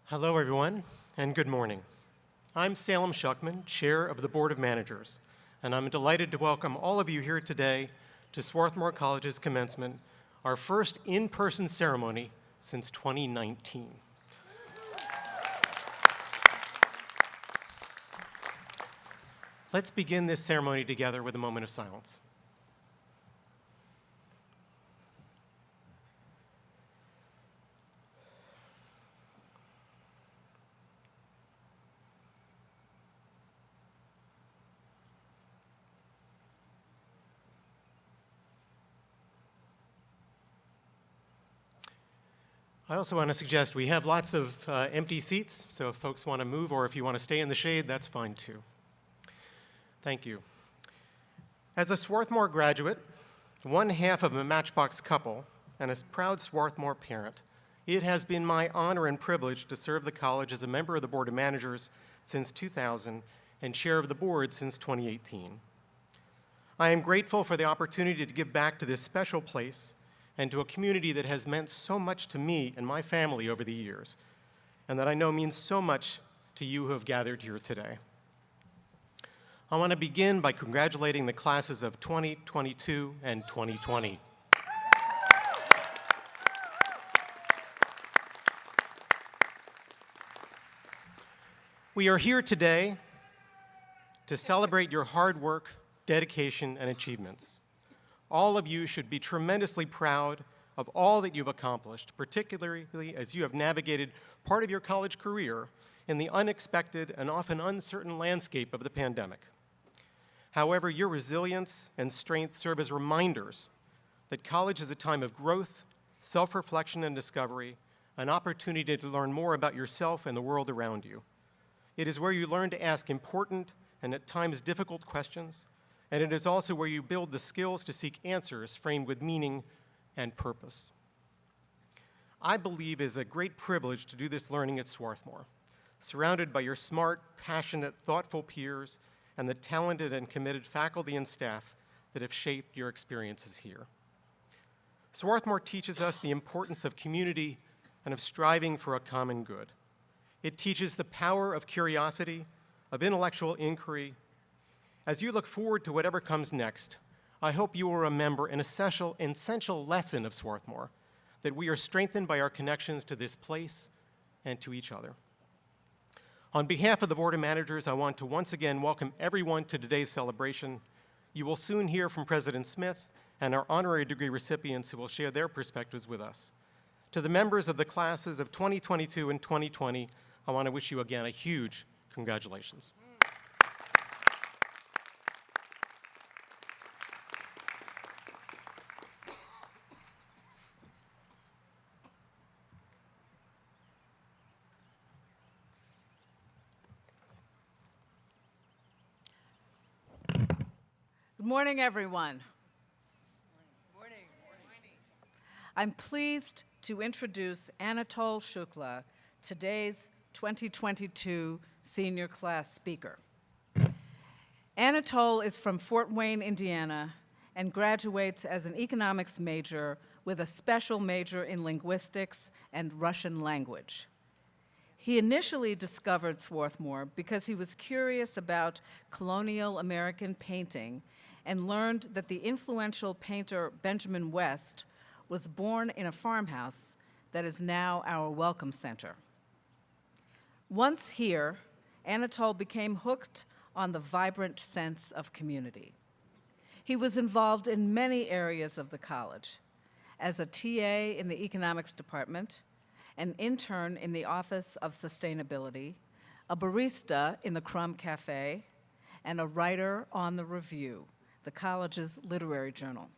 Hello, everyone, and good morning. I'm Salem Shuckman, Chair of the Board of Managers, and I'm delighted to welcome all of you here today to Swarthmore College's commencement, our first in-person ceremony since 2019. Let's begin this ceremony together with a moment of silence. I also want to suggest we have lots of empty seats, so if folks want to move or if you want to stay in the shade, that's fine too. Thank you. As a Swarthmore graduate, one half of a Matchbox couple, and a proud Swarthmore parent, it has been my honor and privilege to serve the college as a member of the Board of Managers since 2000 and Chair of the Board since 2018. I am grateful for the opportunity to give back to this special place and to a community that has meant so much to me and my family over the years, and that I know means so much to you who have gathered here today. I want to begin by congratulating the classes of 2022 and 2020. We are here today to celebrate your hard work, dedication, and achievements. All of you should be tremendously proud of all that you've accomplished, particularly as you have navigated part of your college career in the unexpected and often uncertain landscape of the pandemic. However, your resilience and strength serve as reminders that college is a time of growth, self-reflection and discovery, an opportunity to learn more about yourself and the world around you. It is where you learn to ask important and at times difficult questions, and it is also where you build the skills to seek answers framed with meaning and purpose. I believe it is a great privilege to do this learning at Swarthmore, surrounded by your smart, passionate, thoughtful peers and the talented and committed faculty and staff that have shaped your experiences here. Swarthmore teaches us the importance of community and of striving for a common good. It teaches the power of curiosity, of intellectual inquiry. As you look forward to whatever comes next, I hope you will remember an essential lesson of Swarthmore, that we are strengthened by our connections to this place and to each other. On behalf of the Board of Managers, I want to once again welcome everyone to today's celebration. You will soon hear from President Smith and our honorary degree recipients who will share their perspectives with us. To the members of the classes of 2022 and 2020, I want to wish you again a huge congratulations. Good morning, everyone. Morning. I'm pleased to introduce Anatol Shukla, today's 2022 senior class speaker. Anatol is from Fort Wayne, Indiana, and graduates as an economics major with a special major in linguistics and Russian language. He initially discovered Swarthmore because he was curious about colonial American painting and learned that the influential painter Benjamin West was born in a farmhouse that is now our Welcome Center. Once here, Anatol became hooked on the vibrant sense of community. He was involved in many areas of the college, as a TA in the economics department, an intern in the Office of Sustainability, a barista in the Crumb Cafe, and a writer on The Review, the college's literary journal.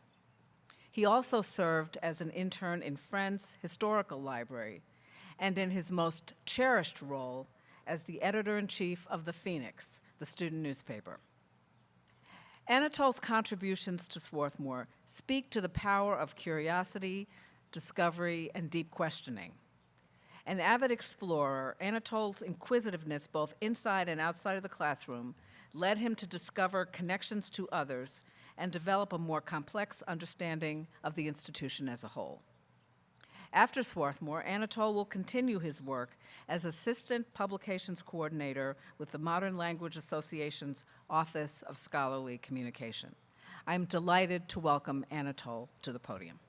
He also served as an intern in Friends Historical Library and in his most cherished role as the editor-in-chief of The Phoenix, the student newspaper. Anatol's contributions to Swarthmore speak to the power of curiosity, discovery, and deep questioning. An avid explorer, Anatol's inquisitiveness both inside and outside of the classroom led him to discover connections to others and develop a more complex understanding of the institution as a whole. After Swarthmore, Anatol will continue his work as Assistant Publications Coordinator with the Modern Language Association's Office of Scholarly Communication. I'm delighted to welcome Anatol to the podium.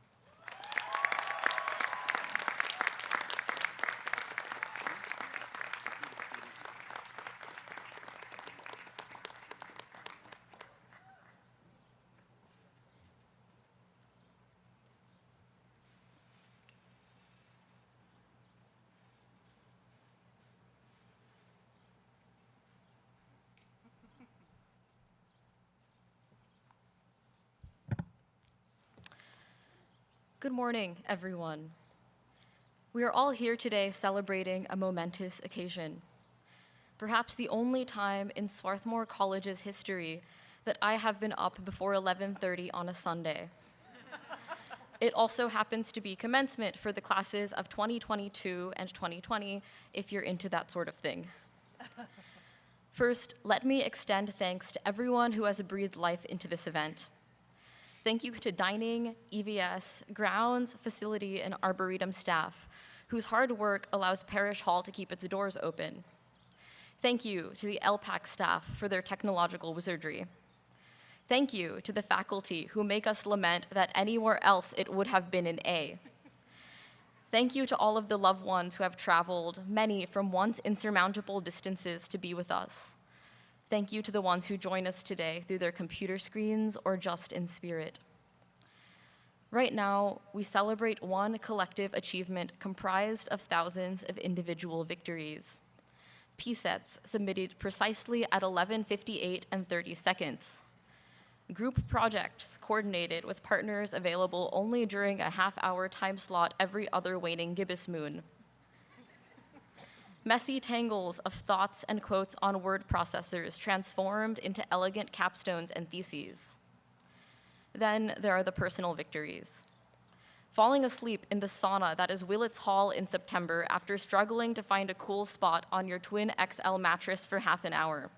Good morning, everyone. We are all here today celebrating a momentous occasion. Perhaps the only time in Swarthmore College's history that I have been up before 11:30 on a Sunday. It also happens to be commencement for the classes of 2022 and 2020, if you're into that sort of thing. First, let me extend thanks to everyone who has breathed life into this event. Thank you to dining, EVS, grounds, facility, and arboretum staff, whose hard work allows Parish Hall to keep its doors open. Thank you to the LPAC staff for their technological wizardry. Thank you to the faculty who make us lament that anywhere else it would have been an A. Thank you to all of the loved ones who have traveled, many from once insurmountable distances, to be with us. Thank you to the ones who join us today through their computer screens or just in spirit. Right now, we celebrate one collective achievement comprised of thousands of individual victories. P-sets submitted precisely at 11:58 and 30 seconds. Group projects coordinated with partners available only during a half-hour time slot every other waning gibbous moon. Messy tangles of thoughts and quotes on word processors transformed into elegant capstones and theses. Then there are the personal victories. Falling asleep in the sauna that is Willets Hall in September after struggling to find a cool spot on your twin XL mattress for half an hour.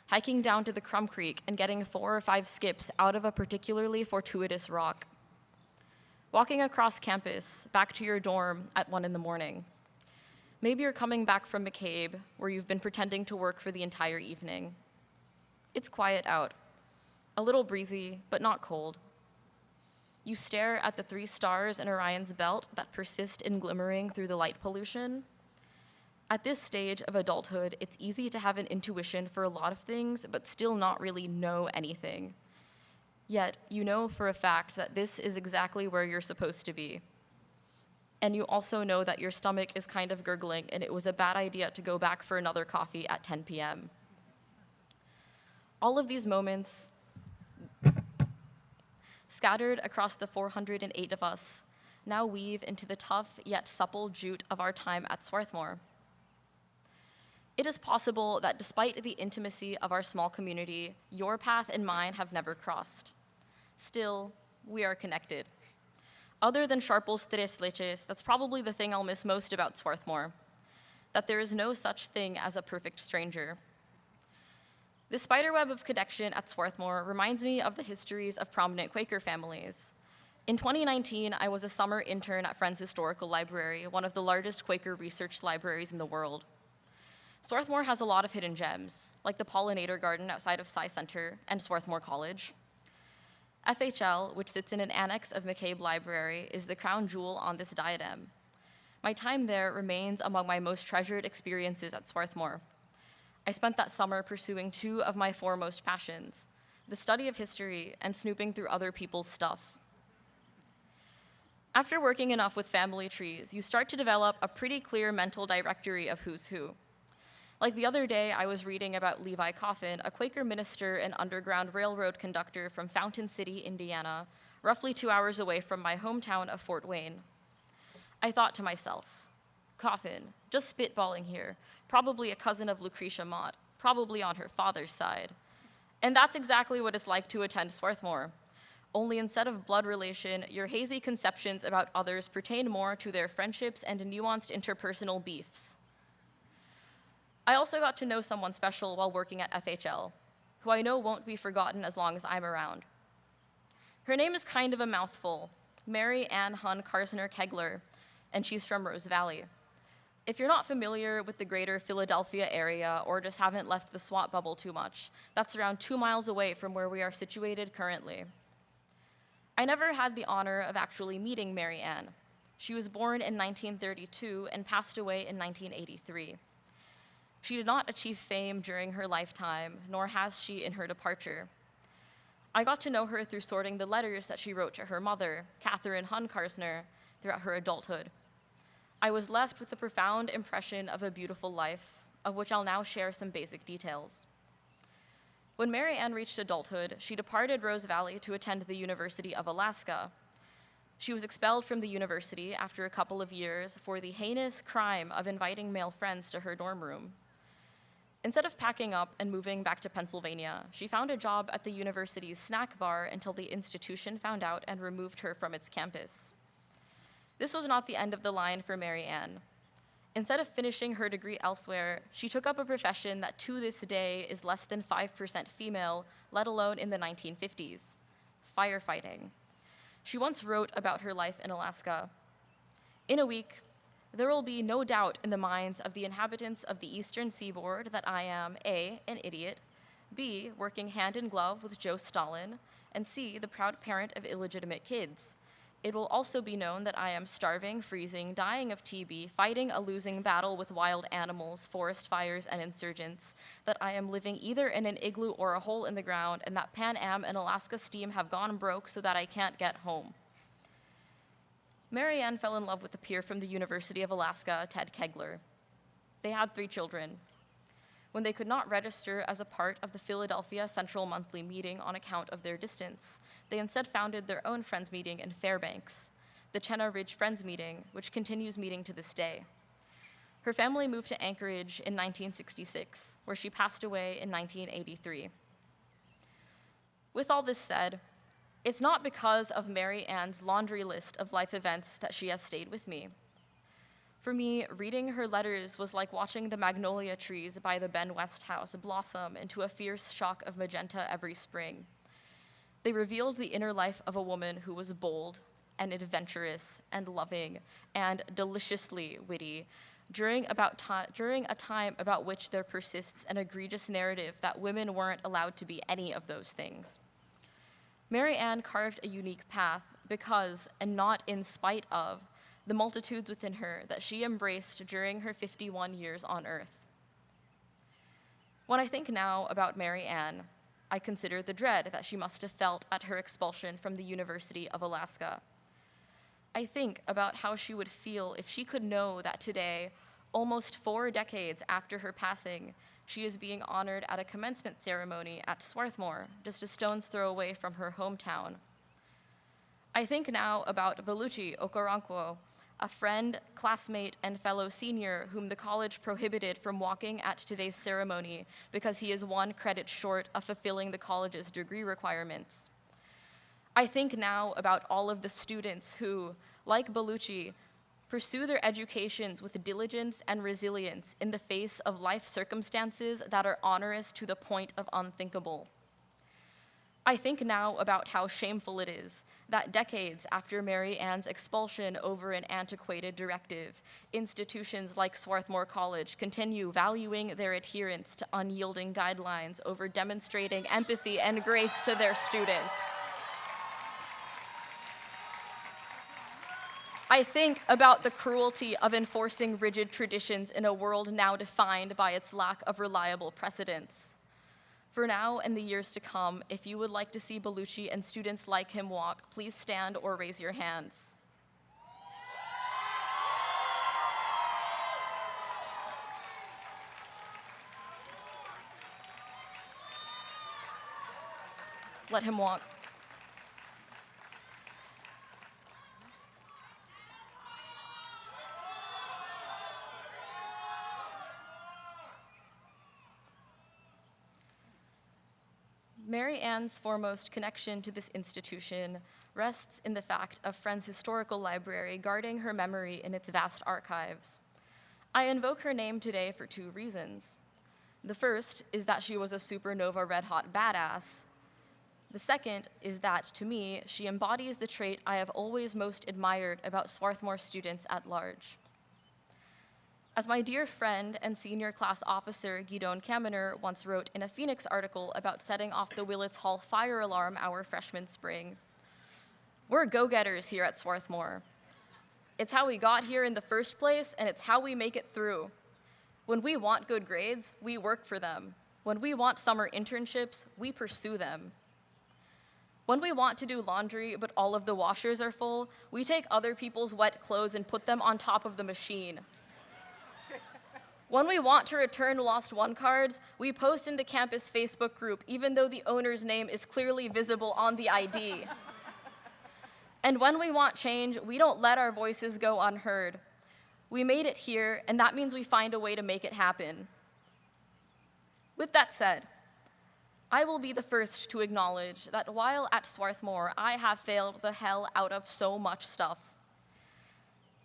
Hiking down to the Crum Creek and getting 4 or 5 skips out of a particularly fortuitous rock. Walking across campus back to your dorm at 1 in the morning. Maybe you're coming back from McCabe, where you've been pretending to work for the entire evening. It's quiet out, a little breezy, but not cold. You stare at the 3 stars in Orion's belt that persist in glimmering through the light pollution. At this stage of adulthood, it's easy to have an intuition for a lot of things, but still not really know anything. Yet, you know for a fact that this is exactly where you're supposed to be. And you also know that your stomach is kind of gurgling and it was a bad idea to go back for another coffee at 10 p.m. All of these moments, scattered across the 408 of us, now weave into the tough yet supple jute of our time at Swarthmore. It is possible that despite the intimacy of our small community, your path and mine have never crossed. Still, we are connected. Other than Sharple's tres leches, that's probably the thing I'll miss most about Swarthmore, that there is no such thing as a perfect stranger. The spiderweb of connection at Swarthmore reminds me of the histories of prominent Quaker families. In 2019, I was a summer intern at Friends Historical Library, one of the largest Quaker research libraries in the world. Swarthmore has a lot of hidden gems, like the Pollinator Garden outside of Sci Center and Swarthmore College. FHL, which sits in an annex of McCabe Library, is the crown jewel on this diadem. My time there remains among my most treasured experiences at Swarthmore. I spent that summer pursuing 2 of my foremost passions, the study of history and snooping through other people's stuff. After working enough with family trees, you start to develop a pretty clear mental directory of who's who. Like the other day, I was reading about Levi Coffin, a Quaker minister and Underground Railroad conductor from Fountain City, Indiana, roughly 2 hours away from my hometown of Fort Wayne. I thought to myself, Coffin, just spitballing here, probably a cousin of Lucretia Mott, probably on her father's side. And that's exactly what it's like to attend Swarthmore. Only instead of blood relation, your hazy conceptions about others pertain more to their friendships and nuanced interpersonal beefs. I also got to know someone special while working at FHL, who I know won't be forgotten as long as I'm around. Her name is kind of a mouthful, Mary Ann Hun Karsner Kegler, and she's from Rose Valley. If you're not familiar with the greater Philadelphia area or just haven't left the SWAT bubble too much, that's around 2 miles away from where we are situated currently. I never had the honor of actually meeting Mary Ann. She was born in 1932 and passed away in 1983. She did not achieve fame during her lifetime, nor has she in her departure. I got to know her through sorting the letters that she wrote to her mother, Catherine Hun Karsner, throughout her adulthood. I was left with a profound impression of a beautiful life, of which I'll now share some basic details. When Mary Ann reached adulthood, she departed Rose Valley to attend the University of Alaska. She was expelled from the university after a couple of years for the heinous crime of inviting male friends to her dorm room. Instead of packing up and moving back to Pennsylvania, she found a job at the university's snack bar until the institution found out and removed her from its campus. This was not the end of the line for Mary Ann. Instead of finishing her degree elsewhere, she took up a profession that to this day is less than 5% female, let alone in the 1950s: firefighting. She once wrote about her life in Alaska. In a week, there will be no doubt in the minds of the inhabitants of the eastern seaboard that I am A, an idiot, B, working hand in glove with Joe Stalin, and C, the proud parent of illegitimate kids. It will also be known that I am starving, freezing, dying of TB, fighting a losing battle with wild animals, forest fires, and insurgents, that I am living either in an igloo or a hole in the ground, and that Pan Am and Alaska Steam have gone broke so that I can't get home. Mary Ann fell in love with a peer from the University of Alaska, Ted Kegler. They had 3 children. When they could not register as a part of the Philadelphia Central Monthly Meeting on account of their distance, they instead founded their own Friends Meeting in Fairbanks, the Chenna Ridge Friends Meeting, which continues meeting to this day. Her family moved to Anchorage in 1966, where she passed away in 1983. With all this said, it's not because of Mary Ann's laundry list of life events that she has stayed with me. For me, reading her letters was like watching the magnolia trees by the Ben West house blossom into a fierce shock of magenta every spring. They revealed the inner life of a woman who was bold and adventurous and loving and deliciously witty during a time about which there persists an egregious narrative that women weren't allowed to be any of those things. Mary Ann carved a unique path because, and not in spite of, the multitudes within her that she embraced during her 51 years on Earth. When I think now about Mary Ann, I consider the dread that she must have felt at her expulsion from the University of Alaska. I think about how she would feel if she could know that today, almost 4 decades after her passing, she is being honored at a commencement ceremony at Swarthmore, just a stone's throw away from her hometown. I think now about Belushi Okoronkwo, a friend, classmate, and fellow senior whom the college prohibited from walking at today's ceremony because he is 1 credit short of fulfilling the college's degree requirements. I think now about all of the students who, like Belushi, pursue their educations with diligence and resilience in the face of life circumstances that are onerous to the point of unthinkable. I think now about how shameful it is that decades after Mary Ann's expulsion over an antiquated directive, institutions like Swarthmore College continue valuing their adherence to unyielding guidelines over demonstrating empathy and grace to their students. I think about the cruelty of enforcing rigid traditions in a world now defined by its lack of reliable precedents. For now and the years to come, if you would like to see Belushi and students like him walk, please stand or raise your hands. Let him walk. Mary Ann's foremost connection to this institution rests in the fact of Friends Historical Library guarding her memory in its vast archives. I invoke her name today for 2 reasons. The first is that she was a supernova red-hot badass. The second is that, to me, she embodies the trait I have always most admired about Swarthmore students at large. As my dear friend and senior class officer Guidon Kaminer once wrote in a Phoenix article about setting off the Willits Hall fire alarm our freshman spring, "We're go-getters here at Swarthmore. It's how we got here in the first place, and it's how we make it through. When we want good grades, we work for them. When we want summer internships, we pursue them. When we want to do laundry, but all of the washers are full, we take other people's wet clothes and put them on top of the machine. When we want to return lost one cards, we post in the campus Facebook group, even though the owner's name is clearly visible on the ID. And when we want change, we don't let our voices go unheard. We made it here, and that means we find a way to make it happen." With that said, I will be the first to acknowledge that while at Swarthmore, I have failed the hell out of so much stuff.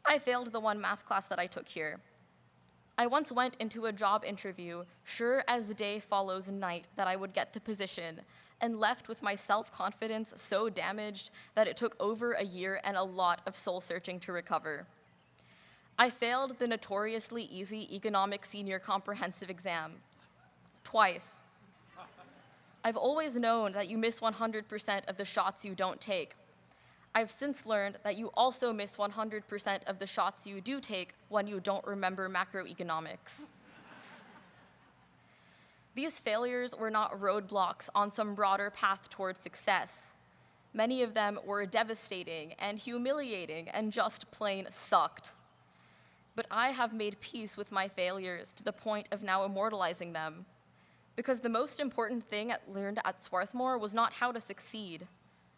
I failed the one math class that I took here. I once went into a job interview, sure as day follows night that I would get the position, and left with my self-confidence so damaged that it took over a year and a lot of soul-searching to recover. I failed the notoriously easy economic senior comprehensive exam. Twice. I've always known that you miss 100% of the shots you don't take. I've since learned that you also miss 100% of the shots you do take when you don't remember macroeconomics. These failures were not roadblocks on some broader path toward success. Many of them were devastating and humiliating and just plain sucked. But I have made peace with my failures to the point of now immortalizing them. Because the most important thing I learned at Swarthmore was not how to succeed.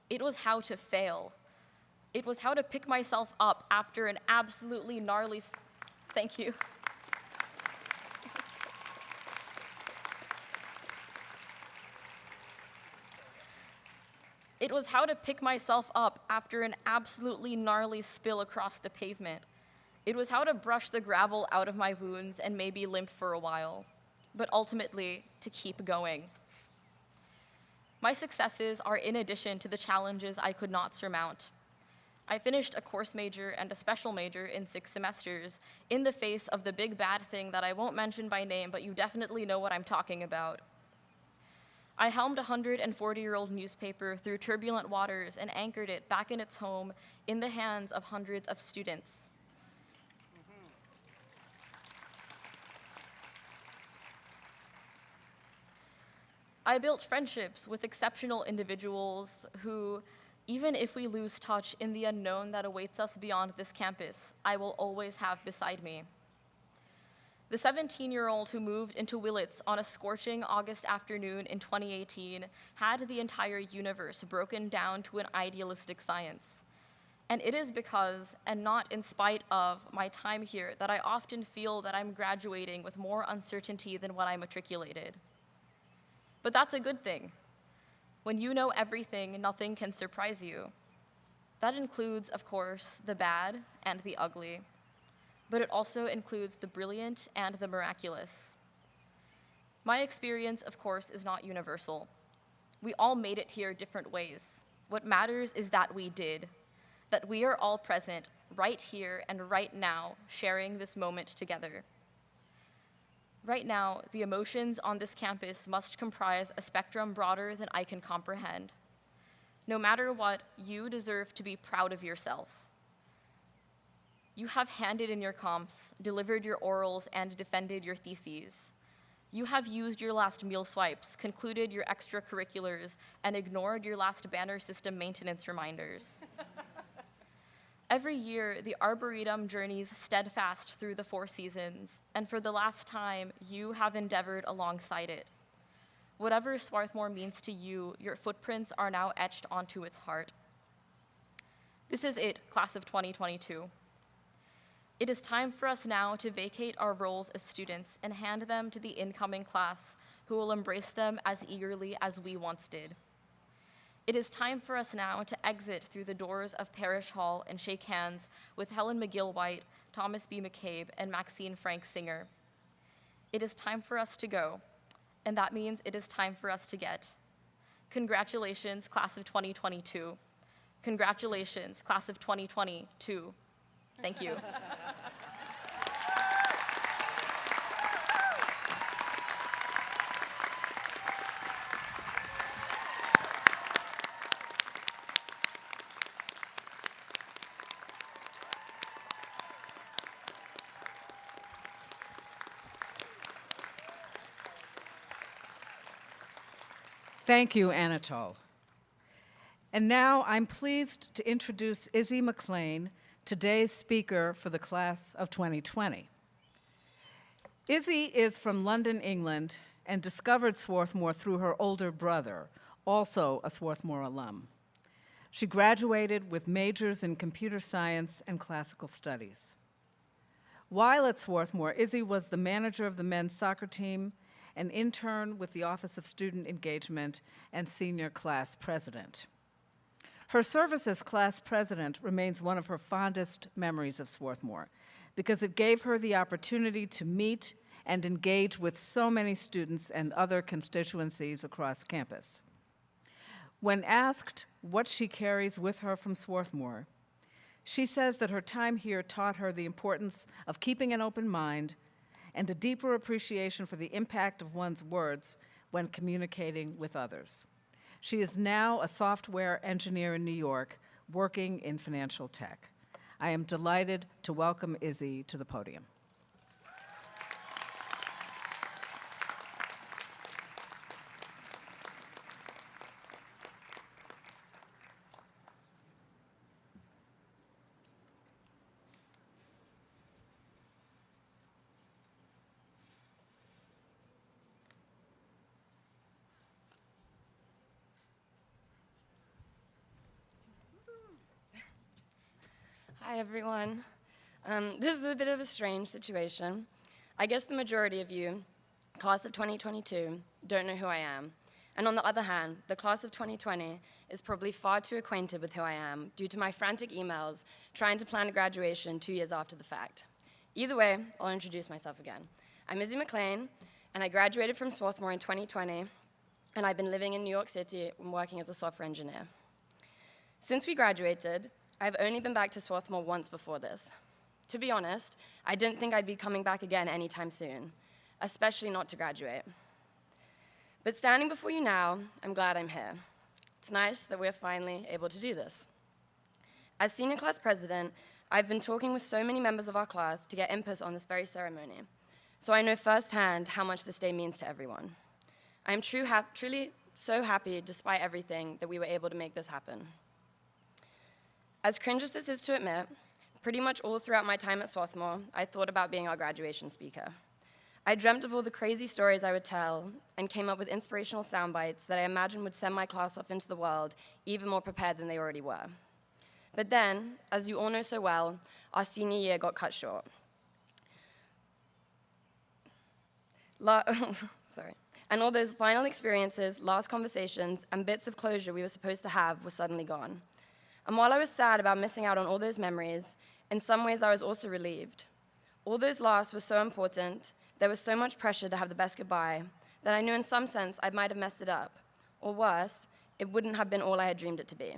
It was how to fail. It was how to pick myself up after an absolutely gnarly, thank you. It was how to pick myself up after an absolutely gnarly spill across the pavement. It was how to brush the gravel out of my wounds and maybe limp for a while, but ultimately to keep going. My successes are in addition to the challenges I could not surmount. I finished a course major and a special major in 6 semesters in the face of the big bad thing that I won't mention by name, but you definitely know what I'm talking about. I helmed a 140-year-old newspaper through turbulent waters and anchored it back in its home in the hands of hundreds of students. I built friendships with exceptional individuals who, even if we lose touch in the unknown that awaits us beyond this campus, I will always have beside me. The 17-year-old who moved into Willits on a scorching August afternoon in 2018 had the entire universe broken down to an idealistic science. And it is because, and not in spite of, my time here that I often feel that I'm graduating with more uncertainty than when I matriculated. But that's a good thing. When you know everything, nothing can surprise you. That includes, of course, the bad and the ugly, but it also includes the brilliant and the miraculous. My experience, of course, is not universal. We all made it here different ways. What matters is that we did, that we are all present right here and right now, sharing this moment together. Right now, the emotions on this campus must comprise a spectrum broader than I can comprehend. No matter what, you deserve to be proud of yourself. You have handed in your comps, delivered your orals, and defended your theses. You have used your last meal swipes, concluded your extracurriculars, and ignored your last banner system maintenance reminders. Every year, the Arboretum journeys steadfast through the 4 seasons, and for the last time, you have endeavored alongside it. Whatever Swarthmore means to you, your footprints are now etched onto its heart. This is it, class of 2022. It is time for us now to vacate our roles as students and hand them to the incoming class, who will embrace them as eagerly as we once did. It is time for us now to exit through the doors of Parish Hall and shake hands with Helen McGill-White, Thomas B. McCabe, and Maxine Frank Singer. It is time for us to go, and that means it is time for us to get. Congratulations, class of 2022. Congratulations, class of 2022. Thank you. Thank you, Anatole. And now I'm pleased to introduce Izzy McLean, today's speaker for the class of 2020. Izzy is from London, England, and discovered Swarthmore through her older brother, also a Swarthmore alum. She graduated with majors in computer science and classical studies. While at Swarthmore, Izzy was the manager of the men's soccer team, an intern with the Office of Student Engagement, and senior class president. Her service as class president remains one of her fondest memories of Swarthmore because it gave her the opportunity to meet and engage with so many students and other constituencies across campus. When asked what she carries with her from Swarthmore, she says that her time here taught her the importance of keeping an open mind and a deeper appreciation for the impact of one's words when communicating with others. She is now a software engineer in New York, working in financial tech. I am delighted to welcome Izzy to the podium. Hi, everyone. This is a bit of a strange situation. I guess the majority of you, class of 2022, don't know who I am. And on the other hand, the class of 2020 is probably far too acquainted with who I am due to my frantic emails trying to plan a graduation 2 years after the fact. Either way, I'll introduce myself again. I'm Izzy McLean, and I graduated from Swarthmore in 2020, and I've been living in New York City and working as a software engineer. Since we graduated, I've only been back to Swarthmore once before this. To be honest, I didn't think I'd be coming back again anytime soon, especially not to graduate. But standing before you now, I'm glad I'm here. It's nice that we're finally able to do this. As senior class president, I've been talking with so many members of our class to get input on this very ceremony, so I know firsthand how much this day means to everyone. I'm truly so happy, despite everything, that we were able to make this happen. As cringe as this is to admit, pretty much all throughout my time at Swarthmore, I thought about being our graduation speaker. I dreamt of all the crazy stories I would tell and came up with inspirational sound bites that I imagined would send my class off into the world even more prepared than they already were. But then, as you all know so well, our senior year got cut short. And all those final experiences, last conversations, and bits of closure we were supposed to have were suddenly gone. And while I was sad about missing out on all those memories, in some ways I was also relieved. All those lasts were so important, there was so much pressure to have the best goodbye, that I knew in some sense I might have messed it up. Or worse, it wouldn't have been all I had dreamed it to be.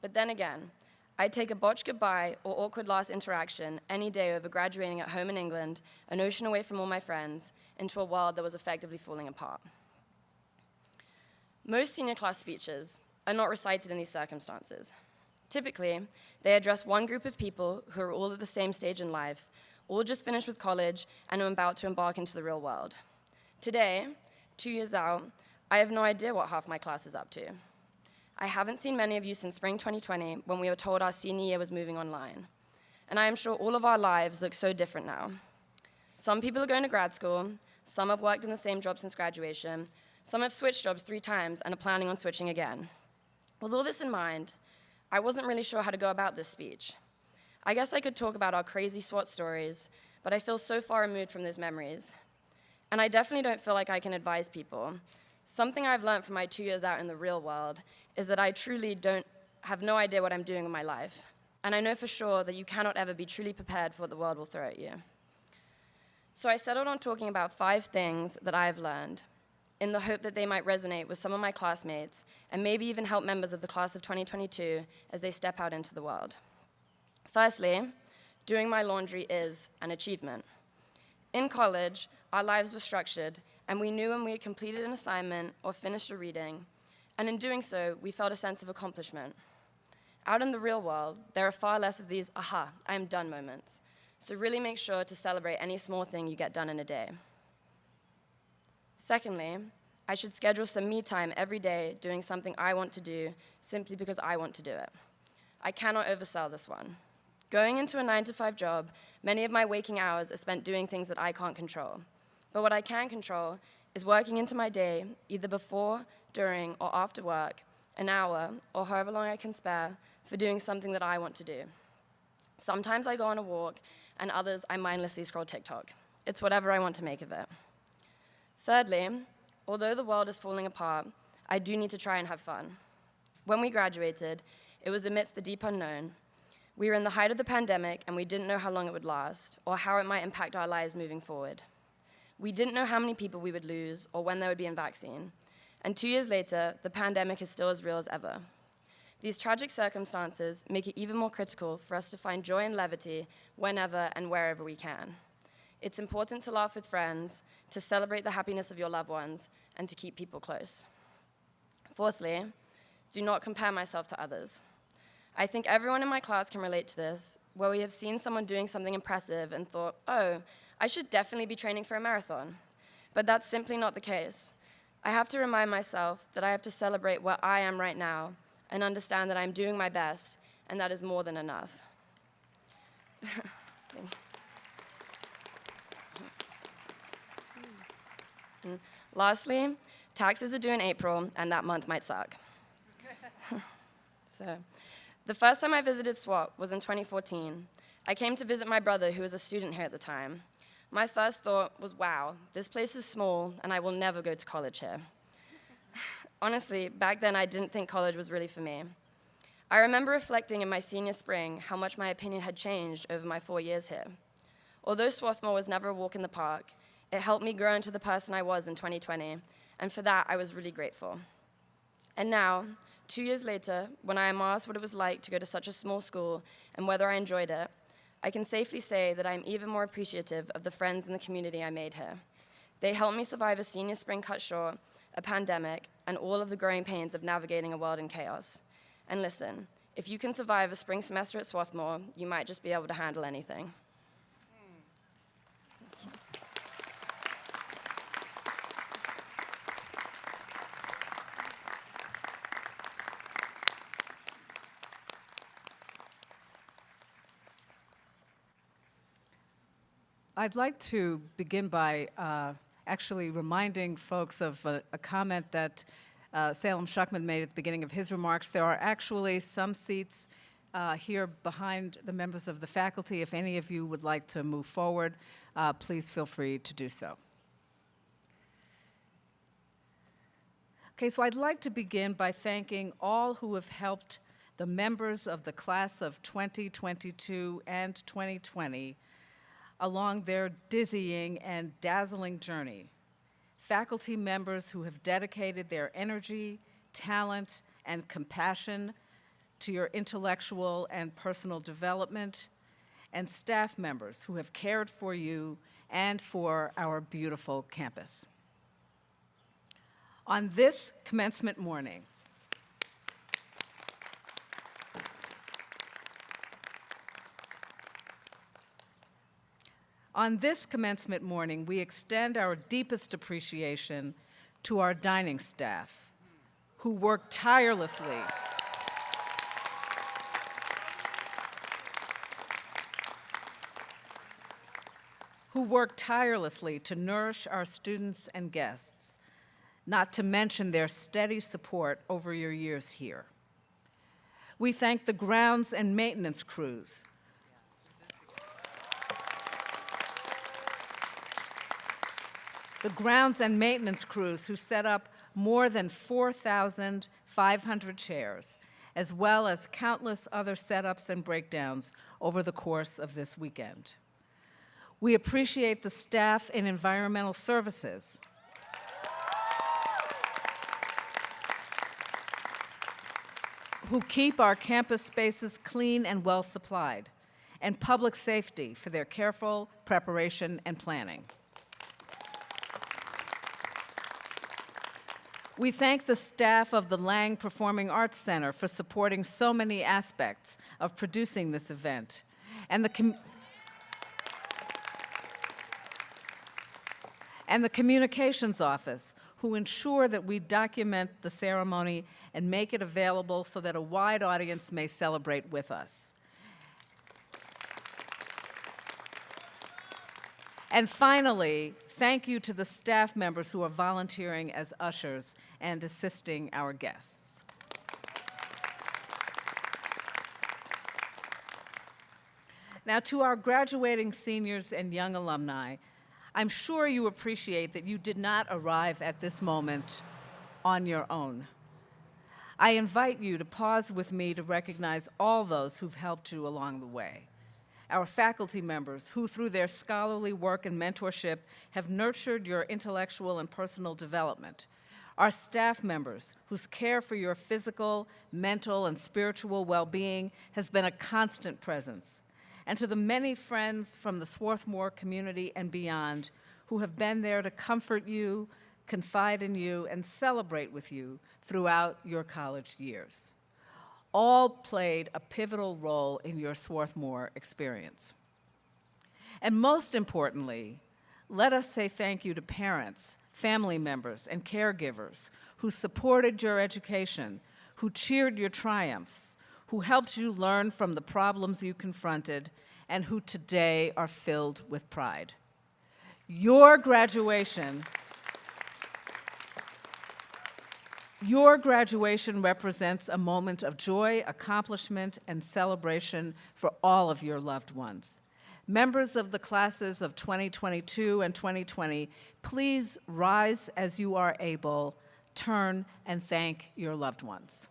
But then again, I'd take a botched goodbye or awkward last interaction any day over graduating at home in England, an ocean away from all my friends, into a world that was effectively falling apart. Most senior class speeches are not recited in these circumstances. Typically, they address one group of people who are all at the same stage in life, all just finished with college and are about to embark into the real world. Today, 2 years out, I have no idea what half my class is up to. I haven't seen many of you since spring 2020 when we were told our senior year was moving online. And I am sure all of our lives look so different now. Some people are going to grad school, some have worked in the same job since graduation, some have switched jobs 3 times and are planning on switching again. With all this in mind, I wasn't really sure how to go about this speech. I guess I could talk about our crazy SWAT stories, but I feel so far removed from those memories. And I definitely don't feel like I can advise people. Something I've learned from my 2 years out in the real world is that I truly have no idea what I'm doing in my life. And I know for sure that you cannot ever be truly prepared for what the world will throw at you. So I settled on talking about 5 things that I have learned. in the hope that they might resonate with some of my classmates and maybe even help members of the class of 2022 as they step out into the world. Firstly, doing my laundry is an achievement. In college, our lives were structured, and we knew when we had completed an assignment or finished a reading, and in doing so, we felt a sense of accomplishment. Out in the real world, there are far less of these, aha, I am done moments, so really make sure to celebrate any small thing you get done in a day. Secondly, I should schedule some me time every day doing something I want to do simply because I want to do it. I cannot oversell this one. Going into a 9-to-5 job, many of my waking hours are spent doing things that I can't control. But what I can control is working into my day, either before, during, or after work, an hour, or however long I can spare, for doing something that I want to do. Sometimes I go on a walk, and others I mindlessly scroll TikTok. It's whatever I want to make of it. Thirdly, although the world is falling apart, I do need to try and have fun. When we graduated, it was amidst the deep unknown. We were in the height of the pandemic, and we didn't know how long it would last, or how it might impact our lives moving forward. We didn't know how many people we would lose, or when there would be a vaccine. And 2 years later, the pandemic is still as real as ever. These tragic circumstances make it even more critical for us to find joy and levity whenever and wherever we can. It's important to laugh with friends, to celebrate the happiness of your loved ones, and to keep people close. Fourthly, do not compare myself to others. I think everyone in my class can relate to this, where we have seen someone doing something impressive and thought, oh, I should definitely be training for a marathon. But that's simply not the case. I have to remind myself that I have to celebrate where I am right now and understand that I'm doing my best, and that is more than enough. Lastly, taxes are due in April, and that month might suck. So, the first time I visited SWAT was in 2014. I came to visit my brother, who was a student here at the time. My first thought was, wow, this place is small, and I will never go to college here. Honestly, back then I didn't think college was really for me. I remember reflecting in my senior spring how much my opinion had changed over my 4 years here. Although Swarthmore was never a walk in the park, it helped me grow into the person I was in 2020, and for that I was really grateful. And now, 2 years later, when I am asked what it was like to go to such a small school and whether I enjoyed it, I can safely say that I'm even more appreciative of the friends and the community I made here. They helped me survive a senior spring cut short, a pandemic, and all of the growing pains of navigating a world in chaos. And listen, if you can survive a spring semester at Swarthmore, you might just be able to handle anything. I'd like to begin by actually reminding folks of a comment that Salem Shuckman made at the beginning of his remarks. There are actually some seats here behind the members of the faculty. If any of you would like to move forward, please feel free to do so. Okay, so I'd like to begin by thanking all who have helped the members of the class of 2022 and 2020 along their dizzying and dazzling journey. Faculty members who have dedicated their energy, talent, and compassion to your intellectual and personal development, and staff members who have cared for you and for our beautiful campus. On this commencement morning, we extend our deepest appreciation to our dining staff, who work tirelessly to nourish our students and guests, not to mention their steady support over your years here. We thank the grounds and maintenance crews who set up more than 4,500 chairs, as well as countless other setups and breakdowns over the course of this weekend. We appreciate the staff in environmental services who keep our campus spaces clean and well supplied, and public safety for their careful preparation and planning. We thank the staff of the Lang Performing Arts Center for supporting so many aspects of producing this event, and the Communications Office, who ensure that we document the ceremony and make it available so that a wide audience may celebrate with us. And finally, thank you to the staff members who are volunteering as ushers and assisting our guests. Now, to our graduating seniors and young alumni, I'm sure you appreciate that you did not arrive at this moment on your own. I invite you to pause with me to recognize all those who've helped you along the way. Our faculty members who, through their scholarly work and mentorship, have nurtured your intellectual and personal development. Our staff members whose care for your physical, mental, and spiritual well-being has been a constant presence. And to the many friends from the Swarthmore community and beyond who have been there to comfort you, confide in you, and celebrate with you throughout your college years. All played a pivotal role in your Swarthmore experience. And most importantly, let us say thank you to parents, family members, and caregivers who supported your education, who cheered your triumphs, who helped you learn from the problems you confronted, and who today are filled with pride. Your graduation represents a moment of joy, accomplishment, and celebration for all of your loved ones. Members of the classes of 2022 and 2020, please rise as you are able, turn, and thank your loved ones.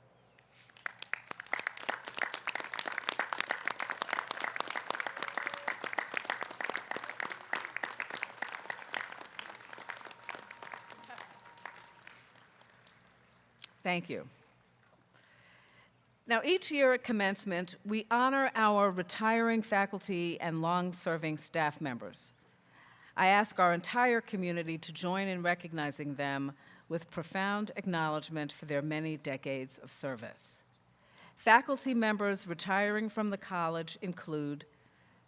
Thank you. Now, each year at commencement, we honor our retiring faculty and long-serving staff members. I ask our entire community to join in recognizing them with profound acknowledgement for their many decades of service. Faculty members retiring from the college include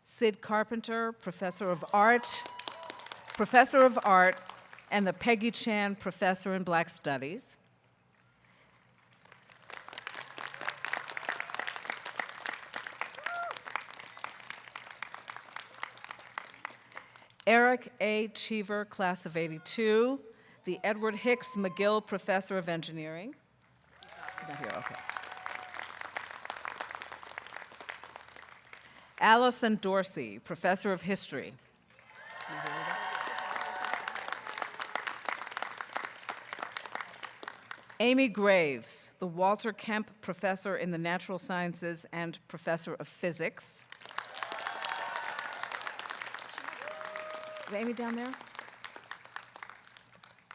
Sid Carpenter, Professor of Art, and the Peggy Chan Professor in Black Studies. Eric A. Cheever, Class of '82, the Edward Hicks McGill Professor of Engineering. Not here, okay. Allison Dorsey, Professor of History. Amy Graves, the Walter Kemp Professor in the Natural Sciences and Professor of Physics. Is Amy down there?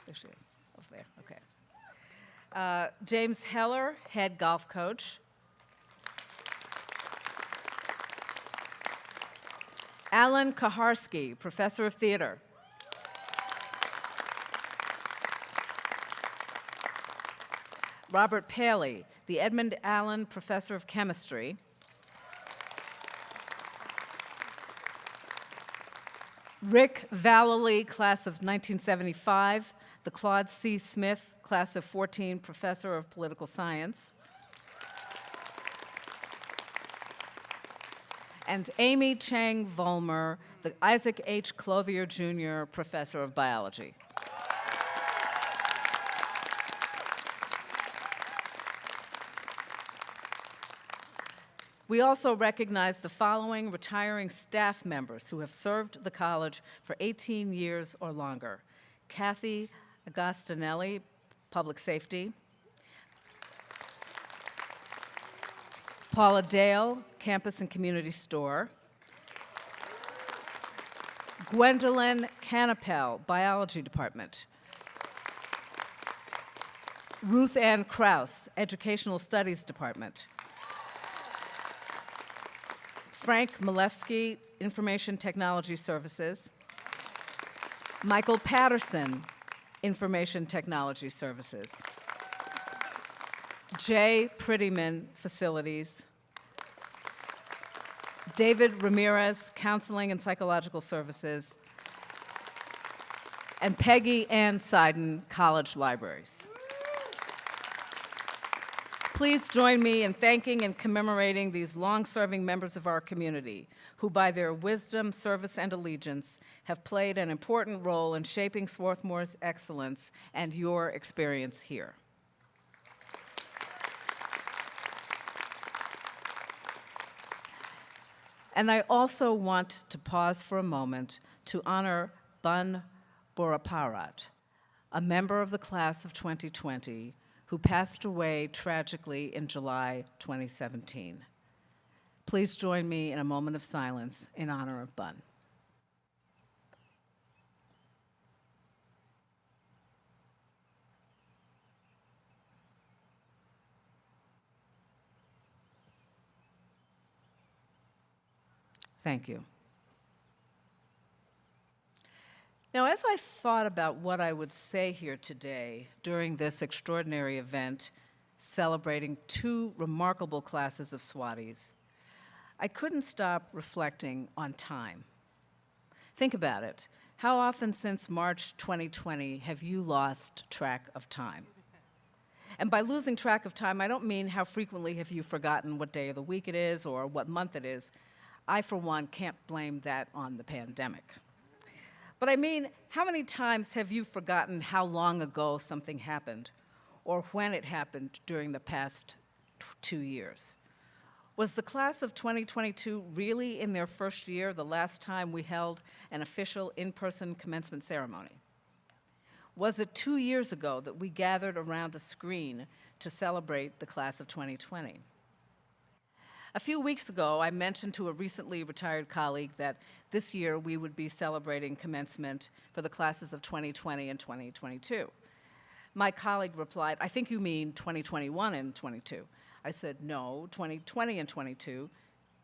There she is, over there, okay. James Heller, head golf coach. Alan Kaharski, Professor of Theater. Robert Paley, the Edmund Allen Professor of Chemistry. Rick Vallely, Class of 1975, the Claude C. Smith, Class of 14, Professor of Political Science. And Amy Chang Vollmer, the Isaac H. Clothier Jr. Professor of Biology. We also recognize the following retiring staff members who have served the college for 18 years or longer. Kathy Agostinelli, Public Safety. Paula Dale, Campus and Community Store. Gwendolyn Canapel, Biology Department. Ruth Ann Kraus, Educational Studies Department. Frank Malewski, Information Technology Services. Michael Patterson, Information Technology Services. Jay Prettyman, Facilities. David Ramirez, Counseling and Psychological Services. And Peggy Ann Seiden, College Libraries. Please join me in thanking and commemorating these long-serving members of our community who, by their wisdom, service, and allegiance, have played an important role in shaping Swarthmore's excellence and your experience here. And I also want to pause for a moment to honor Bun Boraparat, a member of the class of 2020 who passed away tragically in July 2017. Please join me in a moment of silence in honor of Bun. Thank you. Now, as I thought about what I would say here today during this extraordinary event celebrating two remarkable classes of Swatis, I couldn't stop reflecting on time. Think about it. How often since March 2020 have you lost track of time? And by losing track of time, I don't mean how frequently have you forgotten what day of the week it is or what month it is. I, for one, can't blame that on the pandemic. But I mean, how many times have you forgotten how long ago something happened or when it happened during the past 2 years? Was the class of 2022 really in their first year the last time we held an official in-person commencement ceremony? Was it 2 years ago that we gathered around a screen to celebrate the class of 2020? A few weeks ago, I mentioned to a recently retired colleague that this year we would be celebrating commencement for the classes of 2020 and 2022. My colleague replied, "I think you mean 2021 and 22. I said, "No, 2020 and 22.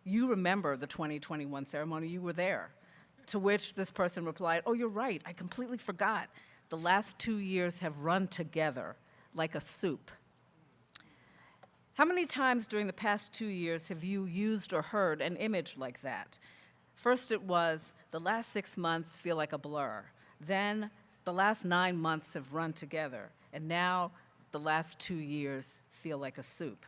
You remember the 2021 ceremony, you were there." To which this person replied, "Oh, you're right, I completely forgot. The last 2 years have run together like a soup." How many times during the past 2 years have you used or heard an image like that? First it was, the last 6 months feel like a blur. Then the last 9 months have run together. And now the last 2 years feel like a soup.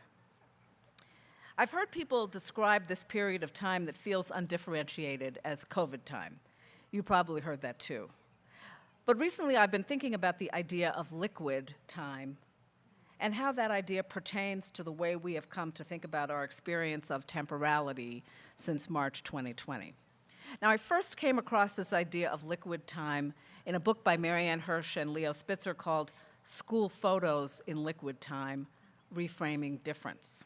I've heard people describe this period of time that feels undifferentiated as COVID time. You probably heard that too. But recently I've been thinking about the idea of liquid time and how that idea pertains to the way we have come to think about our experience of temporality since March 2020. Now, I first came across this idea of liquid time in a book by Marianne Hirsch and Leo Spitzer called School Photos in Liquid Time, Reframing Difference.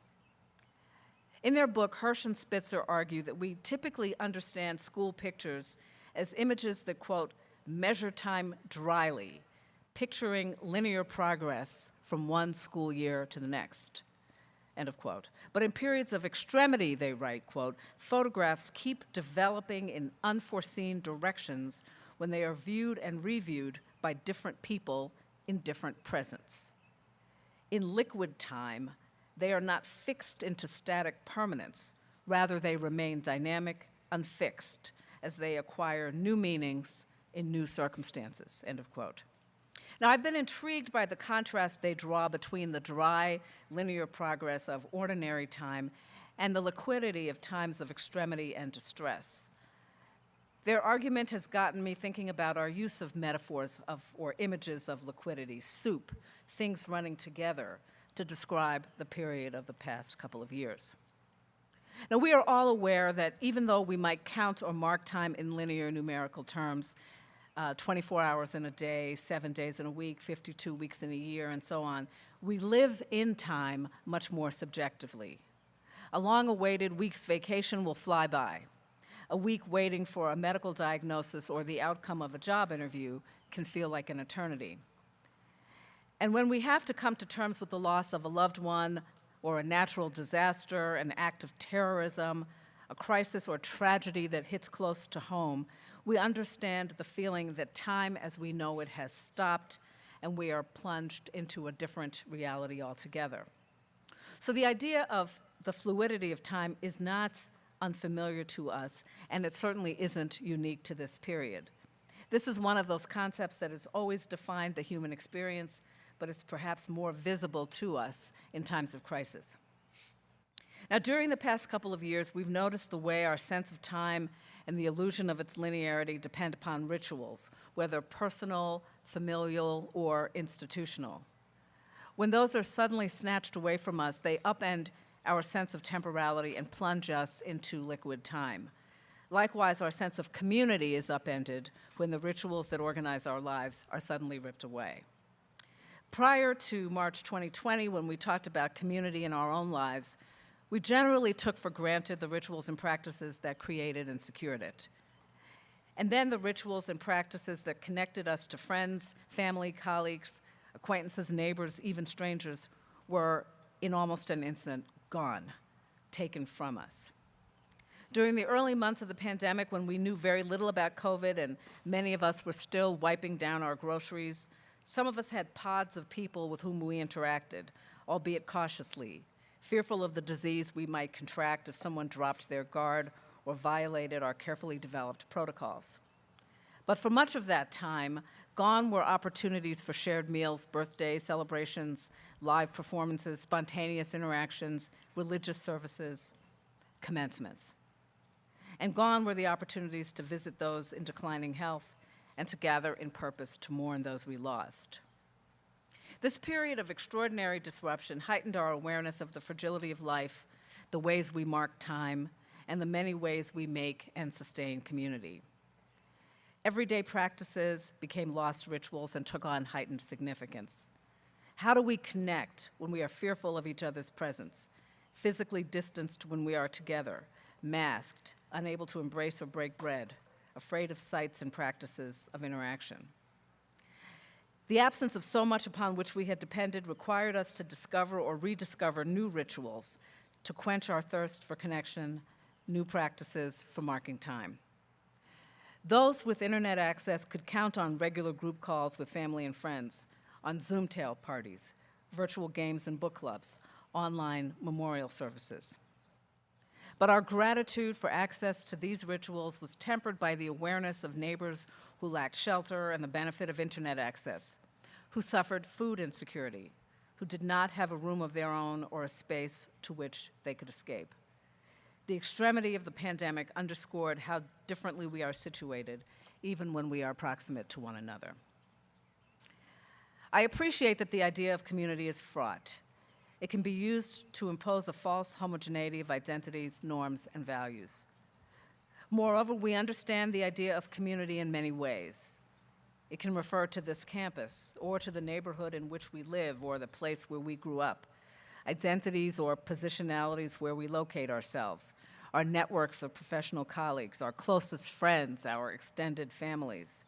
In their book, Hirsch and Spitzer argue that we typically understand school pictures as images that, quote, measure time dryly, picturing linear progress from one school year to the next, end of quote. But in periods of extremity, they write, quote, photographs keep developing in unforeseen directions when they are viewed and reviewed by different people in different presents. In liquid time, they are not fixed into static permanence. Rather, they remain dynamic, unfixed, as they acquire new meanings in new circumstances, end of quote. Now, I've been intrigued by the contrast they draw between the dry, linear progress of ordinary time and the liquidity of times of extremity and distress. Their argument has gotten me thinking about our use of metaphors or images of liquidity, soup, things running together, to describe the period of the past couple of years. Now, we are all aware that even though we might count or mark time in linear numerical terms, 24 hours in a day, 7 days in a week, 52 weeks in a year, and so on, we live in time much more subjectively. A long-awaited week's vacation will fly by. A week waiting for a medical diagnosis or the outcome of a job interview can feel like an eternity. And when we have to come to terms with the loss of a loved one or a natural disaster, an act of terrorism, a crisis or tragedy that hits close to home, we understand the feeling that time as we know it has stopped and we are plunged into a different reality altogether. So the idea of the fluidity of time is not unfamiliar to us, and it certainly isn't unique to this period. This is one of those concepts that has always defined the human experience, but it's perhaps more visible to us in times of crisis. Now, during the past couple of years, we've noticed the way our sense of time and the illusion of its linearity depend upon rituals, whether personal, familial, or institutional. When those are suddenly snatched away from us, they upend our sense of temporality and plunge us into liquid time. Likewise, our sense of community is upended when the rituals that organize our lives are suddenly ripped away. Prior to March 2020, when we talked about community in our own lives, we generally took for granted the rituals and practices that created and secured it. And then the rituals and practices that connected us to friends, family, colleagues, acquaintances, neighbors, even strangers, were in almost an instant gone, taken from us. During the early months of the pandemic, when we knew very little about COVID and many of us were still wiping down our groceries, some of us had pods of people with whom we interacted, albeit cautiously, fearful of the disease we might contract if someone dropped their guard or violated our carefully developed protocols. But for much of that time, gone were opportunities for shared meals, birthdays, celebrations, live performances, spontaneous interactions, religious services, commencements. And gone were the opportunities to visit those in declining health and to gather in purpose to mourn those we lost. This period of extraordinary disruption heightened our awareness of the fragility of life, the ways we mark time, and the many ways we make and sustain community. Everyday practices became lost rituals and took on heightened significance. How do we connect when we are fearful of each other's presence, physically distanced when we are together, masked, unable to embrace or break bread, afraid of sights and practices of interaction? The absence of so much upon which we had depended required us to discover or rediscover new rituals to quench our thirst for connection, new practices for marking time. Those with internet access could count on regular group calls with family and friends, on Zoomtail parties, virtual games and book clubs, online memorial services. But our gratitude for access to these rituals was tempered by the awareness of neighbors who lacked shelter and the benefit of internet access, who suffered food insecurity, who did not have a room of their own or a space to which they could escape. The extremity of the pandemic underscored how differently we are situated, even when we are proximate to one another. I appreciate that the idea of community is fraught. It can be used to impose a false homogeneity of identities, norms, and values. Moreover, we understand the idea of community in many ways. It can refer to this campus, or to the neighborhood in which we live, or the place where we grew up, identities or positionalities where we locate ourselves, our networks of professional colleagues, our closest friends, our extended families.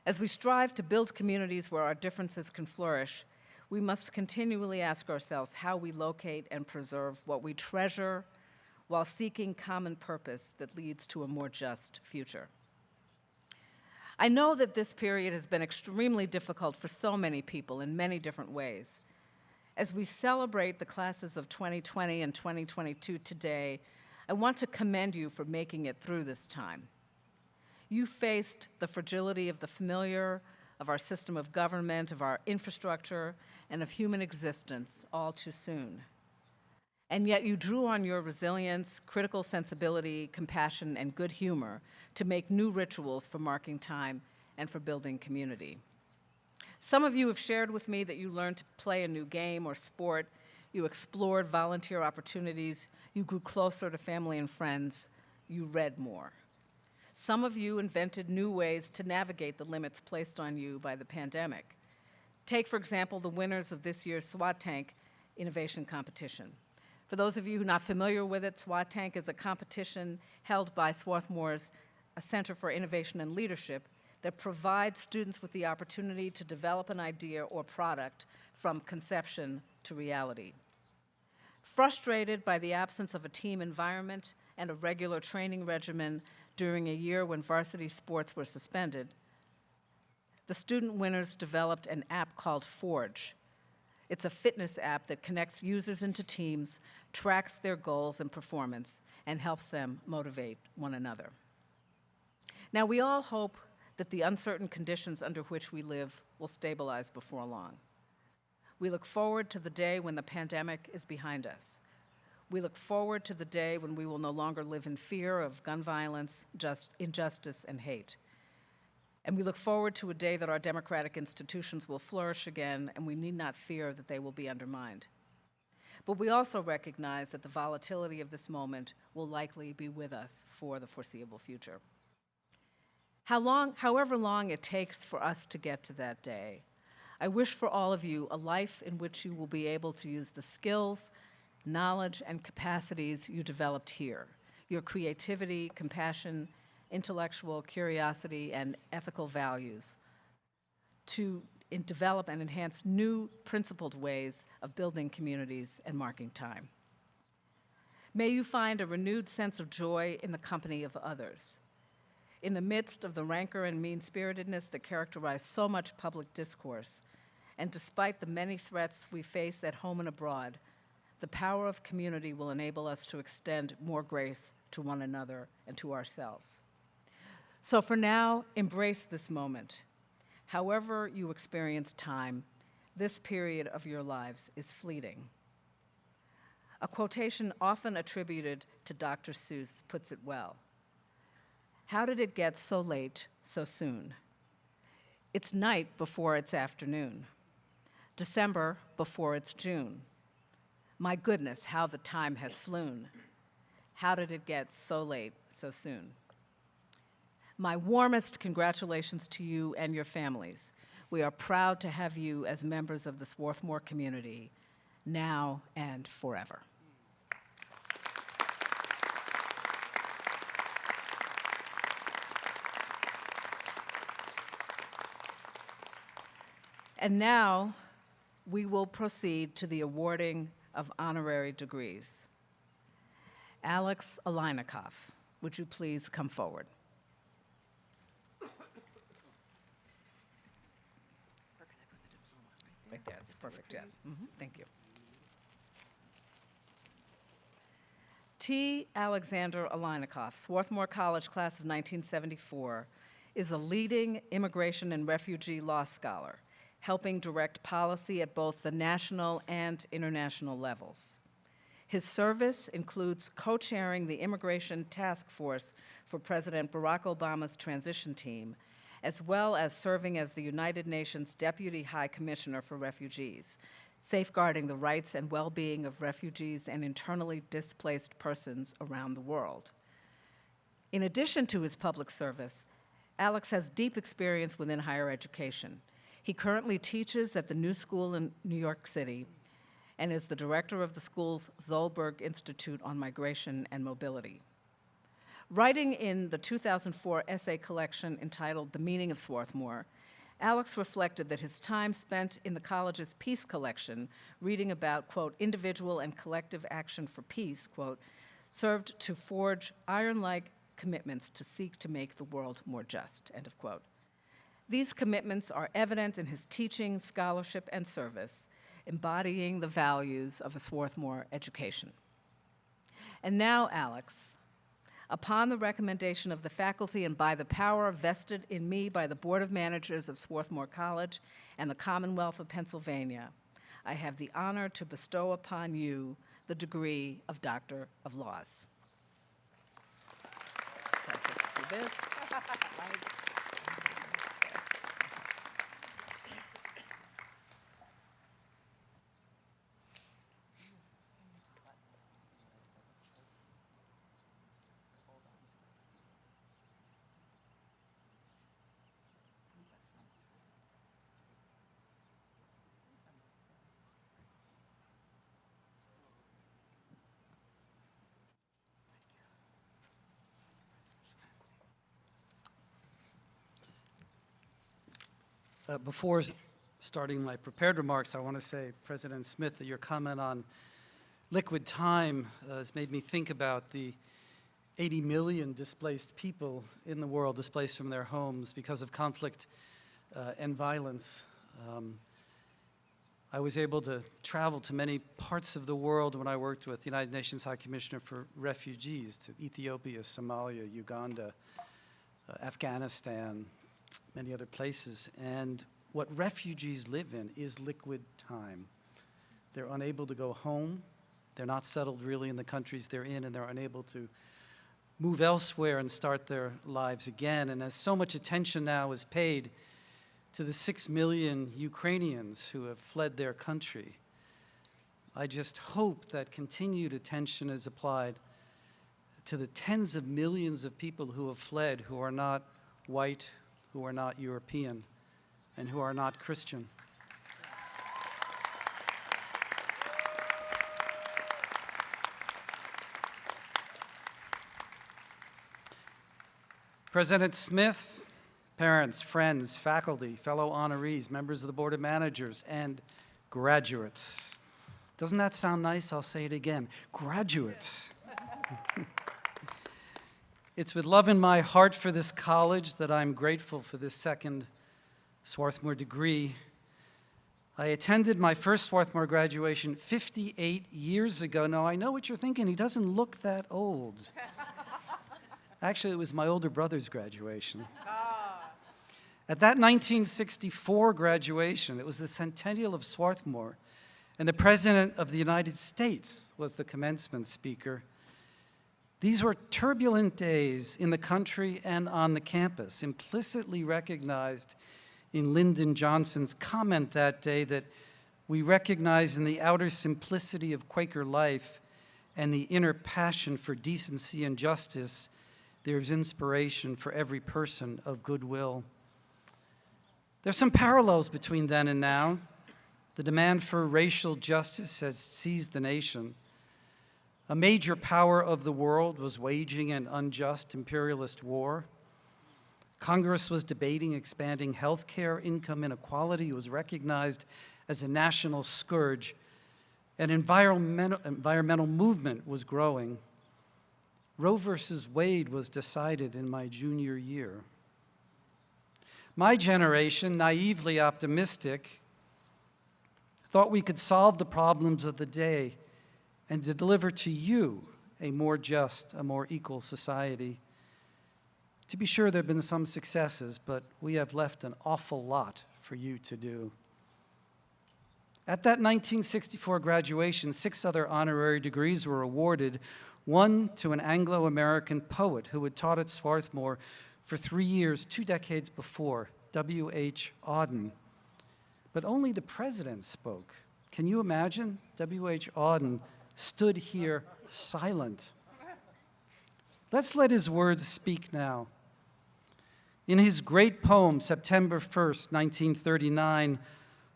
As we strive to build communities where our differences can flourish, we must continually ask ourselves how we locate and preserve what we treasure while seeking common purpose that leads to a more just future. I know that this period has been extremely difficult for so many people in many different ways. As we celebrate the classes of 2020 and 2022 today, I want to commend you for making it through this time. You faced the fragility of the familiar, of our system of government, of our infrastructure, and of human existence all too soon. And yet you drew on your resilience, critical sensibility, compassion, and good humor to make new rituals for marking time and for building community. Some of you have shared with me that you learned to play a new game or sport, you explored volunteer opportunities, you grew closer to family and friends, you read more. Some of you invented new ways to navigate the limits placed on you by the pandemic. Take, for example, the winners of this year's SWAT Tank Innovation Competition. For those of you who are not familiar with it, SWAT Tank is a competition held by Swarthmore's Center for Innovation and Leadership that provides students with the opportunity to develop an idea or product from conception to reality. Frustrated by the absence of a team environment and a regular training regimen during a year when varsity sports were suspended, the student winners developed an app called Forge. It's a fitness app that connects users into teams, tracks their goals and performance, and helps them motivate one another. Now, we all hope that the uncertain conditions under which we live will stabilize before long. We look forward to the day when the pandemic is behind us. We look forward to the day when we will no longer live in fear of gun violence, injustice, and hate. And we look forward to a day that our democratic institutions will flourish again, and we need not fear that they will be undermined. But we also recognize that the volatility of this moment will likely be with us for the foreseeable future. However long it takes for us to get to that day, I wish for all of you a life in which you will be able to use the skills, knowledge, and capacities you developed here, your creativity, compassion, intellectual curiosity, and ethical values, to develop and enhance new principled ways of building communities and marking time. May you find a renewed sense of joy in the company of others. In the midst of the rancor and mean-spiritedness that characterize so much public discourse, and despite the many threats we face at home and abroad, the power of community will enable us to extend more grace to one another and to ourselves. So for now, embrace this moment. However you experience time, this period of your lives is fleeting. A quotation often attributed to Dr. Seuss puts it well. How did it get so late so soon? It's night before it's afternoon. December before it's June. My goodness, how the time has flown. How did it get so late so soon? My warmest congratulations to you and your families. We are proud to have you as members of the Swarthmore community, now and forever. And now, we will proceed to the awarding of honorary degrees. Aleinikoff, would you please come forward? Right there, it's perfect, yes. Thank you. T. Alexander Aleinikoff, Swarthmore College class of 1974, is a leading immigration and refugee law scholar, helping direct policy at both the national and international levels. His service includes co-chairing the Immigration Task Force for President Barack Obama's transition team, as well as serving as the United Nations Deputy High Commissioner for Refugees, safeguarding the rights and well-being of refugees and internally displaced persons around the world. In addition to his public service, Alex has deep experience within higher education. He currently teaches at the New School in New York City and is the director of the school's Zollberg Institute on Migration and Mobility. Writing in the 2004 essay collection entitled The Meaning of Swarthmore, Alex reflected that his time spent in the college's peace collection, reading about, quote, individual and collective action for peace, quote, served to forge iron-like commitments to seek to make the world more just, end of quote. These commitments are evident in his teaching, scholarship, and service, embodying the values of a Swarthmore education. And now, Alex, upon the recommendation of the faculty and by the power vested in me by the Board of Managers of Swarthmore College and the Commonwealth of Pennsylvania, I have the honor to bestow upon you the degree of Doctor of Laws. Before starting my prepared remarks, I want to say, President Smith, that your comment on liquid time has made me think about the 80 million displaced people in the world, displaced from their homes because of conflict and violence. I was able to travel to many parts of the world when I worked with the United Nations High Commissioner for Refugees, to Ethiopia, Somalia, Uganda, Afghanistan, many other places. And what refugees live in is liquid time. They're unable to go home. They're not settled really in the countries they're in, and they're unable to move elsewhere and start their lives again. And as so much attention now is paid to the 6 million Ukrainians who have fled their country, I just hope that continued attention is applied to the tens of millions of people who have fled, who are not white, who are not European, and who are not Christian. President Smith, parents, friends, faculty, fellow honorees, members of the Board of Managers, and graduates. Doesn't that sound nice? I'll say it again. Graduates. It's with love in my heart for this college that I'm grateful for this second Swarthmore degree. I attended my first Swarthmore graduation 58 years ago. Now, I know what you're thinking. He doesn't look that old. Actually, it was my older brother's graduation. At that 1964 graduation, it was the centennial of Swarthmore, and the President of the United States was the commencement speaker. These were turbulent days in the country and on the campus, implicitly recognized in Lyndon Johnson's comment that day that we recognize in the outer simplicity of Quaker life and the inner passion for decency and justice, there's inspiration for every person of goodwill. There's some parallels between then and now. The demand for racial justice has seized the nation. A major power of the world was waging an unjust imperialist war. Congress was debating expanding health care. Income inequality was recognized as a national scourge. An environmental movement was growing. Roe versus Wade was decided in my junior year. My generation, naively optimistic, thought we could solve the problems of the day and to deliver to you a more just, a more equal society. To be sure, there have been some successes, but we have left an awful lot for you to do. At that 1964 graduation, 6 other honorary degrees were awarded, one to an Anglo-American poet who had taught at Swarthmore for 3 years, 2 decades before, W.H. Auden. But only the president spoke. Can you imagine? W.H. Auden stood here silent. Let's let his words speak now. In his great poem, September 1st, 1939,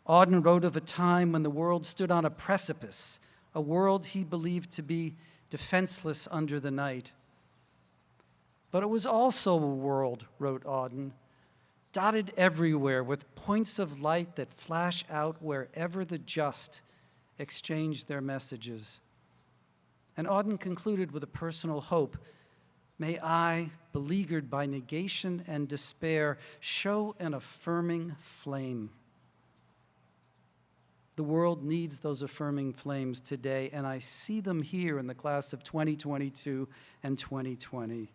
Auden wrote of a time when the world stood on a precipice, a world he believed to be defenseless under the night. But it was also a world, wrote Auden, dotted everywhere with points of light that flash out wherever the just exchange their messages. And Auden concluded with a personal hope. May I, beleaguered by negation and despair, show an affirming flame. The world needs those affirming flames today, and I see them here in the class of 2022 and 2020.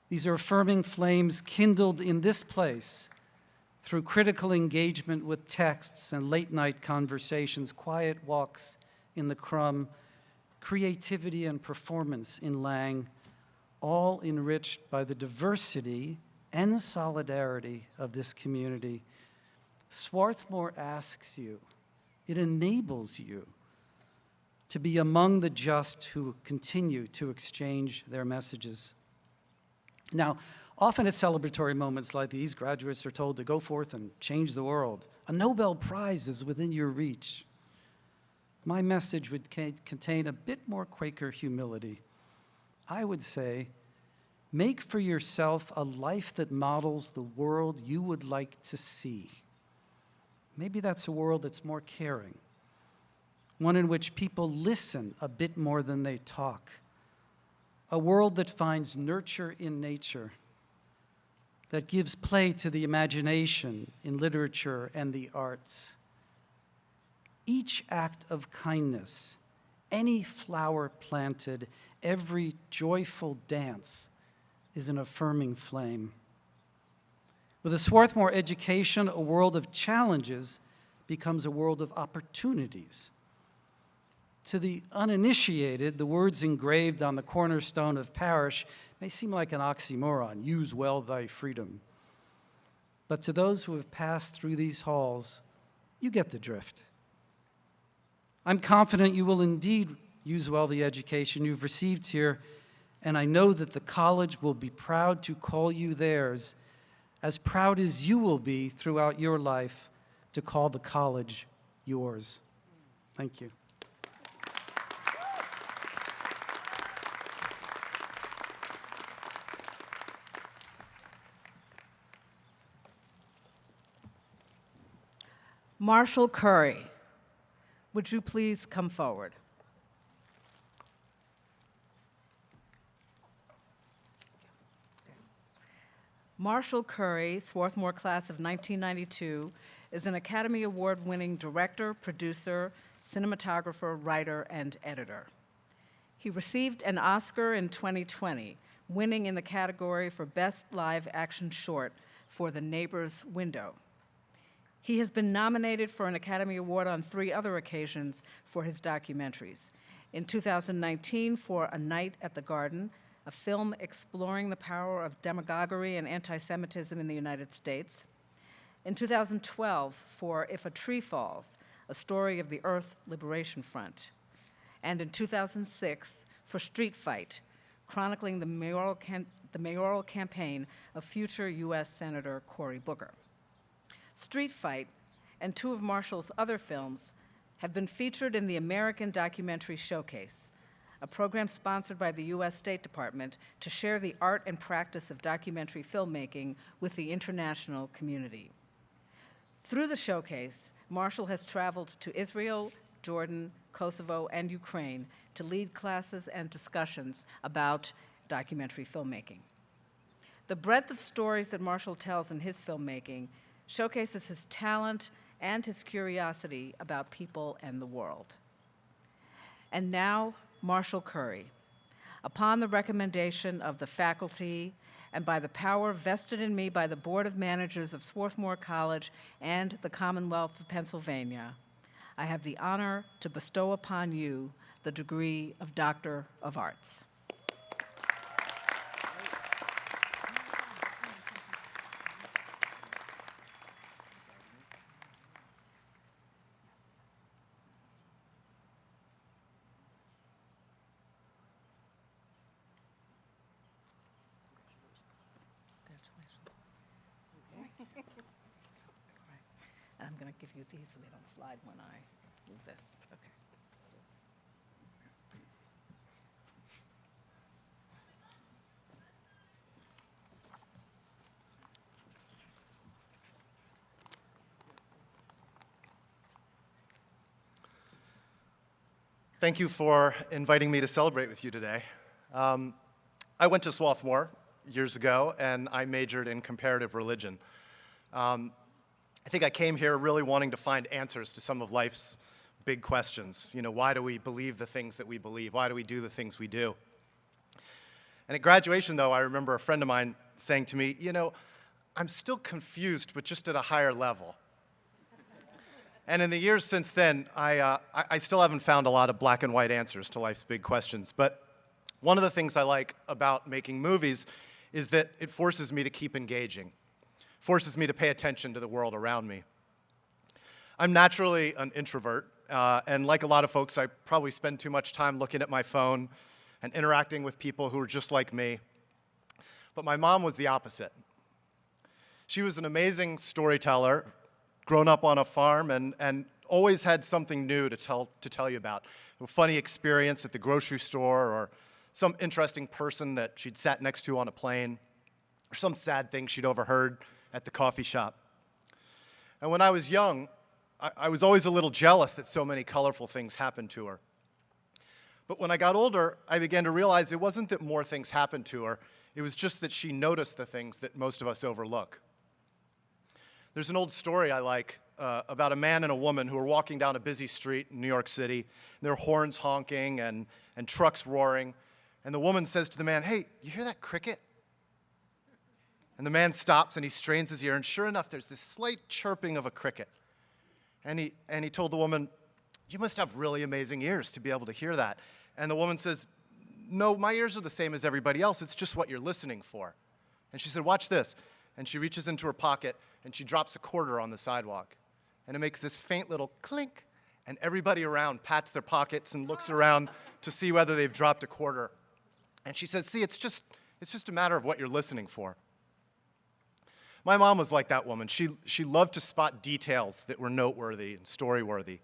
These are affirming flames kindled in this place through critical engagement with texts and late-night conversations, quiet walks in the Crumb, creativity and performance in Lang, all enriched by the diversity and solidarity of this community. Swarthmore asks you, it enables you to be among the just who continue to exchange their messages. Now, often at celebratory moments like these, graduates are told to go forth and change the world. A Nobel Prize is within your reach. My message would contain a bit more Quaker humility. I would say, Make for yourself a life that models the world you would like to see. Maybe that's a world that's more caring, one in which people listen a bit more than they talk, a world that finds nurture in nature, that gives play to the imagination in literature and the arts. Each act of kindness, any flower planted, every joyful dance is an affirming flame. With a Swarthmore education, a world of challenges becomes a world of opportunities. To the uninitiated, the words engraved on the cornerstone of parish may seem like an oxymoron, use well thy freedom. But to those who have passed through these halls, you get the drift. I'm confident you will indeed use well the education you've received here, and I know that the college will be proud to call you theirs, as proud as you will be throughout your life to call the college yours. Thank you. Marshall Curry, would you please come forward? Marshall Curry, Swarthmore class of 1992, is an Academy Award-winning director, producer, cinematographer, writer, and editor. He received an Oscar in 2020, winning in the category for Best Live Action Short for The Neighbor's Window. He has been nominated for an Academy Award on 3 other occasions for his documentaries. In 2019 for A Night at the Garden, a film exploring the power of demagoguery and anti-Semitism in the United States. In 2012 for If a Tree Falls, a story of the Earth Liberation Front. And in 2006 for Street Fight, chronicling the mayoral campaign of future U.S. Senator Cory Booker. Street Fight and 2 of Marshall's other films have been featured in the American Documentary Showcase, a program sponsored by the U.S. State Department to share the art and practice of documentary filmmaking with the international community. Through the showcase, Marshall has traveled to Israel, Jordan, Kosovo, and Ukraine to lead classes and discussions about documentary filmmaking. The breadth of stories that Marshall tells in his filmmaking showcases his talent and his curiosity about people and the world. And now, Marshall Curry. Upon the recommendation of the faculty and by the power vested in me by the Board of Managers of Swarthmore College and the Commonwealth of Pennsylvania, I have the honor to bestow upon you the degree of Doctor of Arts. I'm going to give you these so they don't slide when I move this. Okay. Thank you for inviting me to celebrate with you today. I went to Swarthmore years ago, and I majored in comparative religion. I think I came here really wanting to find answers to some of life's big questions. You know, why do we believe the things that we believe? Why do we do the things we do? And at graduation, though, I remember a friend of mine saying to me, you know, I'm still confused, but just at a higher level. And in the years since then, I still haven't found a lot of black and white answers to life's big questions. But one of the things I like about making movies is that it forces me to keep engaging, forces me to pay attention to the world around me. I'm naturally an introvert, and like a lot of folks, I probably spend too much time looking at my phone and interacting with people who are just like me. But my mom was the opposite. She was an amazing storyteller, grown up on a farm, and always had something new to tell you about. A funny experience at the grocery store, or some interesting person that she'd sat next to on a plane, or some sad thing she'd overheard at the coffee shop. And when I was young, I was always a little jealous that so many colorful things happened to her. But when I got older, I began to realize it wasn't that more things happened to her, it was just that she noticed the things that most of us overlook. There's an old story I like about a man and a woman who are walking down a busy street in New York City, and there are horns honking and trucks roaring, and the woman says to the man, "Hey, you hear that cricket?" And the man stops and he strains his ear, and sure enough, there's this slight chirping of a cricket. And he told the woman, "You must have really amazing ears to be able to hear that." And the woman says, "No, my ears are the same as everybody else. It's just what you're listening for." And she said, "Watch this." And she reaches into her pocket and she drops a quarter on the sidewalk. And it makes this faint little clink, and everybody around pats their pockets and looks around to see whether they've dropped a quarter. And she says, "See, it's just a matter of what you're listening for." My mom was like that woman. She loved to spot details that were noteworthy and story-worthy.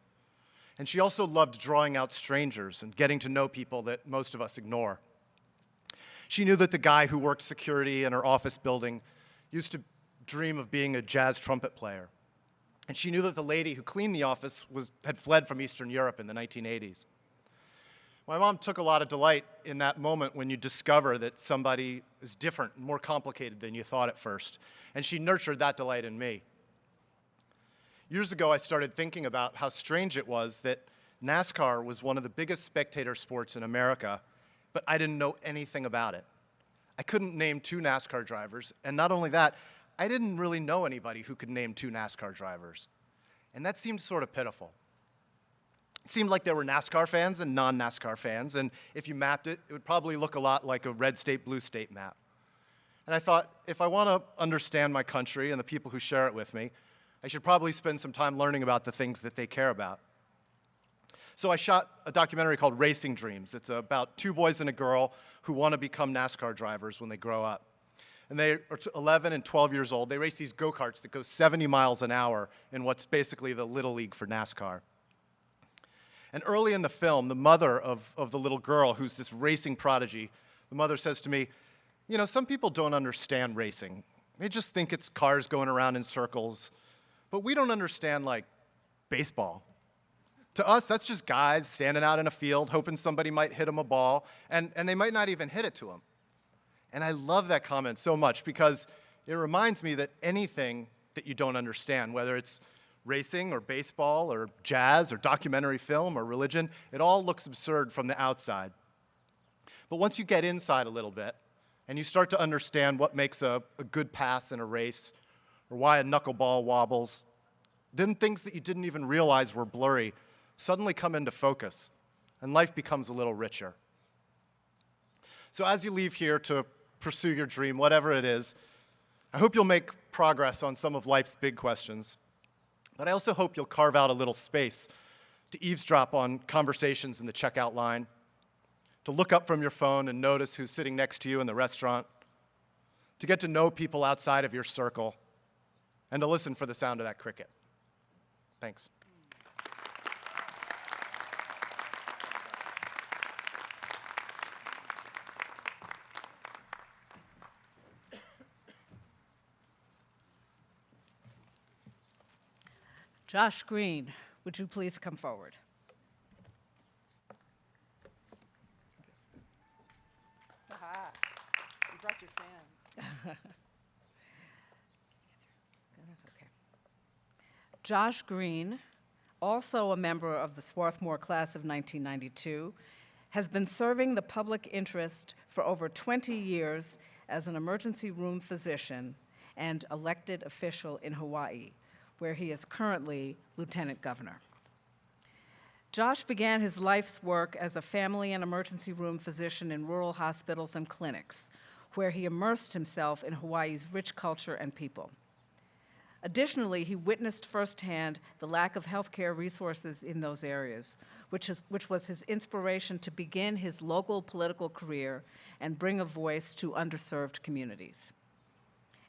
And she also loved drawing out strangers and getting to know people that most of us ignore. She knew that the guy who worked security in her office building used to dream of being a jazz trumpet player. And she knew that the lady who cleaned the office had fled from Eastern Europe in the 1980s. My mom took a lot of delight in that moment when you discover that somebody is different and more complicated than you thought at first. And she nurtured that delight in me. Years ago, I started thinking about how strange it was that NASCAR was one of the biggest spectator sports in America, but I didn't know anything about it. I couldn't name 2 NASCAR drivers, and not only that, I didn't really know anybody who could name 2 NASCAR drivers. And that seemed sort of pitiful. It seemed like there were NASCAR fans and non-NASCAR fans, and if you mapped it, it would probably look a lot like a red state, blue state map. And I thought, if I want to understand my country and the people who share it with me, I should probably spend some time learning about the things that they care about. So I shot a documentary called Racing Dreams. It's about 2 boys and a girl who want to become NASCAR drivers when they grow up. And they are 11 and 12 years old. They race these go-karts that go 70 miles an hour in what's basically the Little League for NASCAR. And early in the film, the mother of the little girl, who's this racing prodigy, the mother says to me, "You know, some people don't understand racing. They just think it's cars going around in circles. But we don't understand, like, baseball. To us, that's just guys standing out in a field hoping somebody might hit them a ball, and they might not even hit it to them." And I love that comment so much because it reminds me that anything that you don't understand, whether it's racing or baseball or jazz or documentary film or religion, it all looks absurd from the outside. But once you get inside a little bit and you start to understand what makes a good pass in a race or why a knuckleball wobbles, then things that you didn't even realize were blurry suddenly come into focus and life becomes a little richer. So as you leave here to pursue your dream, whatever it is, I hope you'll make progress on some of life's big questions. But I also hope you'll carve out a little space to eavesdrop on conversations in the checkout line, to look up from your phone and notice who's sitting next to you in the restaurant, to get to know people outside of your circle, and to listen for the sound of that cricket. Thanks. Josh Green, would you please come forward? Aha. You brought your fans. Okay. Josh Green, also a member of the Swarthmore class of 1992, has been serving the public interest for over 20 years as an emergency room physician and elected official in Hawaii, where he is currently lieutenant governor. Josh began his life's work as a family and emergency room physician in rural hospitals and clinics, where he immersed himself in Hawaii's rich culture and people. Additionally, he witnessed firsthand the lack of healthcare resources in those areas, which was his inspiration to begin his local political career and bring a voice to underserved communities.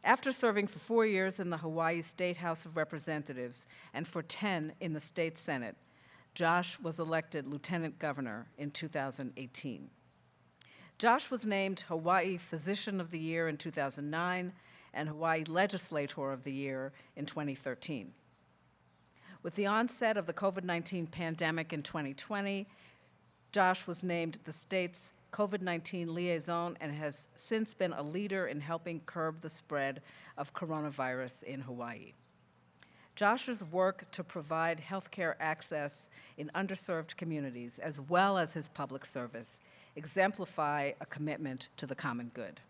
After serving for 4 years in the Hawaii State House of Representatives and for 10 in the State Senate, Josh was elected lieutenant governor in 2018. Josh was named Hawaii Physician of the Year in 2009 and Hawaii Legislator of the Year in 2013. With the onset of the COVID-19 pandemic in 2020, Josh was named the state's COVID-19 liaison and has since been a leader in helping curb the spread of coronavirus in Hawaii. Josh's work to provide healthcare access in underserved communities, as well as his public service, exemplify a commitment to the common good.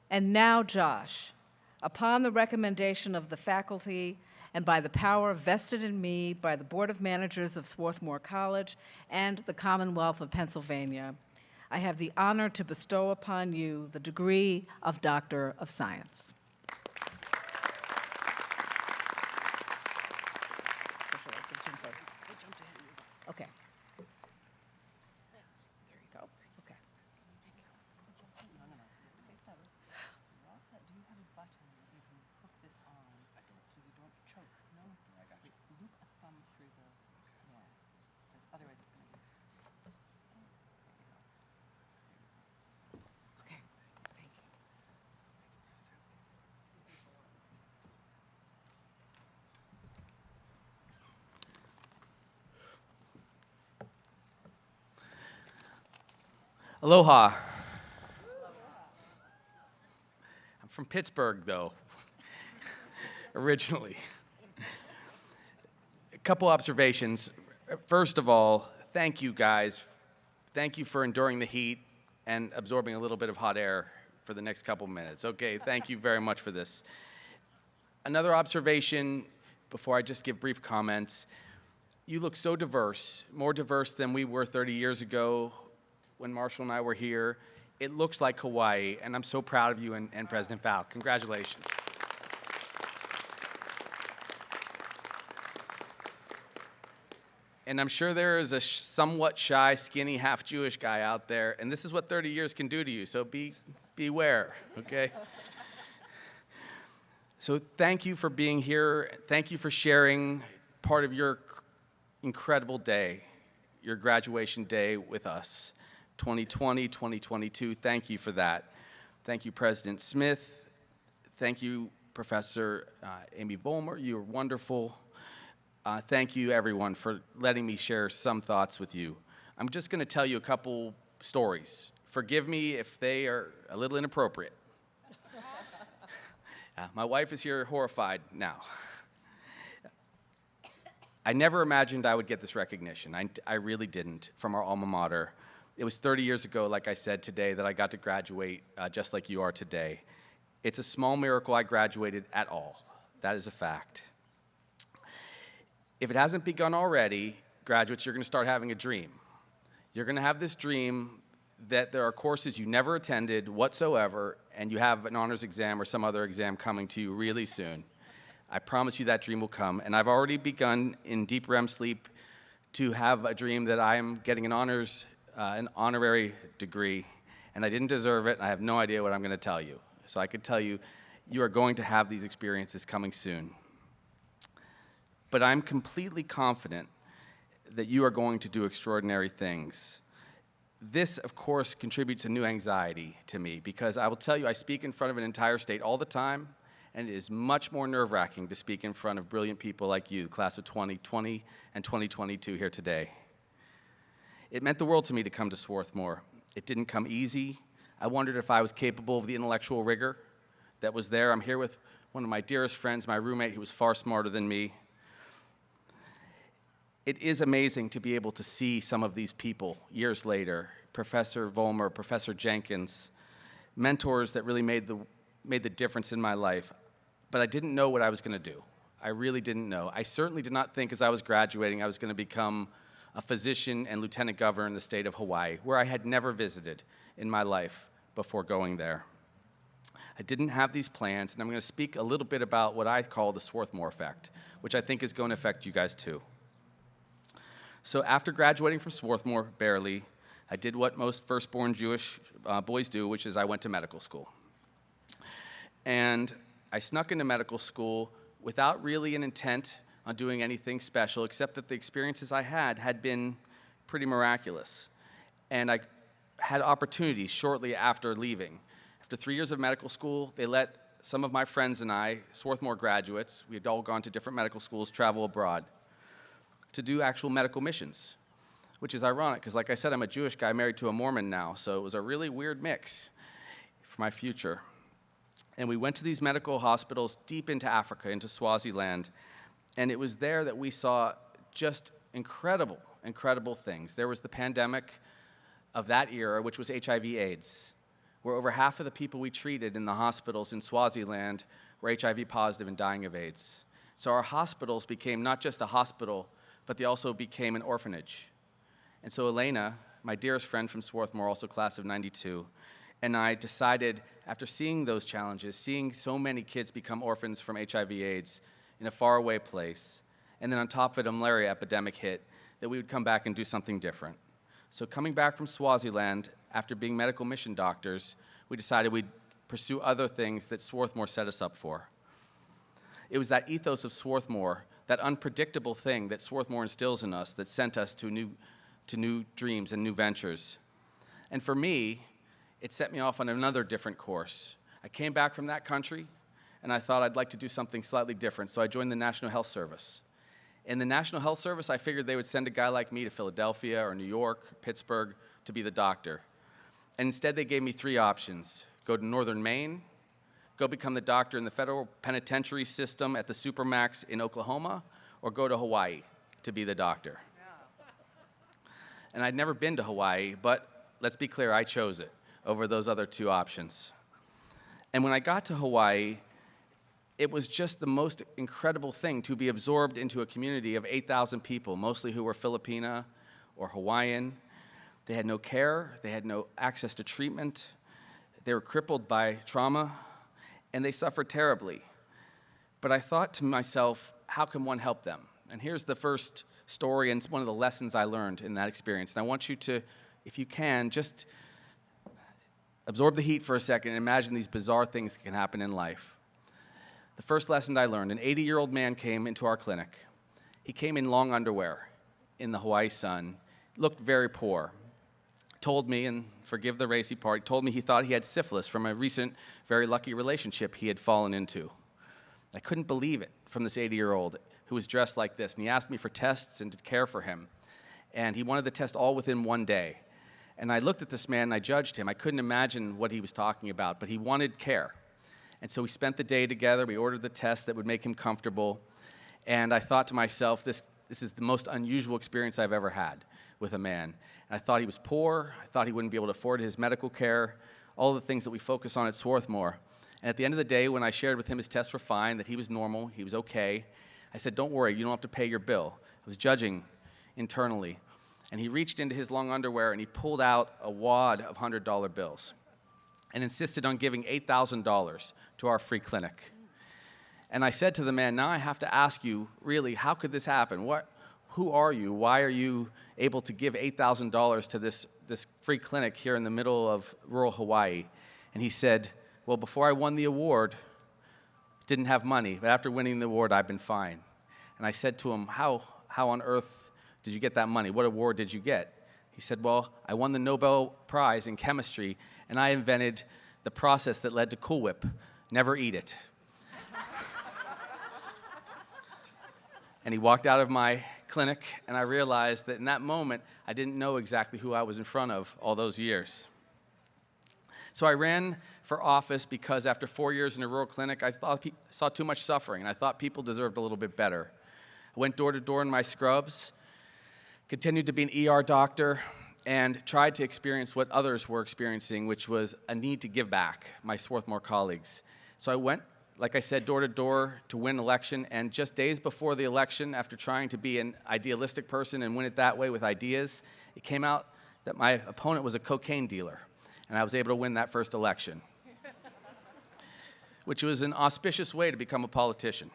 And now, Josh, upon the recommendation of the faculty and by the power vested in me by the Board of Managers of Swarthmore College and the Commonwealth of Pennsylvania, I have the honor to bestow upon you the degree of Doctor of Science. Okay. There you go. Okay. No, no, no. Face down. You're all set. Do you have a button that you can hook this on? I don't. So you don't choke. No. I got you. Loop a thumb through the, yeah. Because otherwise it's going to get. Okay. Thank you. Aloha. I'm from Pittsburgh, though, originally. A couple observations. First of all, thank you, guys. Thank you for enduring the heat and absorbing a little bit of hot air for the next couple minutes. Okay, thank you very much for this. Another observation, before I just give brief comments. You look so diverse, more diverse than we were 30 years ago, when Marshall and I were here. It looks like Hawaii, and I'm so proud of you and President Fow. Congratulations. And I'm sure there is a somewhat shy, skinny, half-Jewish guy out there, and this is what 30 years can do to you, so beware, okay? So thank you for being here. Thank you for sharing part of your incredible day, your graduation day with us. 2020, 2022, thank you for that. Thank you, President Smith. Thank you, Professor Amy Vollmer. You were wonderful. Thank you, everyone, for letting me share some thoughts with you. I'm just going to tell you a couple stories. Forgive me if they are a little inappropriate. My wife is here horrified now. I never imagined I would get this recognition. I really didn't, from our alma mater. It was 30 years ago, like I said today, that I got to graduate just like you are today. It's a small miracle I graduated at all. That is a fact. If it hasn't begun already, graduates, you're going to start having a dream. You're going to have this dream that there are courses you never attended whatsoever, and you have an honors exam or some other exam coming to you really soon. I promise you that dream will come, and I've already begun in deep REM sleep to have a dream that I am getting an honorary degree, and I didn't deserve it, and I have no idea what I'm going to tell you. So I could tell you, you are going to have these experiences coming soon. But I'm completely confident that you are going to do extraordinary things. This, of course, contributes a new anxiety to me, because I will tell you, I speak in front of an entire state all the time, and it is much more nerve-wracking to speak in front of brilliant people like you, the class of 2020 and 2022 here today. It meant the world to me to come to Swarthmore. It didn't come easy. I wondered if I was capable of the intellectual rigor that was there. I'm here with one of my dearest friends, my roommate, who was far smarter than me. It is amazing to be able to see some of these people years later, Professor Vollmer, Professor Jenkins, mentors that really made the difference in my life. But I didn't know what I was going to do. I really didn't know. I certainly did not think as I was graduating I was going to become a physician and lieutenant governor in the state of Hawaii, where I had never visited in my life before going there. I didn't have these plans, and I'm going to speak a little bit about what I call the Swarthmore effect, which I think is going to affect you guys too. So after graduating from Swarthmore, barely, I did what most firstborn Jewish boys do, which is I went to medical school. And I snuck into medical school without really an intent on doing anything special, except that the experiences I had been pretty miraculous. And I had opportunities shortly after leaving. After 3 years of medical school, they let some of my friends and I, Swarthmore graduates, we had all gone to different medical schools, travel abroad to do actual medical missions, which is ironic because, like I said, I'm a Jewish guy married to a Mormon now, so it was a really weird mix for my future. And we went to these medical hospitals deep into Africa, into Swaziland, and it was there that we saw just incredible, incredible things. There was the pandemic of that era, which was HIV/AIDS, where over half of the people we treated in the hospitals in Swaziland were HIV positive and dying of AIDS. So our hospitals became not just a hospital, but they also became an orphanage. And so Elena, my dearest friend from Swarthmore, also class of '92, and I decided, after seeing those challenges, seeing so many kids become orphans from HIV/AIDS in a faraway place, and then on top of it, a malaria epidemic hit, that we would come back and do something different. So coming back from Swaziland, after being medical mission doctors, we decided we'd pursue other things that Swarthmore set us up for. It was that ethos of Swarthmore, that unpredictable thing that Swarthmore instills in us, that sent us to new dreams and new ventures. And for me, it set me off on another different course. I came back from that country, and I thought I'd like to do something slightly different, so I joined the National Health Service. In the National Health Service, I figured they would send a guy like me to Philadelphia or New York, Pittsburgh, to be the doctor. And instead, they gave me 3 options. Go to Northern Maine, go become the doctor in the federal penitentiary system at the Supermax in Oklahoma, or go to Hawaii to be the doctor. And I'd never been to Hawaii, but let's be clear, I chose it over those other 2 options. And when I got to Hawaii, it was just the most incredible thing to be absorbed into a community of 8,000 people, mostly who were Filipina or Hawaiian. They had no care, they had no access to treatment, they were crippled by trauma, and they suffered terribly. But I thought to myself, how can one help them? And here's the first story and one of the lessons I learned in that experience. And I want you to, if you can, just absorb the heat for a second and imagine these bizarre things that can happen in life. The first lesson I learned, an 80-year-old man came into our clinic. He came in long underwear in the Hawaii sun, looked very poor, told me, and forgive the racy part, told me he thought he had syphilis from a recent, very lucky relationship he had fallen into. I couldn't believe it from this 80-year-old who was dressed like this, and he asked me for tests and to care for him. And he wanted the test all within 1 day. And I looked at this man and I judged him. I couldn't imagine what he was talking about, but he wanted care. And so we spent the day together, we ordered the test that would make him comfortable, and I thought to myself, this is the most unusual experience I've ever had with a man. And I thought he was poor, I thought he wouldn't be able to afford his medical care, all the things that we focus on at Swarthmore. And at the end of the day, when I shared with him his tests were fine, that he was normal, he was okay, I said, don't worry, you don't have to pay your bill. I was judging internally. And he reached into his long underwear and he pulled out a wad of $100 bills and insisted on giving $8,000 to our free clinic. And I said to the man, now I have to ask you, really, how could this happen? Who are you? Why are you able to give $8,000 to this free clinic here in the middle of rural Hawaii? And he said, well, before I won the award, didn't have money, but after winning the award, I've been fine. And I said to him, how on earth did you get that money? What award did you get? He said, well, I won the Nobel Prize in chemistry, and I invented the process that led to Cool Whip. Never eat it. And he walked out of my clinic, and I realized that in that moment, I didn't know exactly who I was in front of all those years. So I ran for office because after 4 years in a rural clinic, I saw too much suffering, and I thought people deserved a little bit better. I went door to door in my scrubs, continued to be an ER doctor, and tried to experience what others were experiencing, which was a need to give back, my Swarthmore colleagues. So I went, like I said, door to door to win election, and just days before the election, after trying to be an idealistic person and win it that way with ideas, it came out that my opponent was a cocaine dealer, and I was able to win that first election, which was an auspicious way to become a politician.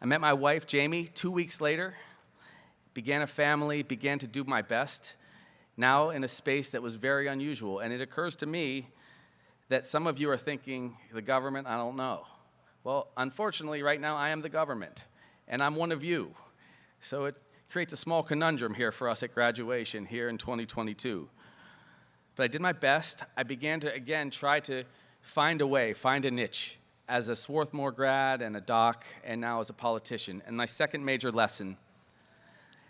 I met my wife, Jamie, 2 weeks later, began a family, began to do my best, now in a space that was very unusual. And it occurs to me that some of you are thinking, the government, I don't know. Well, unfortunately, right now, I am the government, and I'm one of you. So it creates a small conundrum here for us at graduation here in 2022. But I did my best. I began to, again, try to find a way, find a niche as a Swarthmore grad and a doc, and now as a politician. And my second major lesson,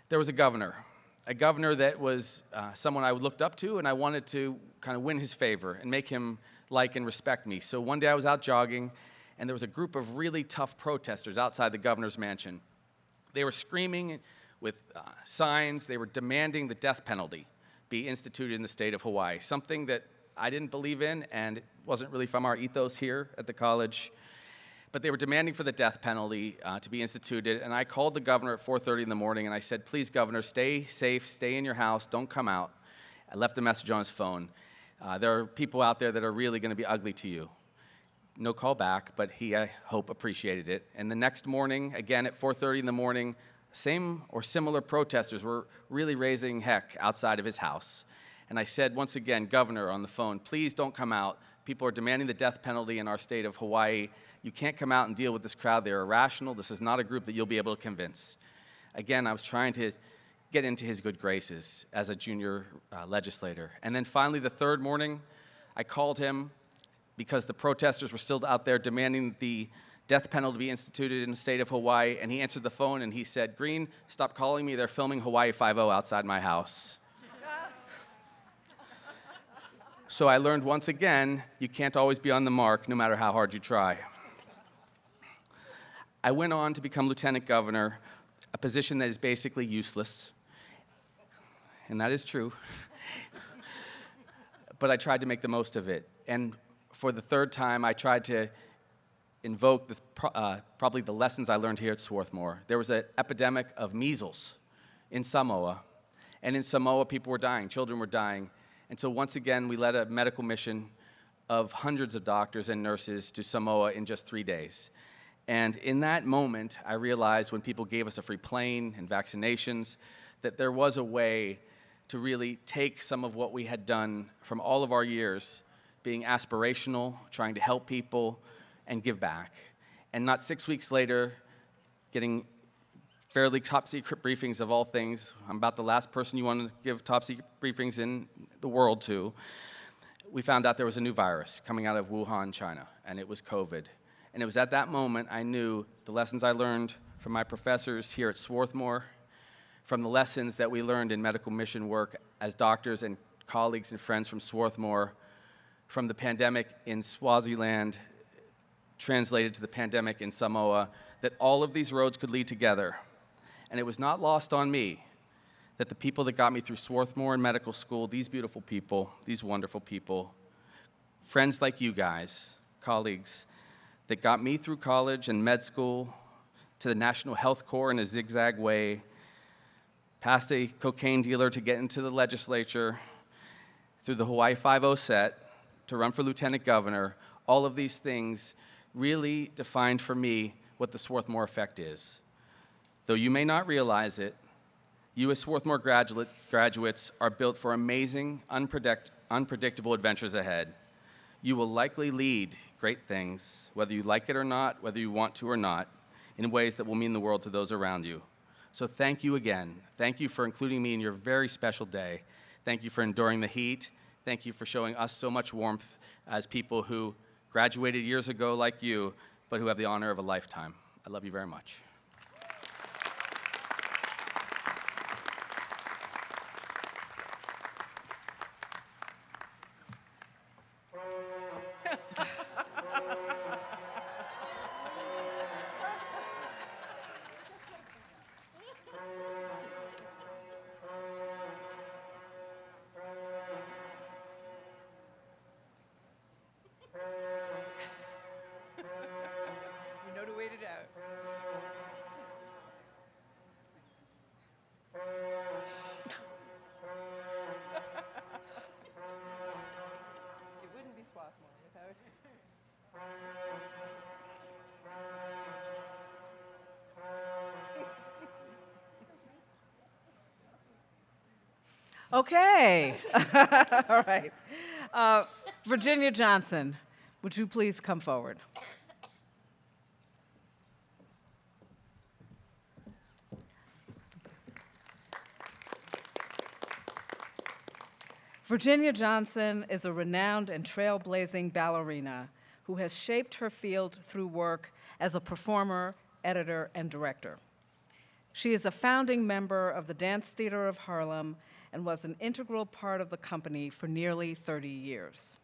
there was a governor that was someone I looked up to, and I wanted to kind of win his favor and make him like and respect me. So one day I was out jogging, and there was a group of really tough protesters outside the governor's mansion. They were screaming with signs. They were demanding the death penalty be instituted in the state of Hawaii, something that I didn't believe in, and it wasn't really from our ethos here at the college. But they were demanding for the death penalty to be instituted, and I called the governor at 4:30 in the morning, and I said, please, governor, stay safe, stay in your house, don't come out. I left a message on his phone. There are people out there that are really going to be ugly to you. No call back, but he, I hope, appreciated it. And the next morning, again at 4:30 in the morning, same or similar protesters were really raising heck outside of his house. And I said, once again, governor, on the phone, please don't come out. People are demanding the death penalty in our state of Hawaii. You can't come out and deal with this crowd. They're irrational. This is not a group that you'll be able to convince. Again, I was trying to get into his good graces as a junior legislator. And then finally, the third morning, I called him because the protesters were still out there demanding the death penalty be instituted in the state of Hawaii, and he answered the phone and he said, Green, stop calling me. They're filming Hawaii Five-0 outside my house. So I learned once again, you can't always be on the mark, no matter how hard you try. I went on to become lieutenant governor, a position that is basically useless, and that is true. But I tried to make the most of it. And for the third time, I tried to invoke probably the lessons I learned here at Swarthmore. There was an epidemic of measles in Samoa, and in Samoa, people were dying, children were dying. And so once again, we led a medical mission of hundreds of doctors and nurses to Samoa in just 3 days. And in that moment, I realized when people gave us a free plane and vaccinations, that there was a way to really take some of what we had done from all of our years, being aspirational, trying to help people, and give back. And not 6 weeks later, getting fairly top-secret briefings of all things. I'm about the last person you want to give top-secret briefings in the world to. We found out there was a new virus coming out of Wuhan, China, and it was COVID. And it was at that moment I knew the lessons I learned from my professors here at Swarthmore, from the lessons that we learned in medical mission work as doctors and colleagues and friends from Swarthmore, from the pandemic in Swaziland, translated to the pandemic in Samoa, that all of these roads could lead together. And it was not lost on me that the people that got me through Swarthmore and medical school, these beautiful people, these wonderful people, friends like you guys, colleagues, that got me through college and med school, to the National Health Corps in a zigzag way, past a cocaine dealer to get into the legislature, through the Hawaii Five-0 set, to run for lieutenant governor. All of these things really defined for me what the Swarthmore effect is. Though you may not realize it, you as Swarthmore graduates are built for amazing, unpredictable adventures ahead. You will likely lead great things, whether you like it or not, whether you want to or not, in ways that will mean the world to those around you. So thank you again. Thank you for including me in your very special day. Thank you for enduring the heat. Thank you for showing us so much warmth as people who graduated years ago like you, but who have the honor of a lifetime. I love you very much. You know to wait it out. It wouldn't be Swarthmore without Okay. All right. Virginia Johnson, would you please come forward? Virginia Johnson is a renowned and trailblazing ballerina who has shaped her field through work as a performer, editor, and director. She is a founding member of the Dance Theater of Harlem and was an integral part of the company for nearly 30 years.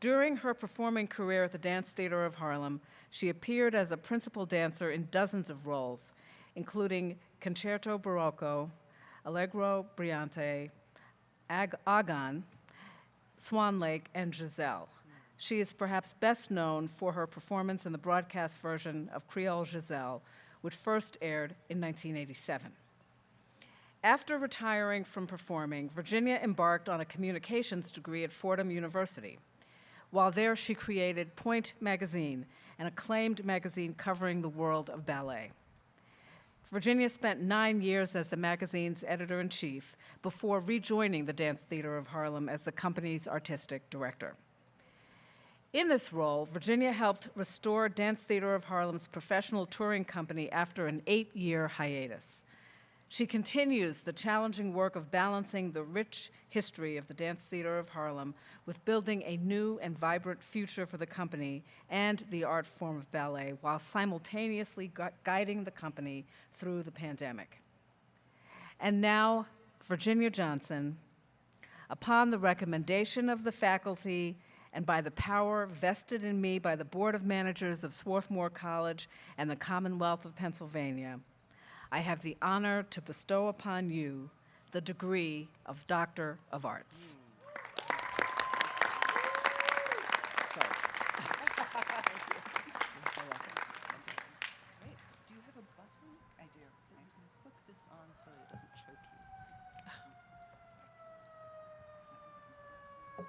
During her performing career at the Dance Theater of Harlem, she appeared as a principal dancer in dozens of roles, including Concerto Barocco, Allegro Brillante, Agon, Swan Lake, and Giselle. She is perhaps best known for her performance in the broadcast version of Creole Giselle, which first aired in 1987. After retiring from performing, Virginia embarked on a communications degree at Fordham University. While there, she created Point Magazine, an acclaimed magazine covering the world of ballet. Virginia spent 9 years as the magazine's editor-in-chief before rejoining the Dance Theater of Harlem as the company's artistic director. In this role, Virginia helped restore Dance Theater of Harlem's professional touring company after an 8-year hiatus. She continues the challenging work of balancing the rich history of the Dance Theater of Harlem with building a new and vibrant future for the company and the art form of ballet, while simultaneously guiding the company through the pandemic. And now, Virginia Johnson, upon the recommendation of the faculty and by the power vested in me by the Board of Managers of Swarthmore College and the Commonwealth of Pennsylvania, I have the honor to bestow upon you the degree of Doctor of Arts. Do you have a button? I do. I can hook this on so it doesn't choke you. Oh,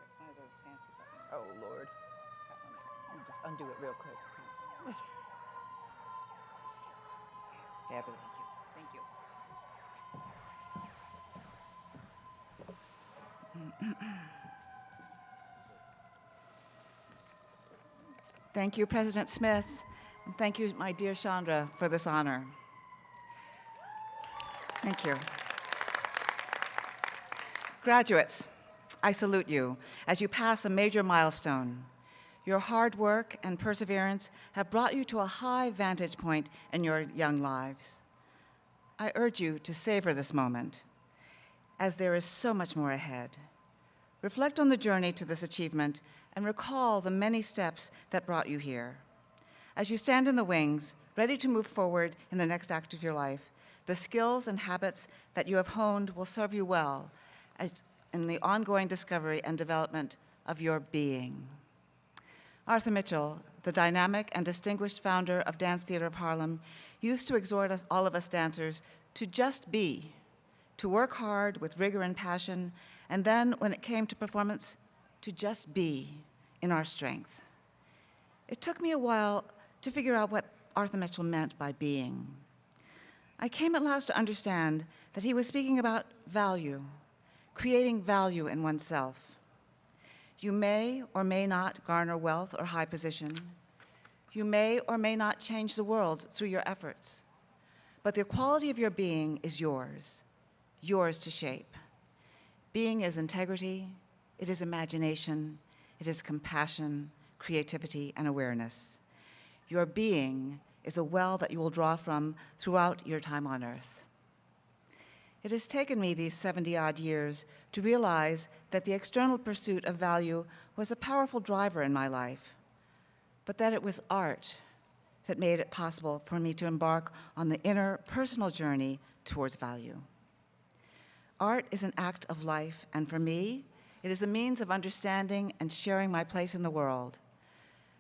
it's one of those fancy buttons. Oh, Lord. That one there. Let me just undo it real quick. Fabulous. Thank you. Thank you, President Smith, and thank you, my dear Chandra, for this honor. Thank you. Graduates, I salute you as you pass a major milestone. Your hard work and perseverance have brought you to a high vantage point in your young lives. I urge you to savor this moment, as there is so much more ahead. Reflect on the journey to this achievement and recall the many steps that brought you here. As you stand in the wings, ready to move forward in the next act of your life, the skills and habits that you have honed will serve you well in the ongoing discovery and development of your being. Arthur Mitchell, the dynamic and distinguished founder of Dance Theater of Harlem, used to exhort us, all of us dancers, to just be, to work hard with rigor and passion, and then, when it came to performance, to just be in our strength. It took me a while to figure out what Arthur Mitchell meant by being. I came at last to understand that he was speaking about value, creating value in oneself. You may or may not garner wealth or high position. You may or may not change the world through your efforts. But the quality of your being is yours to shape. Being is integrity, it is imagination, it is compassion, creativity, and awareness. Your being is a well that you will draw from throughout your time on earth. It has taken me these 70-odd years to realize that the external pursuit of value was a powerful driver in my life, but that it was art that made it possible for me to embark on the inner personal journey towards value. Art is an act of life, and for me, it is a means of understanding and sharing my place in the world.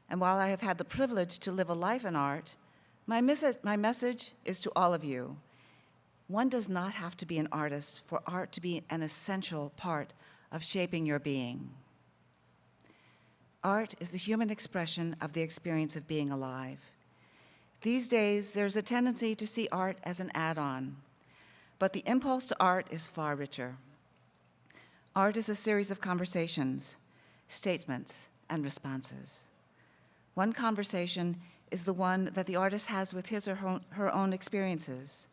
And while I have had the privilege to live a life in art, my message is to all of you. One does not have to be an artist for art to be an essential part of shaping your being. Art is the human expression of the experience of being alive. These days, there's a tendency to see art as an add-on, but the impulse to art is far richer. Art is a series of conversations, statements, and responses. One conversation is the one that the artist has with his or her own experiences.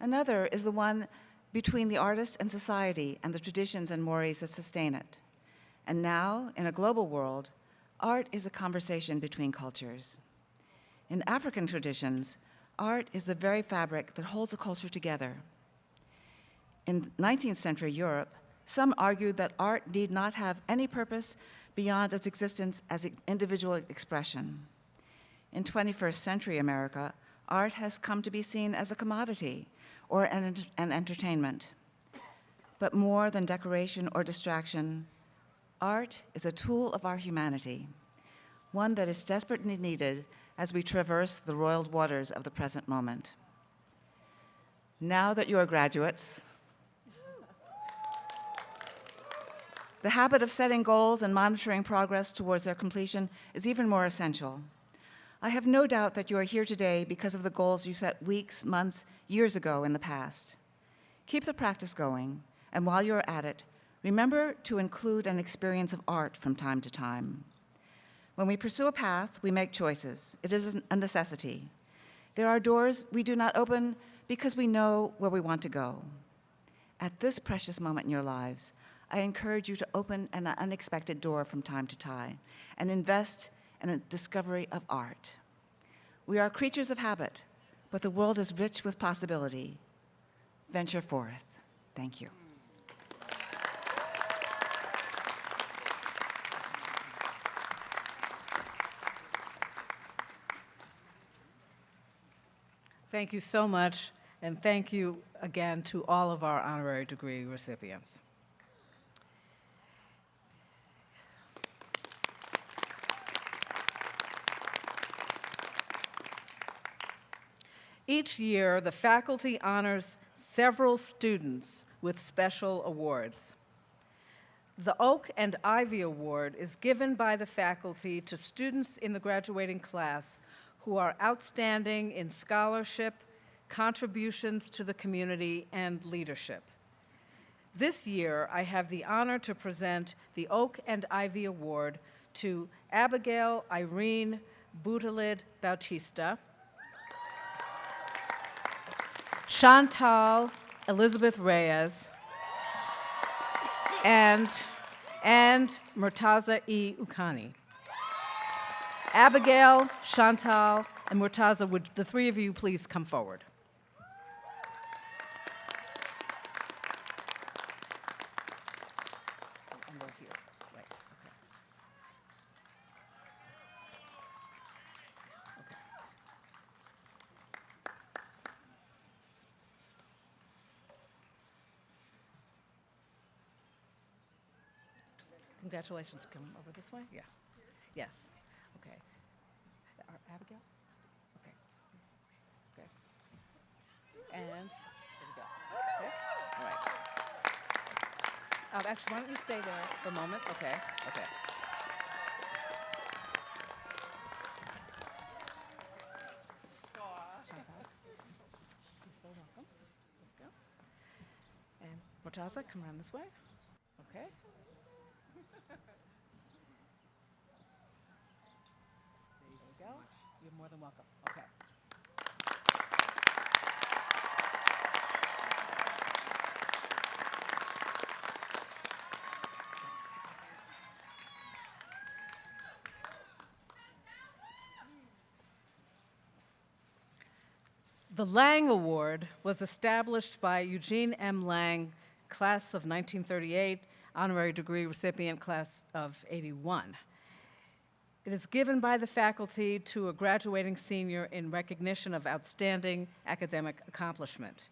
Another is the one between the artist and society and the traditions and mores that sustain it. And now, in a global world, art is a conversation between cultures. In African traditions, art is the very fabric that holds a culture together. In 19th century Europe, some argued that art need not have any purpose beyond its existence as an individual expression. In 21st century America, art has come to be seen as a commodity or an entertainment. But more than decoration or distraction, art is a tool of our humanity, one that is desperately needed as we traverse the roiled waters of the present moment. Now that you are graduates, the habit of setting goals and monitoring progress towards their completion is even more essential. I have no doubt that you are here today because of the goals you set weeks, months, years ago in the past. Keep the practice going, and while you're at it, remember to include an experience of art from time to time. When we pursue a path, we make choices. It is a necessity. There are doors we do not open because we know where we want to go. At this precious moment in your lives, I encourage you to open an unexpected door from time to time and invest in a discovery of art. We are creatures of habit, but the world is rich with possibility. Venture forth. Thank you. Thank you so much, and thank you again to all of our honorary degree recipients. Each year, the faculty honors several students with special awards. The Oak and Ivy Award is given by the faculty to students in the graduating class who are outstanding in scholarship, contributions to the community, and leadership. This year, I have the honor to present the Oak and Ivy Award to Abigail Irene Boutalid Bautista, Chantal Elizabeth Reyes, and Murtaza E. Ukani. Abigail, Chantal, and Murtaza, would the three of you please come forward? And we're here. Right. Okay. Congratulations. Come over this way? Yeah. Yes. Okay. Abigail? Okay. Okay. And here we go. Okay. All right. Actually, why don't you stay there for a moment? Okay. Okay. Chantal, you're so welcome. There you go. And Murtaza, come around this way. Okay. There you go. You're more than welcome. Okay. The Lang Award was established by Eugene M. Lang, class of 1938, honorary degree recipient, class of 81. It is given by the faculty to a graduating senior in recognition of outstanding academic accomplishment.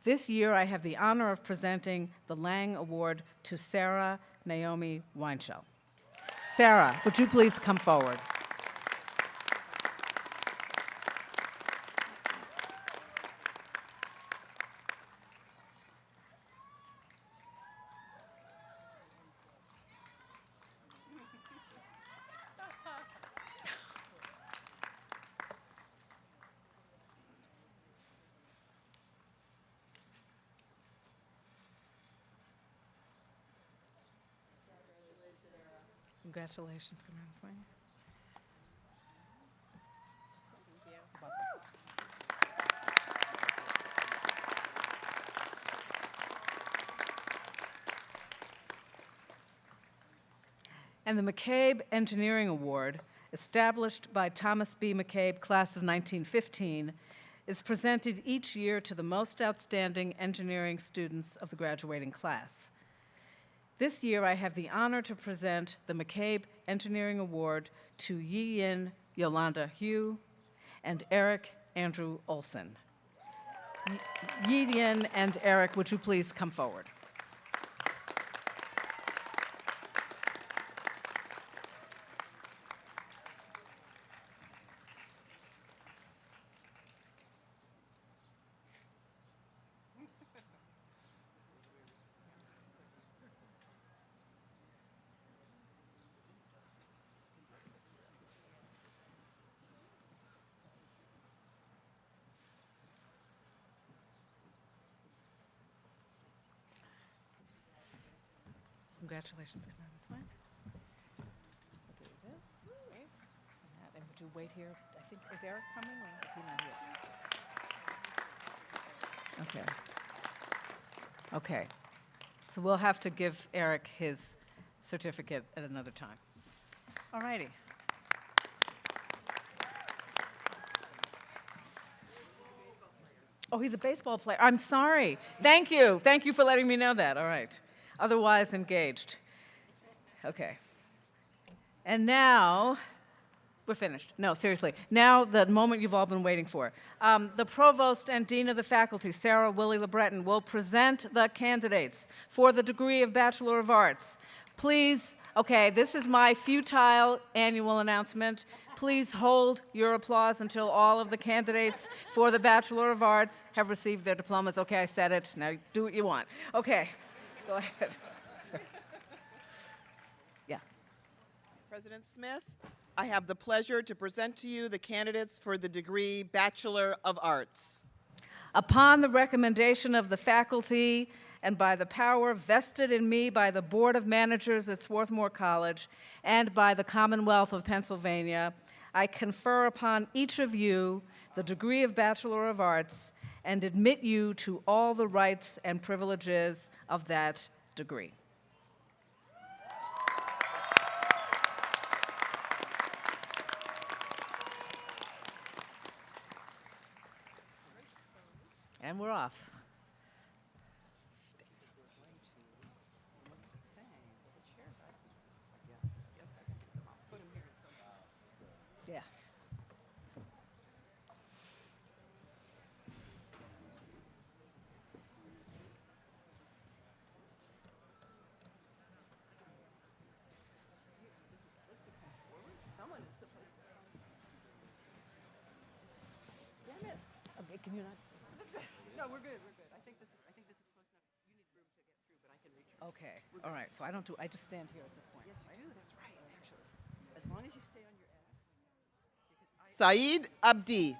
This year, I have the honor of presenting the Lang Award to Sarah Naomi Weinschel. Sarah, would you please come forward? Congratulations. Come around this way. And the McCabe Engineering Award, established by Thomas B. McCabe, class of 1915, is presented each year to the most outstanding engineering students of the graduating class. This year, I have the honor to present the McCabe Engineering Award to Yi Yin Yolanda Hugh and Eric Andrew Olson. Yi Yin and Eric, would you please come forward? Congratulations. Come on this way. Do this. Wait. And would you wait here? I think, is Eric coming or is he not here? Okay. Okay. So we'll have to give Eric his certificate at another time. All righty. Oh, he's a baseball player. I'm sorry. Thank you. Thank you for letting me know that. All right. Otherwise engaged. Okay. And now, we're finished. No, seriously. Now, the moment you've all been waiting for. The Provost and Dean of the Faculty, Sarah Willie LeBreton, will present the candidates for the degree of Bachelor of Arts. Please, okay, this is my futile annual announcement. Please hold your applause until all of the candidates for the Bachelor of Arts have received their diplomas. Okay, I said it. Now do what you want. Okay. Go ahead. Yeah. President Smith, I have the pleasure to present to you the candidates for the degree Bachelor of Arts. Upon the recommendation of the faculty and by the power vested in me by the Board of Managers at Swarthmore College and by the Commonwealth of Pennsylvania, I confer upon each of you the degree of Bachelor of Arts and admit you to all the rights and privileges of that degree. And we're off. Yeah. Damn it. Okay, can you not? No, we're good. We're good. I think this is close enough. You need room to get through, but I can reach. Okay. All right. So I just stand here at this point. Yes, you do. That's right. Actually, as long as you stay on your F. Saeed Abdi.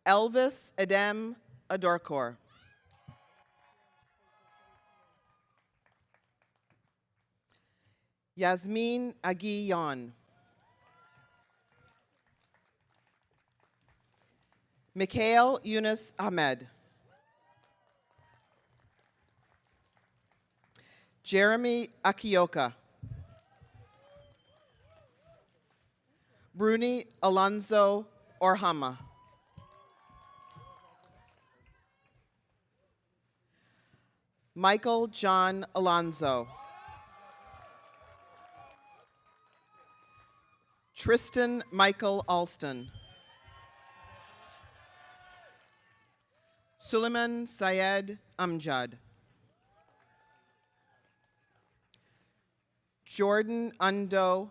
Elvis Edem Adorkor. Yasmin Aguillon. Mikhail Yunus Ahmed. Jeremy Akioka. Bruni Alonso Orhama. Michael John Alonso. Tristan Michael Alston. Suleiman Syed Amjad. Jordan Undo.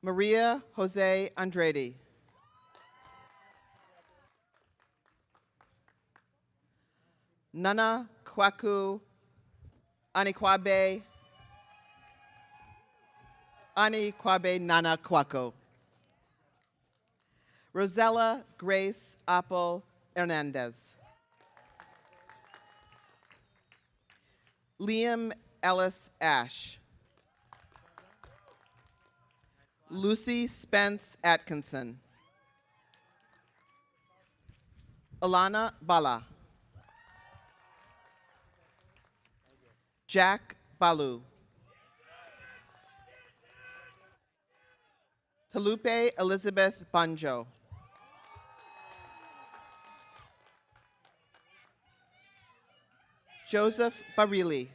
Maria Jose Andrade. Nana Kwaku Anikwabe Nana Kwako. Rosella Grace Apple Hernandez. Liam Ellis Ash. Lucy Spence Atkinson. Alana Bala. Jack Balu. Talupe Elizabeth Banjo. Joseph Barili.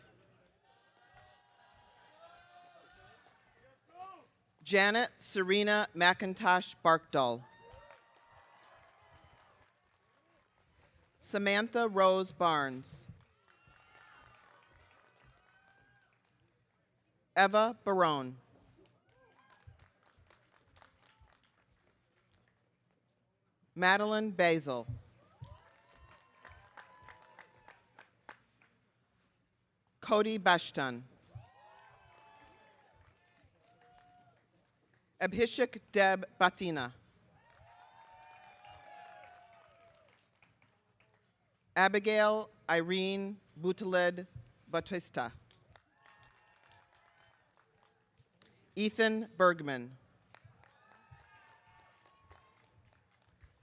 Janet Serena McIntosh Barkdall. Samantha Rose Barnes. Eva Barone. Madeline Basil. Cody Bashtan. Abhishek Deb Batina. Abigail Irene Butaled Batista. Ethan Bergman.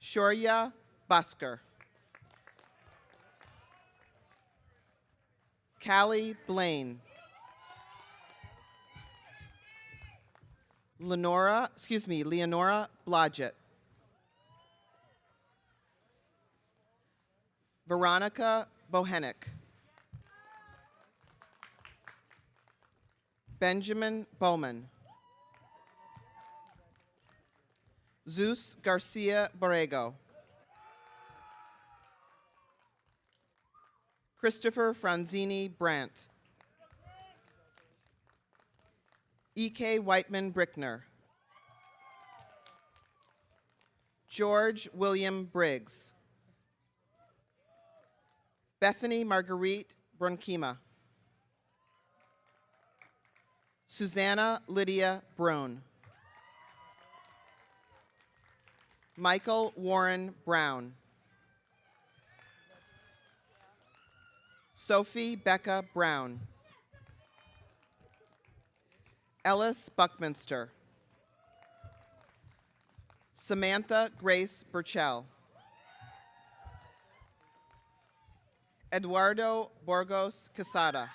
Shorya Busker. Callie Blaine. Leonora Blodgett. Veronica Bohenick. Benjamin Bowman. Zeus Garcia Borrego. Christopher Franzini Brandt. E.K. Whiteman Brickner. George William Briggs. Bethany Marguerite Bronkima. Susanna Lydia Brown. Michael Warren Brown. Sophie Becca Brown. Ellis Buckminster. Samantha Grace Burchell. Eduardo Borgos Quesada.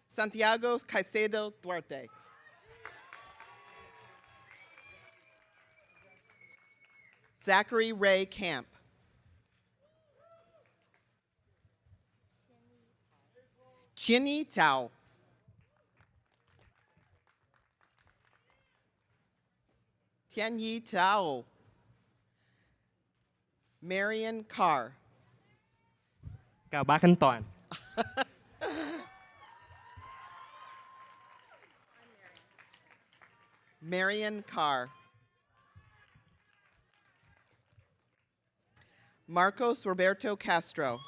Santiago Caicedo Duarte. Zachary Ray Camp. Chinny Tao. Tianyi Tao. Marion Carr. Chào bác Khánh Toàn. Marion Carr. Marcos Roberto Castro.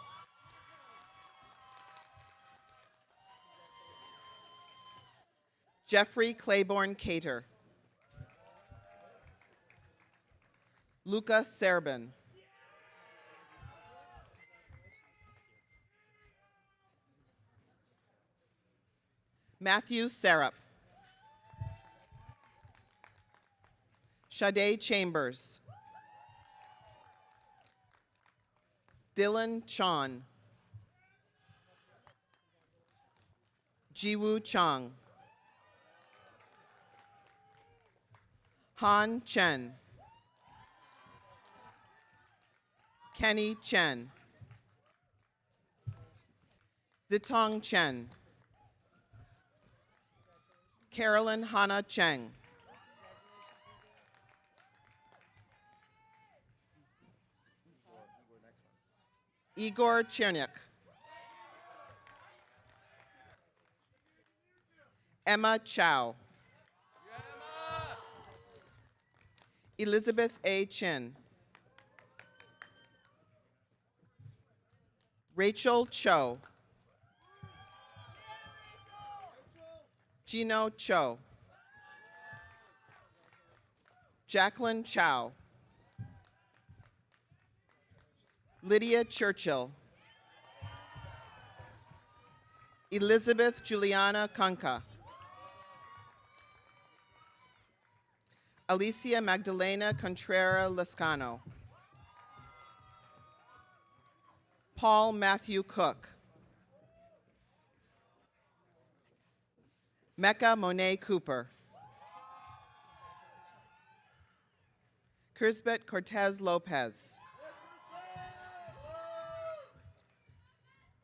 Jeffrey Claiborne Cater. Luca Serbin. Matthew Sarup. Sade Chambers. Dylan Chon. Jiwoo Chang. Han Chen. Kenny Chen. Zitong Chen. Carolyn Hannah Cheng. Igor Cherniak. Emma Chow. Elizabeth A. Chin. Rachel Cho. Gino Cho. Jacqueline Chow. Lydia Churchill. Elizabeth Juliana Conca. Alicia Magdalena Contreras Lescano. Paul Matthew Cook. Mecca Monet Cooper. Kirsbet Cortez Lopez.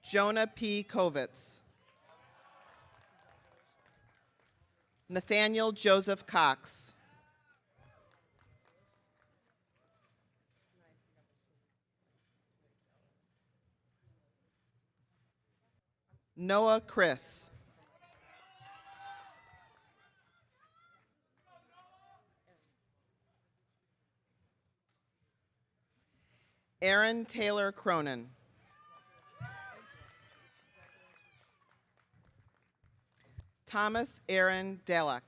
Jonah P. Kovitz. Nathaniel Joseph Cox. Noah Chris. Aaron Taylor Cronin. Thomas Aaron Dalek.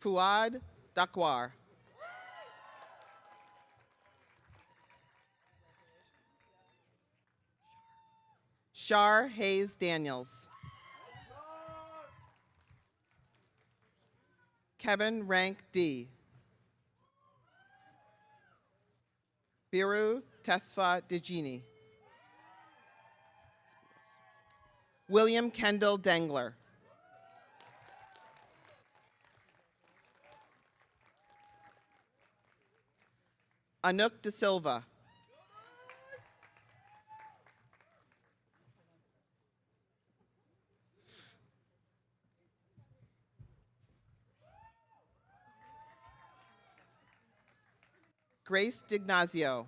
Fuad Dakwar. Shar Hayes Daniels. Kevin Rank D. Biru Tesfa Dejini. William Kendall Dengler. Anouk De Silva. Grace Dignazio.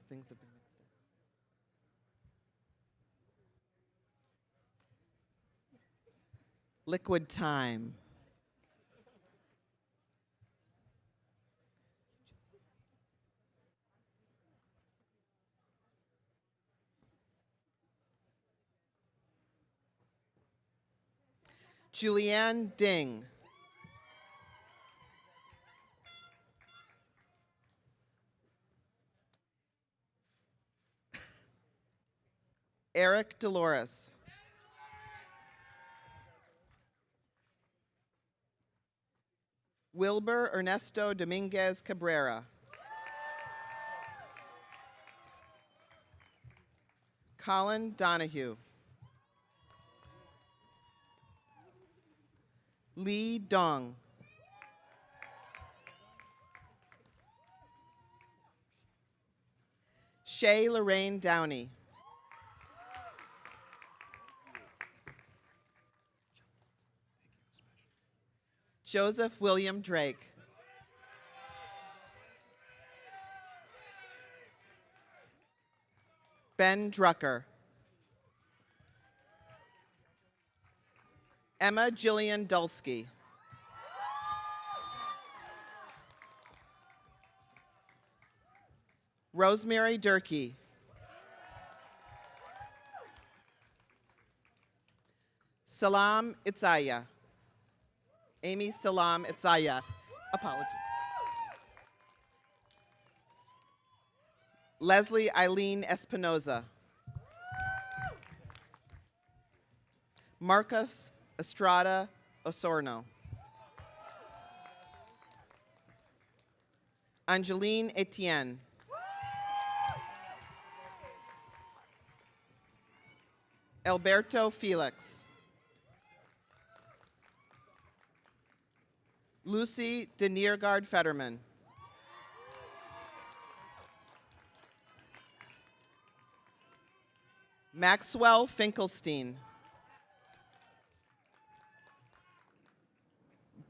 Things have been mixed up. Liquid time. Julianne Ding. Eric Dolores. Wilbur Ernesto Dominguez Cabrera. Colin Donahue. Lee Dong. Shay Lorraine Downey. Joseph William Drake. Ben Drucker. Emma Jillian Dulski. Rosemary Durkee. Salam Itzaya. Amy Salam Itzaya. Apology. Leslie Eileen Espinoza. Marcus Estrada Osorno. Angeline Etienne. Alberto Felix. Lucy Deniergard Fetterman. Maxwell Finkelstein.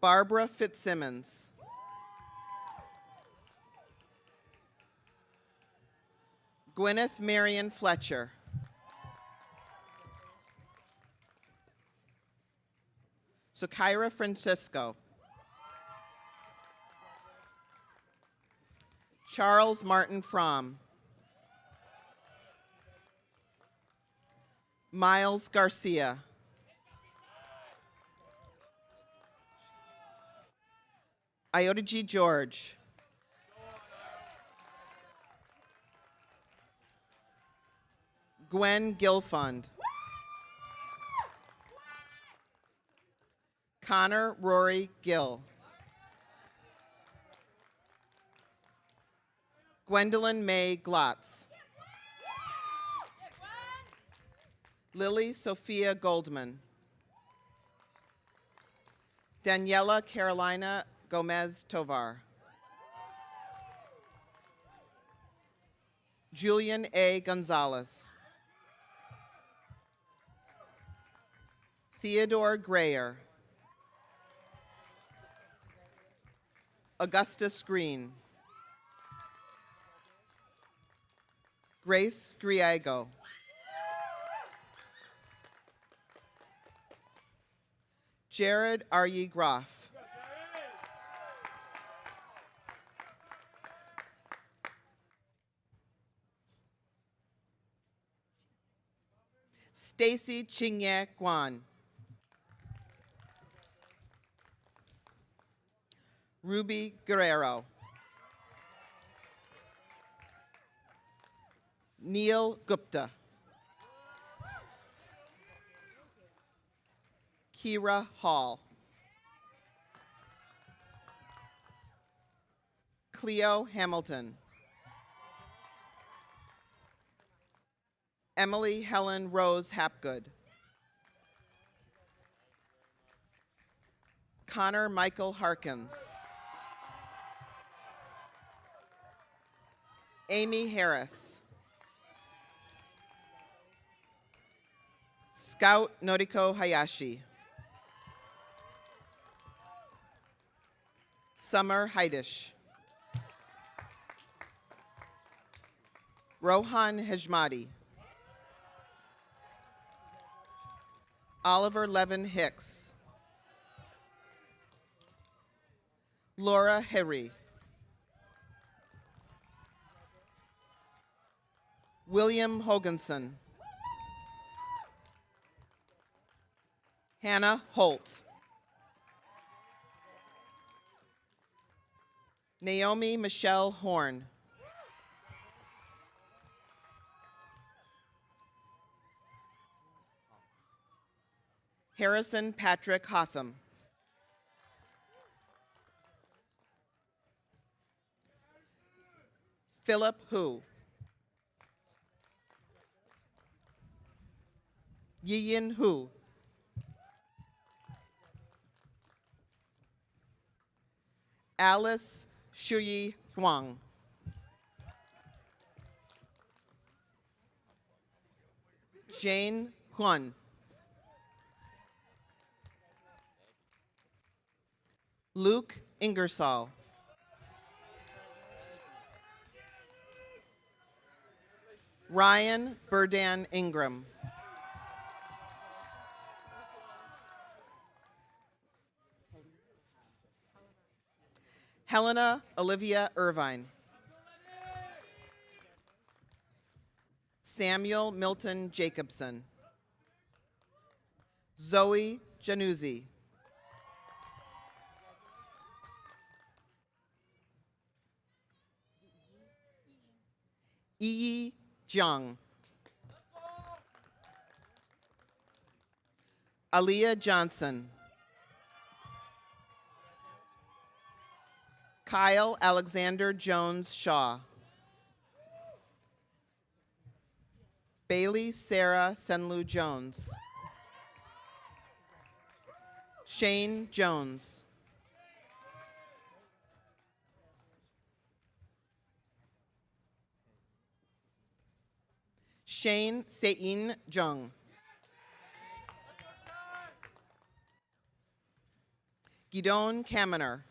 Barbara Fitzsimmons. Gwyneth Marion Fletcher. Sukaira Francisco. Charles Martin Fromm. Miles Garcia. Iotaji George. Gwen Gilfund. Connor Rory Gill. Gwendolyn May Glotz. Lily Sophia Goldman. Daniela Carolina Gomez Tovar. Julian A. Gonzalez. Theodore Grayer. Augustus Green. Grace Griego. Jared R.E. Groff. Stacy Chingye Guan. Ruby Guerrero. Neil Gupta. Kira Hall. Cleo Hamilton. Emily Helen Rose Hapgood. Connor Michael Harkins. Amy Harris. Scout Noriko Hayashi. Summer Heidish. Rohan Hejmati. Oliver Levin Hicks. Laura Herry. William Hoganson. Hannah Holt. Naomi Michelle Horn. Harrison Patrick Hotham. Philip Hu. Yiyin Hu. Alice Shuyi Huang. Jane Huan. Luke Ingersoll. Ryan Burdan Ingram. Helena Olivia Irvine. Samuel Milton Jacobson. Zoe Januzzi. Yi Jiang. Aaliyah Johnson. Kyle Alexander Jones Shaw. Bailey Sarah Senlu Jones. Shane Jones. Shane Sein Jung. Gidon Kaminer.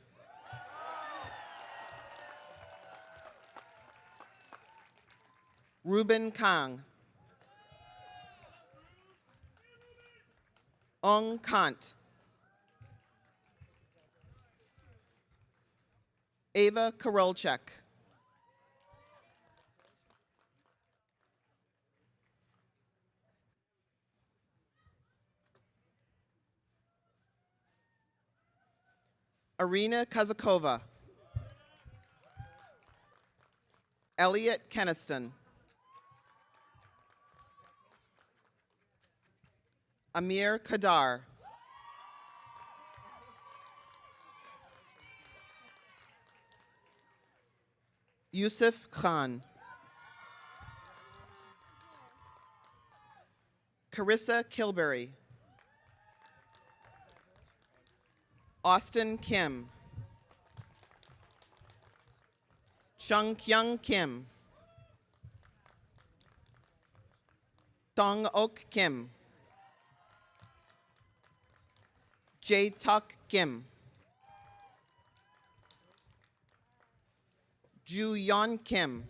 Ruben Kang. Ong Kant. Ava Karolchek. Arina Kazakova. Elliot Keniston. Amir Kadar. Yusuf Khan. Carissa Kilberry. Austin Kim. Chung Kyung Kim. Dong Ok Kim. Jae Tuk Kim. Ju Yeon Kim.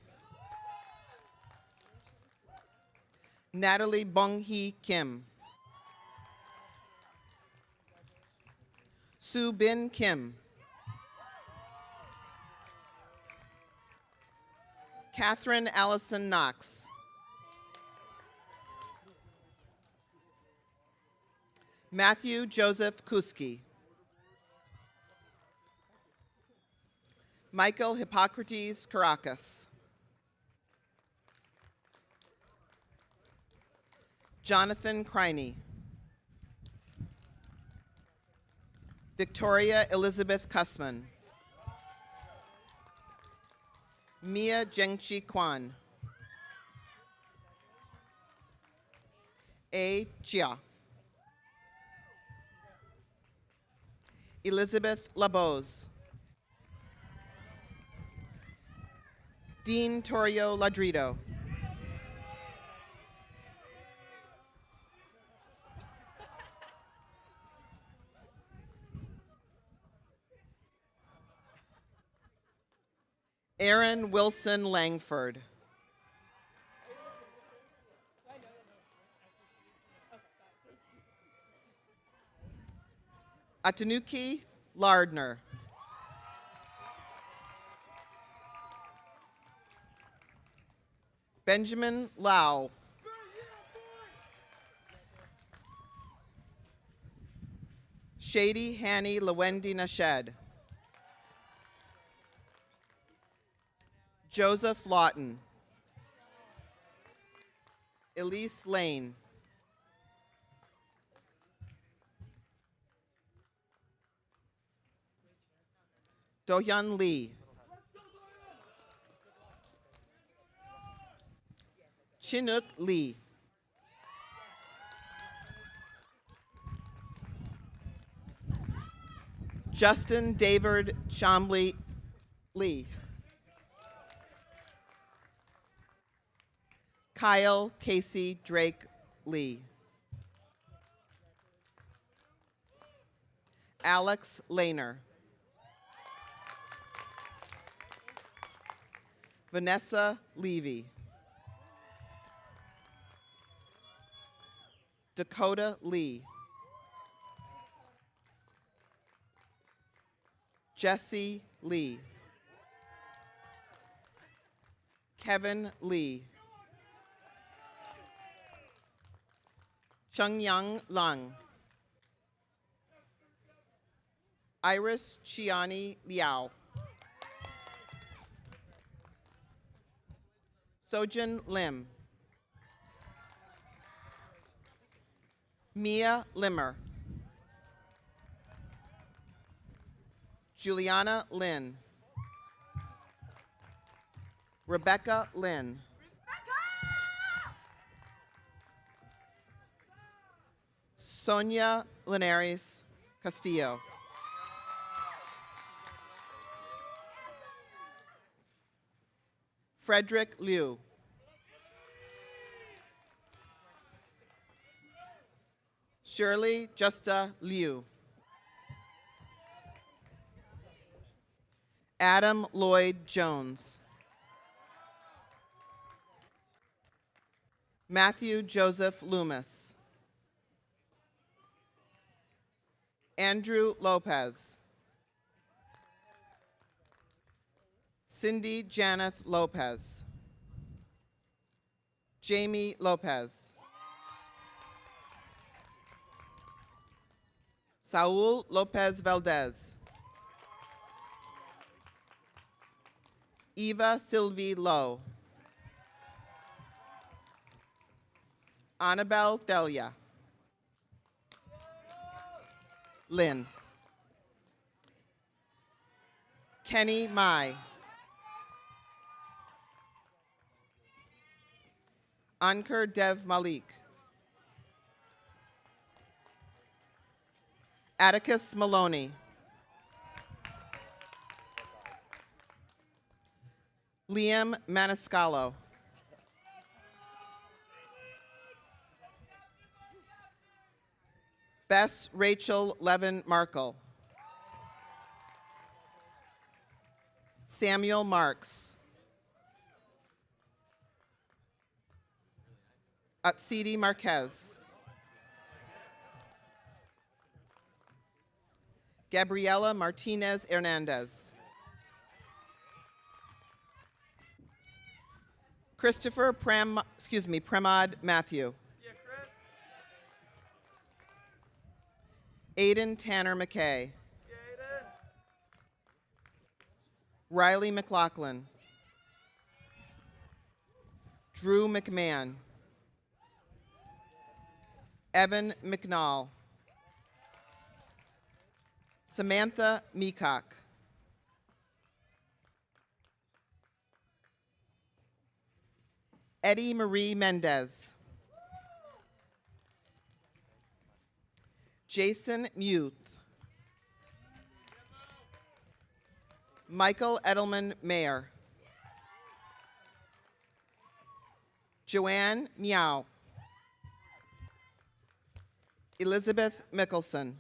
Natalie Bong Hee Kim. Soo Bin Kim. Catherine Allison Knox. Matthew Joseph Kuski. Michael Hippocrates Caracas. Jonathan Criney. Victoria Elizabeth Kussman. Mia Zhengqi Kwan. A. Chia. Elizabeth Labose. Dean Torrio Ladrido. Aaron Wilson Langford. Atanuki Lardner. Benjamin Lau. Shady Hanny Lewendi Nashed. Joseph Lawton. Elise Lane. Dohyun Lee. Chinook Lee. Justin David Chambly Lee. Kyle Casey Drake Lee. Alex Lehner. Vanessa Levy. Dakota Lee. Jesse Lee. Kevin Lee. Chungyang Lang. Iris Chiani Liao. Sojin Lim. Mia Limmer. Juliana Lynn. Rebecca Lynn. Sonia Linares Castillo. Frederick Liu. Shirley Justa Liu. Adam Lloyd Jones. Matthew Joseph Loomis. Andrew Lopez. Cindy Janeth Lopez. Jamie Lopez. Saul Lopez Valdez. Eva Sylvie Lowe. Annabelle Delia. Lynn. Kenny Mai. Ankur Dev Malik. Atticus Maloney. Liam Maniscalco. Bess Rachel Levin Markle. Samuel Marks. Atsidi Marquez. Gabriela Martinez Hernandez. Christopher Premad Matthew. Aiden Tanner McKay. Riley McLaughlin. Drew McMahon. Evan McNall. Samantha Meacock. Eddie Marie Mendez. Jason Muth. Michael Edelman Mayer. Joanne Meow. Elizabeth Mickelson.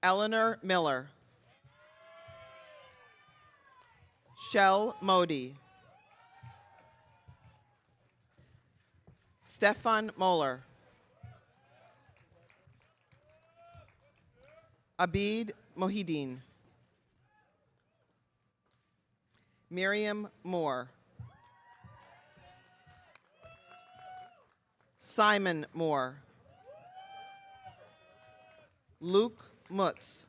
Eleanor Miller. Shell Modi. Stefan Moeller. Abid Mohideen. Miriam Moore. Simon Moore. Luke Mutz.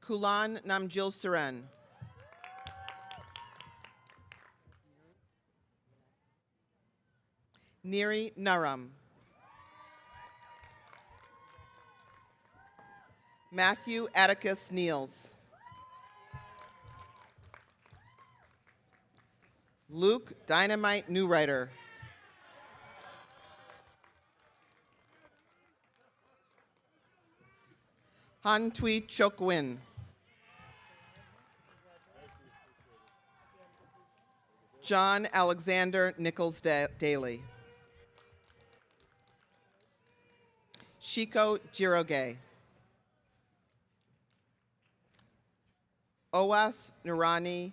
Kulan Namjil Suren. Neri Naram. Matthew Atticus Niels. Luke Dynamite Newwriter. Han Tui Chok Win. John Alexander Nichols Daly. Shiko Jiroge. Owas Nurani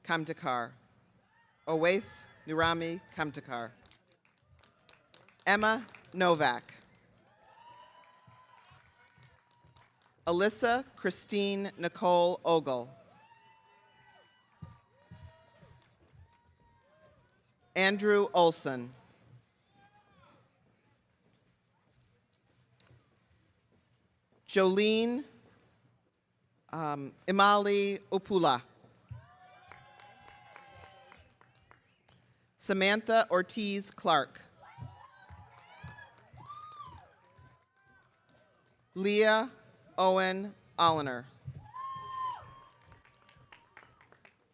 Kamtakar. Owais Nurami Kamtakar. Emma Novak. Alyssa Christine Nicole Ogle. Andrew Olson. Jolene Imali Upula. Samantha Ortiz Clark. Leah Owen Oliner.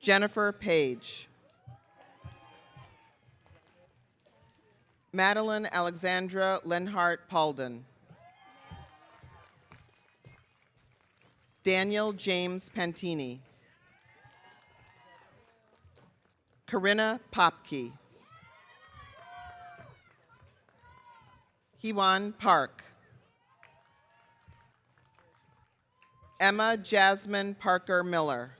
Jennifer Page. Madeline Alexandra Lenhart Paulden. Daniel James Pantini. Corinna Popke. Hewan Park. Emma Jasmine Parker Miller.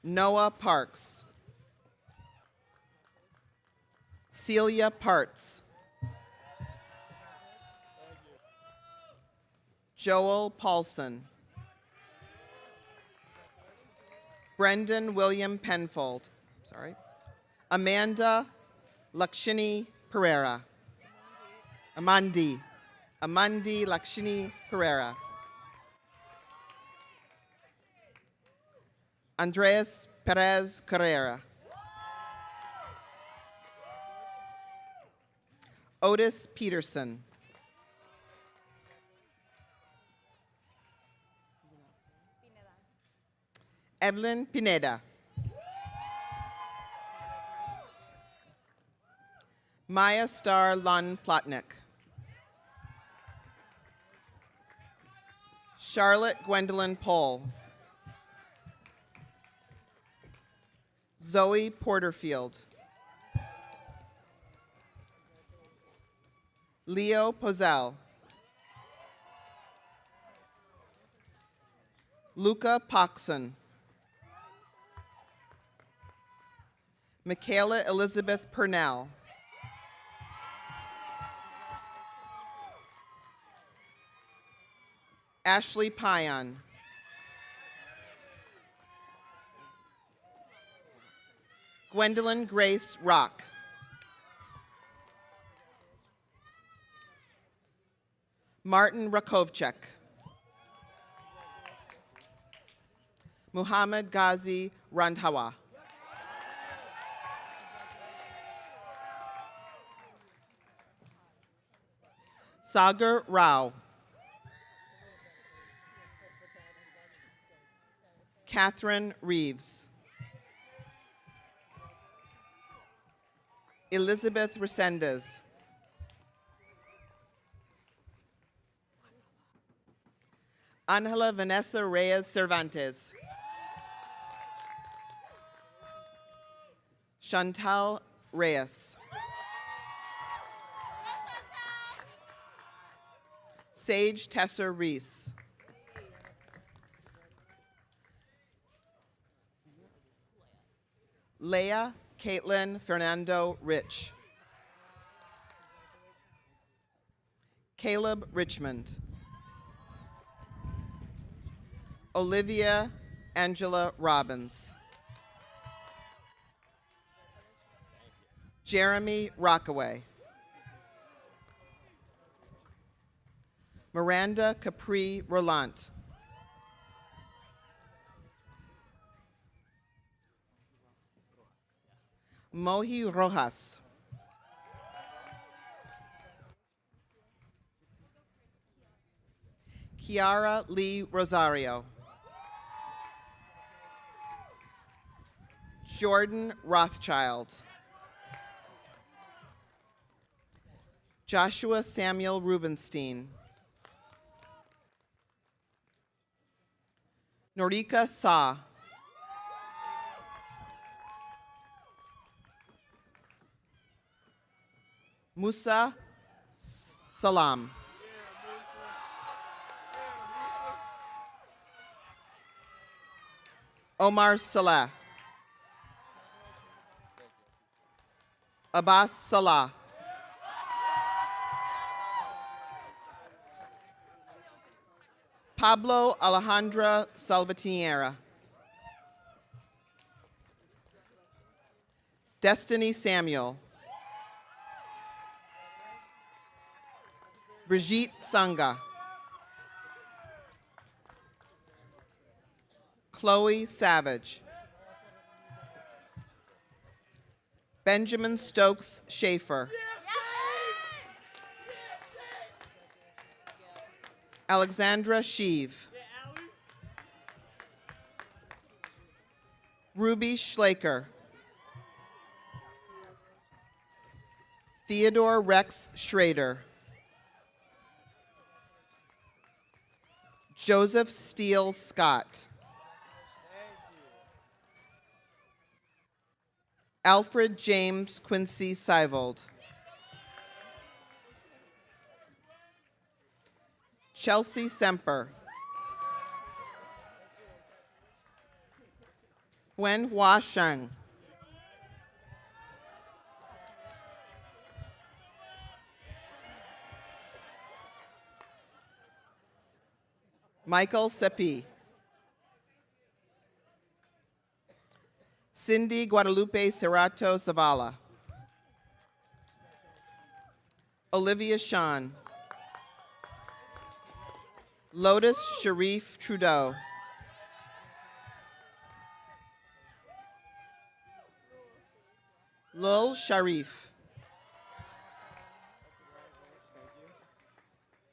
Noah Parks. Celia Parts. Joel Paulson. Brendan William Penfold. Sorry. Amanda Lakshini Pereira. Amandi Lakshini Pereira. Andreas Perez Carrera. Otis Peterson. Evelyn Pineda. Maya Star Lund Plotnick. Charlotte Gwendolyn Pohl. Zoe Porterfield. Leo Pozell. Luca Poxon. Michaela Elizabeth Purnell. Ashley Pion. Gwendolyn Grace Rock. Martin Rakovchek. Muhammad Ghazi Randhawa. Sagar Rao. Catherine Reeves. Elizabeth Resendez. Angela Vanessa Reyes Cervantes. Chantal Reyes. Sage Tessa Reese. Leah Caitlin Fernando Rich. Caleb Richmond. Olivia Angela Robbins. Jeremy Rockaway. Miranda Capri Rolant. Mohi Rojas. Kiara Lee Rosario. Jordan Rothschild. Joshua Samuel Rubenstein. Norika Sa. Musa Salam. Omar Salah. Abbas Salah. Pablo Alejandra Salvatierra. Destiny Samuel. Brigitte Sangha. Chloe Savage. Benjamin Stokes Schaefer. Alexandra Sheave. Ruby Schlaker. Theodore Rex Schrader. Joseph Steele Scott. Alfred James Quincy Seivold. Chelsea Semper. Wen Hua Sheng. Michael Seppi. Cindy Guadalupe Cerrato Zavala. Olivia Sean. Lotus Sharif Trudeau. Lul Sharif.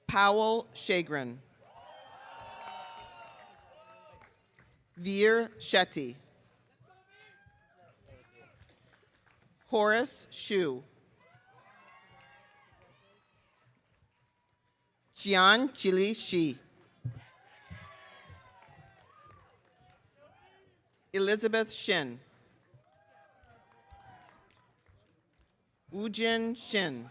Powell Shagrin. Veer Shetty. Horace Shu. Jian Chili Shi. Elizabeth Shin. Woojin Shin.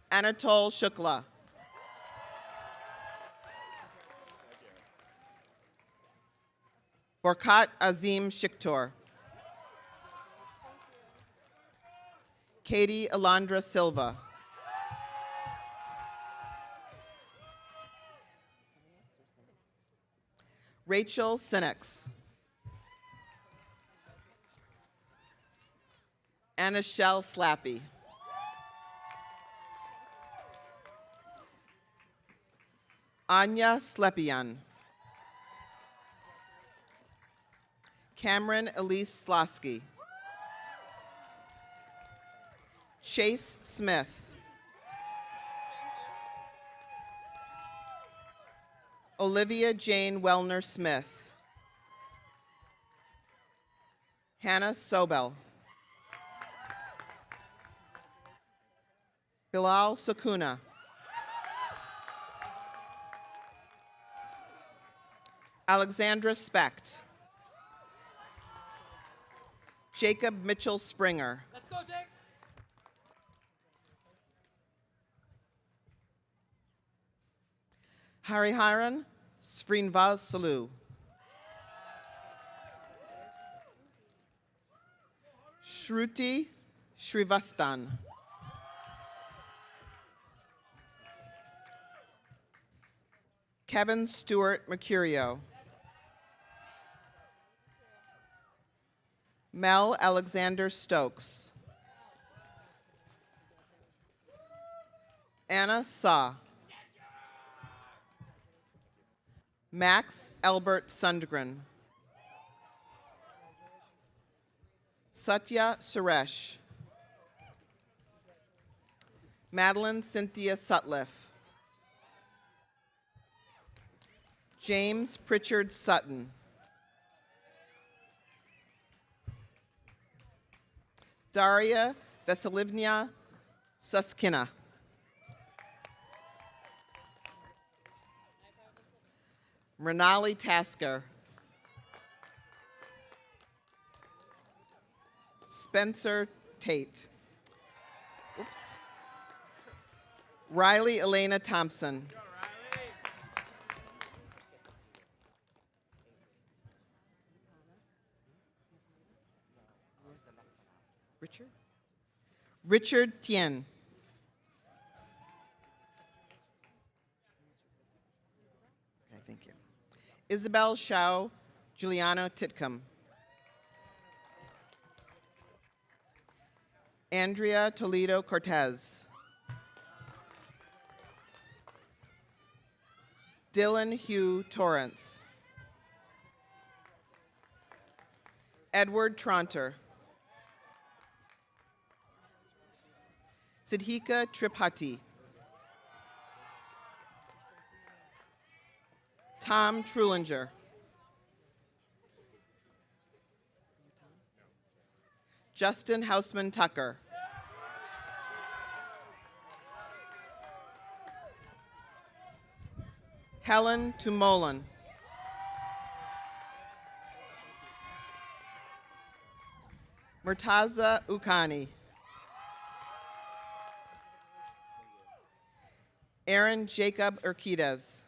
Anatol Shukla. Borkat Azim Shiktor. Katie Alondra Silva. Rachel Sinex. Anishelle Slappy. Anya Slepian. Cameron Elise Slosky. Chase Smith. Olivia Jane Wellner Smith. Hannah Sobel. Bilal Sakuna. Alexandra Specht. Jacob Mitchell Springer. Let's go, Jake. Hariharan Srinivas Salu. Shruti Srivastan. Kevin Stewart Mercurio. Mel Alexander Stokes. Anna Sa. Max Albert Sundgren. Satya Suresh. Madeline Cynthia Sutliff. James Pritchard Sutton. Daria Vasilivna Suskina. Renali Tasker. Spencer Tate. Oops. Riley Elena Thompson. Richard Tien. Okay, thank you. Isabel Shao Giuliano Titcomb. Andrea Toledo Cortez. Dylan Hugh Torrance. Edward Tronter. Sidhika Tripathi. Tom Trulinger. Justin Hausman Tucker. Helen Tumolan. Murtaza Ukani. Aaron Jacob Urquidez.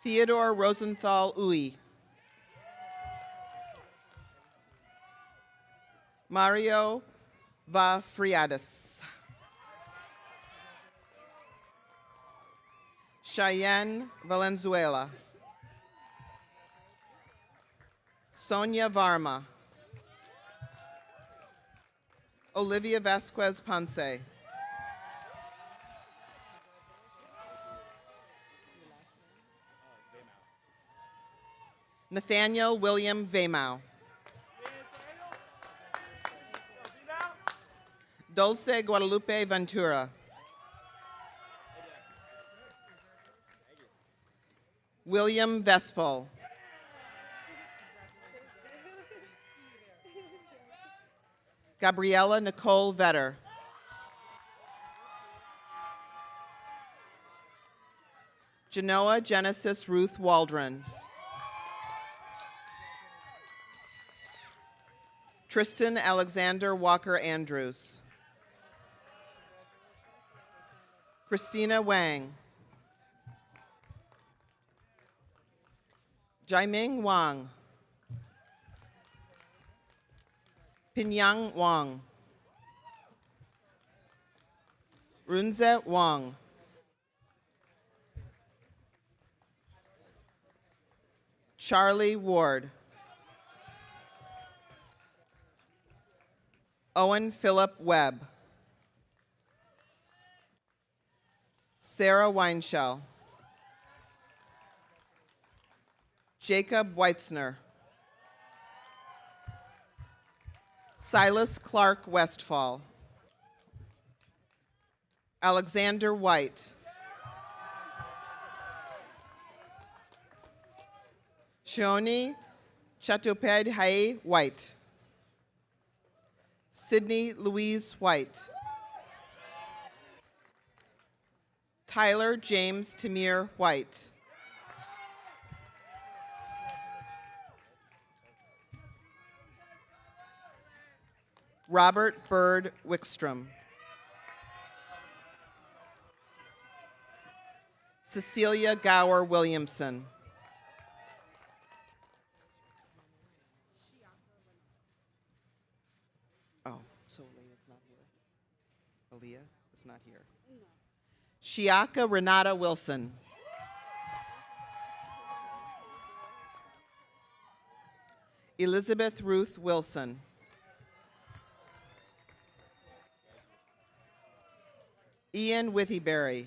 Theodore Rosenthal Uy. Mario Va Friadis. Cheyenne Valenzuela. Sonia Varma. Olivia Vasquez Ponce. Nathaniel William Vemau. Dulce Guadalupe Ventura. William Vespel. Gabriella Nicole Vetter. Genoa Genesis Ruth Waldron. Tristan Alexander Walker Andrews. Christina Wang. Jaiming Wang. Pinyang Wang. Runze Wang. Charlie Ward. Owen Philip Webb. Sarah Weinschell. Jacob Weitzner. Silas Clark Westfall. Alexander White. Shoni Chattopadhyay White. Sydney Louise White. Tyler James Tamir White. Robert Bird Wickstrom. Cecilia Gower Williamson. Oh, so Aaliyah's not here. Aaliyah is not here. Shiaka Renata Wilson. Elizabeth Ruth Wilson. Ian Withyberry.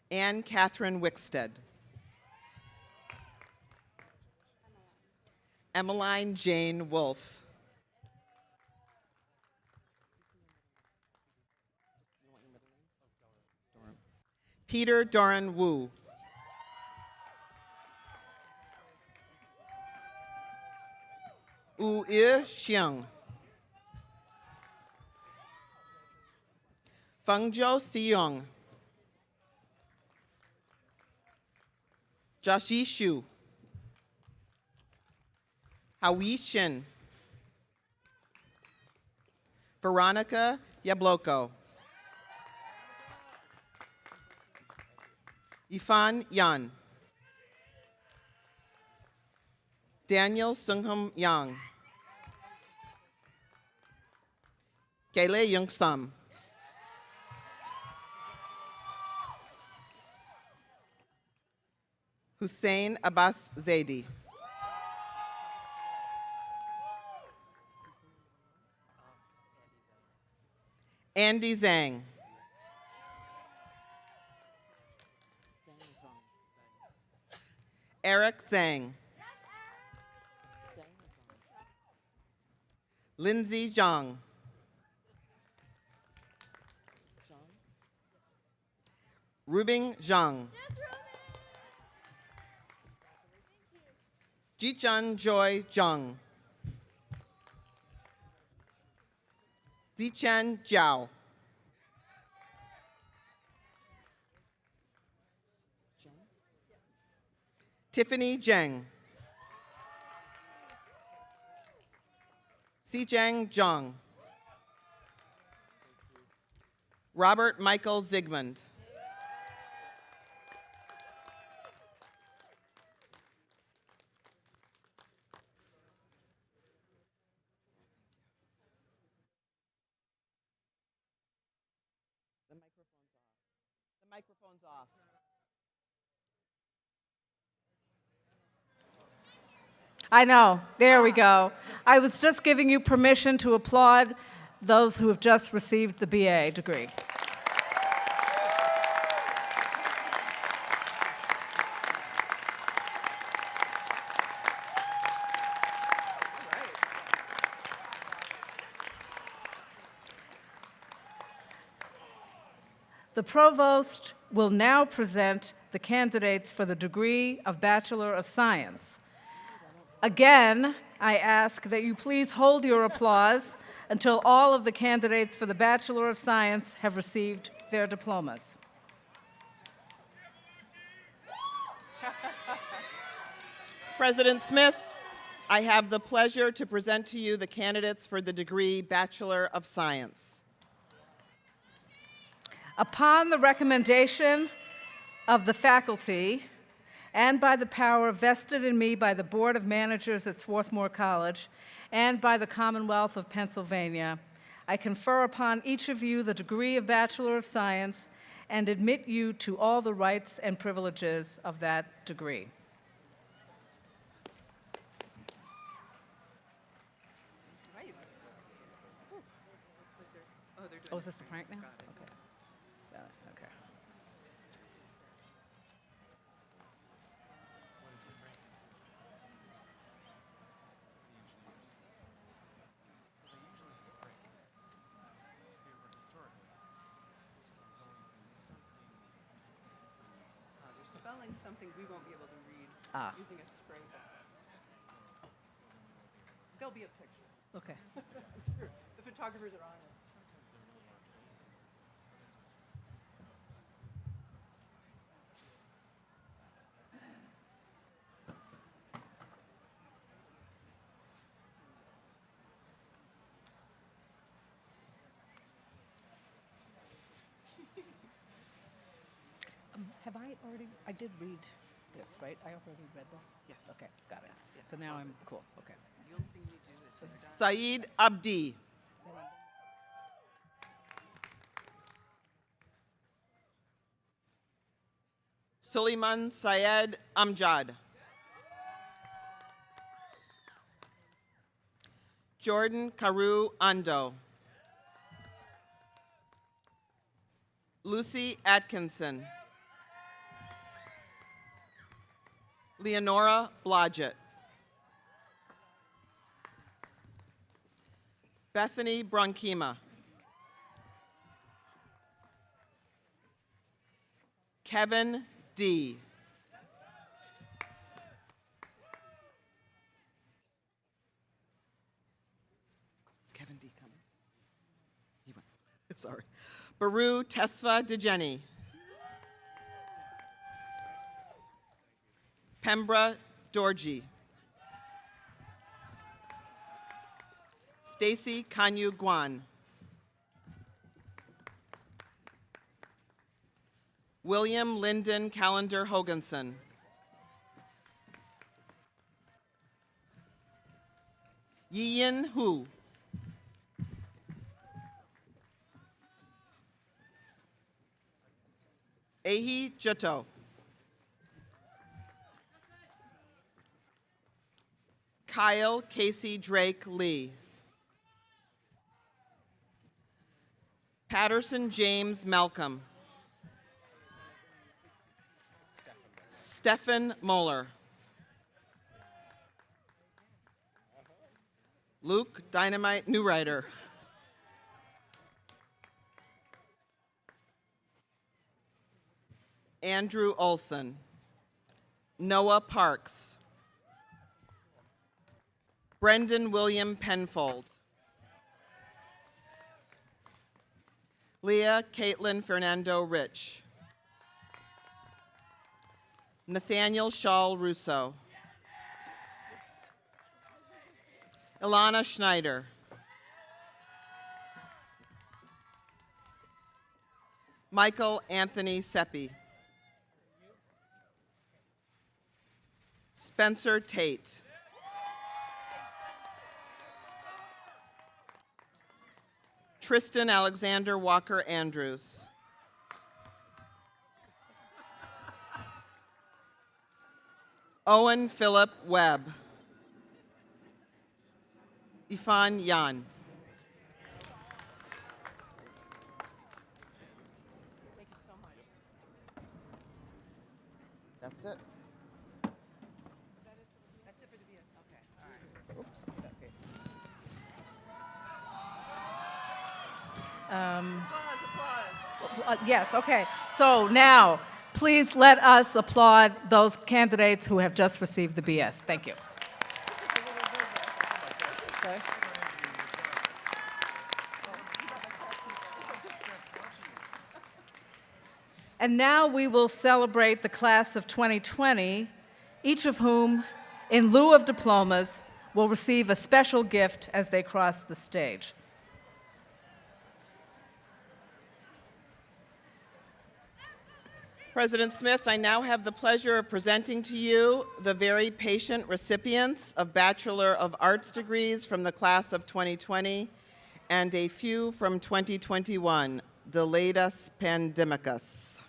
Anne Catherine Wickstead. Emmeline Jane Wolfe. Peter Doran Wu. Wu Xiang. Fengzhou Xiong. Joshi Shu. Hawi Shin. Veronica Yabloko. Yifan Yan. Daniel Sungham Yang. Kele Young Sam. Hussein Abbas Zaidi. Andy Zhang. Eric Zhang. Lindsay Zhang. Rubing Zhang. Jichun Joy Zhang. Zichen Jiao. Tiffany Zheng. Sijang Zhang. Robert Michael Zygmunt. The microphone's off. I know. There we go. I was just giving you permission to applaud those who have just received the BA degree. The provost will now present the candidates for the degree of Bachelor of Science. Again, I ask that you please hold your applause until all of the candidates for the Bachelor of Science have received their diplomas. President Smith, I have the pleasure to present to you the candidates for the degree Bachelor of Science. Upon the recommendation of the faculty and by the power vested in me by the Board of Managers at Swarthmore College and by the Commonwealth of Pennsylvania, I confer upon each of you the degree of Bachelor of Science and admit you to all the rights and privileges of that degree. Oh, is this the prank now? Okay. Got it. Okay. They're spelling something we won't be able to read using a spray bottle. There'll be a picture. Okay. The photographers are on it. Have I already? I did read this, right? I already read this? Yes. Okay, got it. Yes, So it's now all I'm good. cool. Okay. The only thing we do is when we're done. Saeed Abdi. Suleiman Syed Amjad. Jordan Karu Ando. Lucy Atkinson. Leonora Blodgett. Bethany Bronkema. Kevin D. Is Kevin D coming? He went. Sorry. Baru Tesfa Dejeni. Pembra Dorji. Stacy Kanyu Guan. William Lyndon Callender Hoganson. Yiyin Hu. Ahi Jutto. Kyle Casey Drake Lee. Patterson James Malcolm. Stefan Moeller. Luke Dynamite Newrider. Andrew Olson. Noah Parks. Brendan William Penfold. Leah Caitlin Fernando Rich. Nathaniel Shaw Russo. Ilana Schneider. Michael Anthony Seppi. Spencer Tate. Tristan Alexander Walker Andrews. Owen Philip Webb. Ifan Yan. Thank you so much. That's it. That's it for the BS. Okay. All right. Oops. Okay. Yes, okay. So now, please let us applaud those candidates who have just received the BS. Thank you. And now we will celebrate the class of 2020, each of whom, in lieu of diplomas, will receive a special gift as they cross the stage. President Smith, I now have the pleasure of presenting to you the very patient recipients of Bachelor of Arts degrees from the class of 2020 and a few from 2021, Deledus Pandemicus.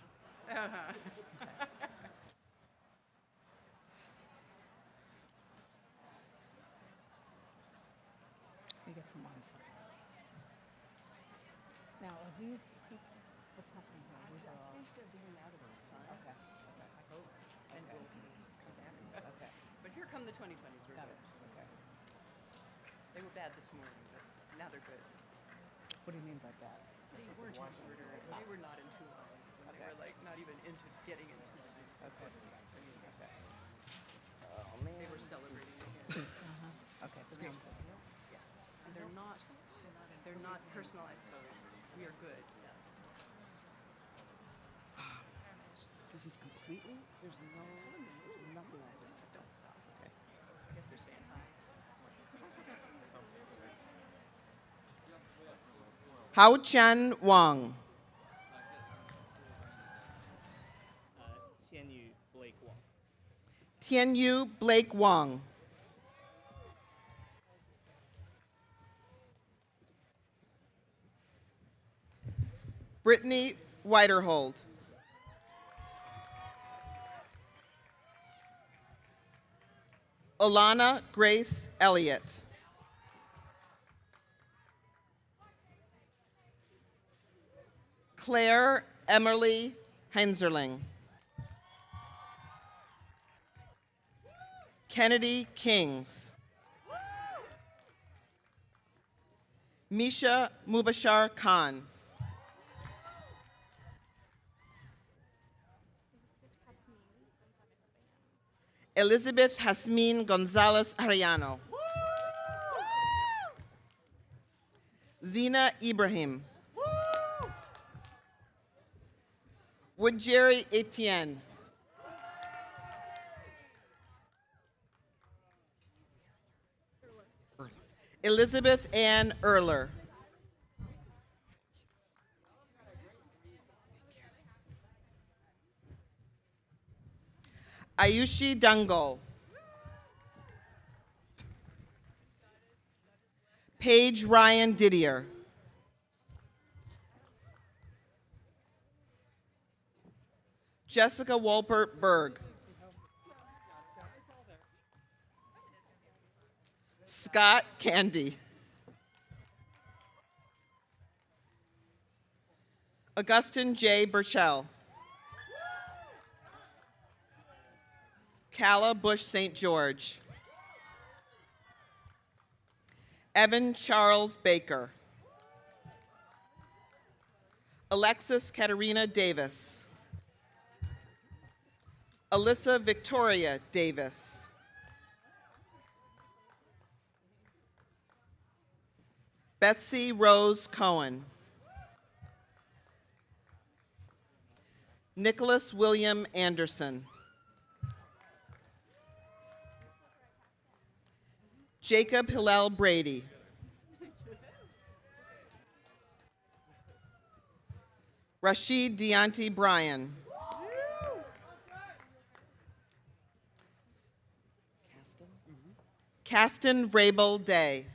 Now, are these people, what's happening here? These are all... They're being out of those, son. Okay. I hope. And will be. Okay. But here come the 2020s. We're Got good. it. Okay. They were bad this morning, but now they're good. What do you mean by that? They weren't in order. They were not in two lines. And they were like not even into getting into two lines. Okay. Okay. They were celebrating again. Okay. So this, yes. And they're not personalized, so we are good. This is completely, there's nothing else. Don't stop. I guess they're saying hi. Hao Chen Wang. Tianyu Blake Wong. Tianyu Blake Wang. Brittany Weiderhold. Alana Grace Elliott. Claire Emily Heinzerling. Kennedy Kings. Misha Mubashar Khan. Elizabeth Hasmin Gonzalez Arellano. Zina Ibrahim. Woodjerry Etienne. Elizabeth Ann Erler. Ayushi Dungol. Paige Ryan Didier. Jessica Wolpert Berg. Scott Candy. Augustin J. Burchell. Calla Bush St. George. Evan Charles Baker. Alexis Katerina Davis. Alyssa Victoria Davis. Betsy Rose Cohen. Nicholas William Anderson. Jacob Hillel Brady. Rashid Deonte Bryan. Caston Vrabel Day.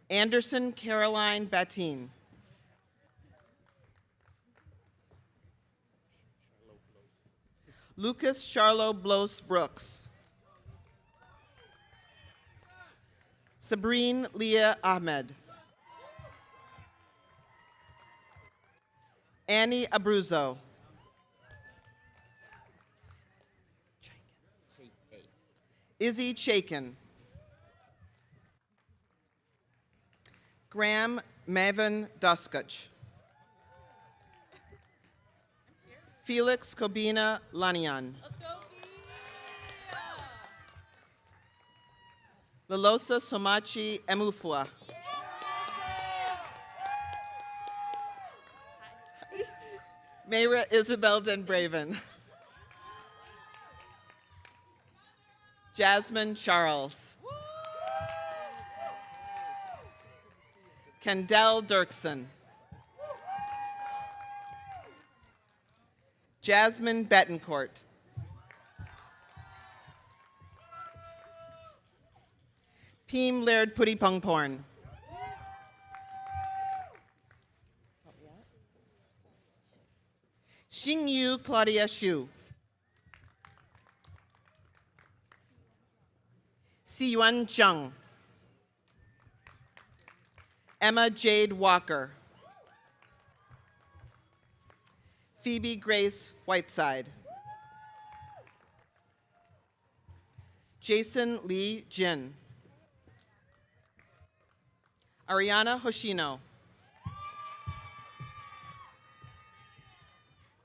Anderson Caroline Batin. Lucas Charlo Blos Brooks. Sabrine Leah Ahmed. Annie Abruzzo. Izzy Chaikin. Graham Maven Duskach. Felix Kobina Lanian. Lalosa Somachi Emufua. Mayra Isabel Denbraven. Jasmine Charles. Kendall Dirksen. Jasmine Betancourt. Peem Laird Putty-Pungporn. Xingyu Claudia Xu. Siyuan Chung. Emma Jade Walker. Phoebe Grace Whiteside. Jason Lee Jin. Ariana Hoshino.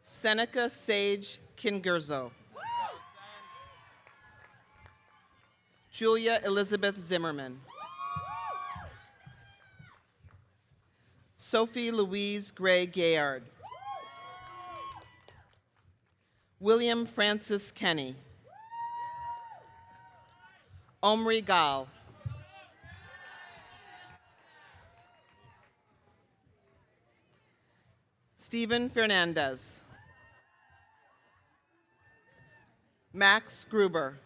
Seneca Sage Kingurzo. Julia Elizabeth Zimmerman. Sophie Louise Gray Gayard. William Francis Kenny. Omri Gal. Stephen Fernandez. Max Gruber.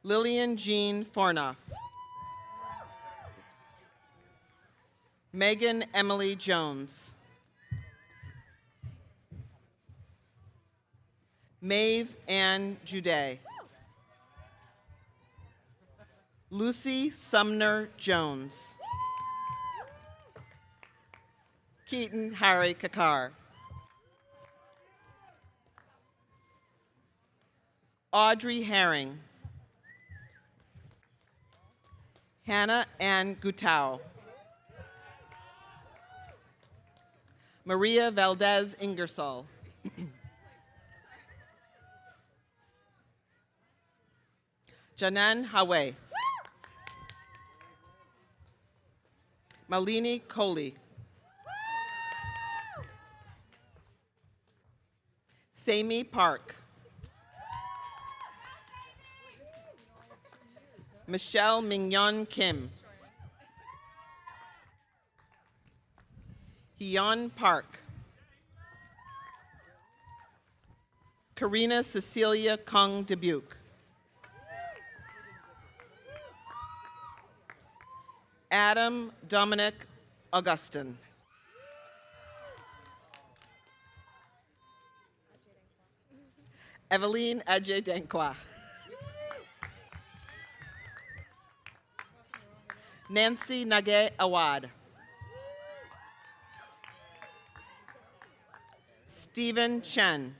Lillian Jean Fornoff. Megan Emily Jones. Maeve Ann Juday. Lucy Sumner Jones. Keaton Harry Kakar. Audrey Herring. Hannah Ann Gutau. Maria Valdez Ingersoll. Janan Hawe. Malini Kohli. Sami Park. Michelle Mignon Kim. Hyun Park. Karina Cecilia Kong Dubuque. Adam Dominic Augustin. Eveline Ajay Denkwa. Nancy Nage Awad. Stephen Chen.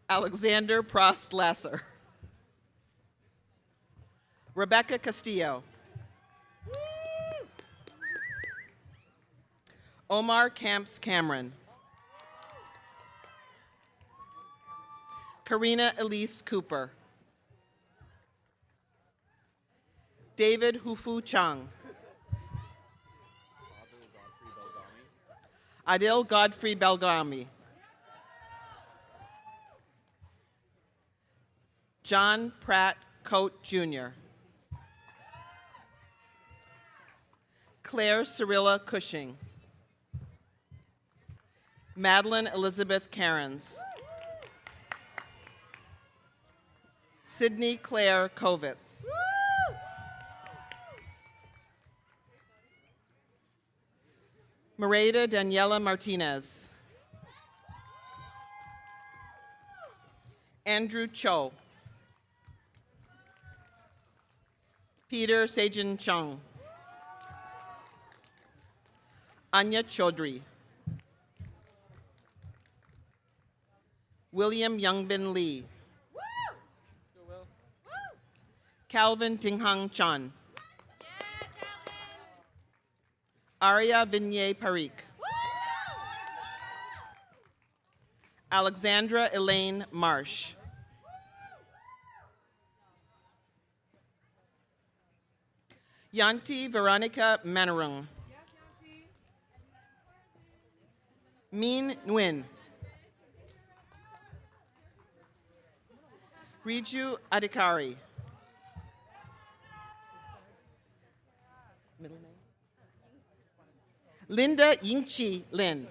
Alexander Prost Lasser. Rebecca Castillo. Omar Camps Cameron. Karina Elise Cooper. David Hufu Chung. Adil Godfrey Belgami. John Pratt Coate, Jr. Claire Cyrilla Cushing. Madeline Elizabeth Cairns. Sydney Claire Kovitz. Mereda Daniela Martinez. Andrew Cho. Peter Sejin Chung. Anya Chaudhry. William Youngbin Lee. Calvin Tinghang Chan. Arya Vignay Parikh. Alexandra Elaine Marsh. Yanti Veronica Manarung. Min Nguyen. Riju Adhikari. Middle name? Linda Yingchi Lin.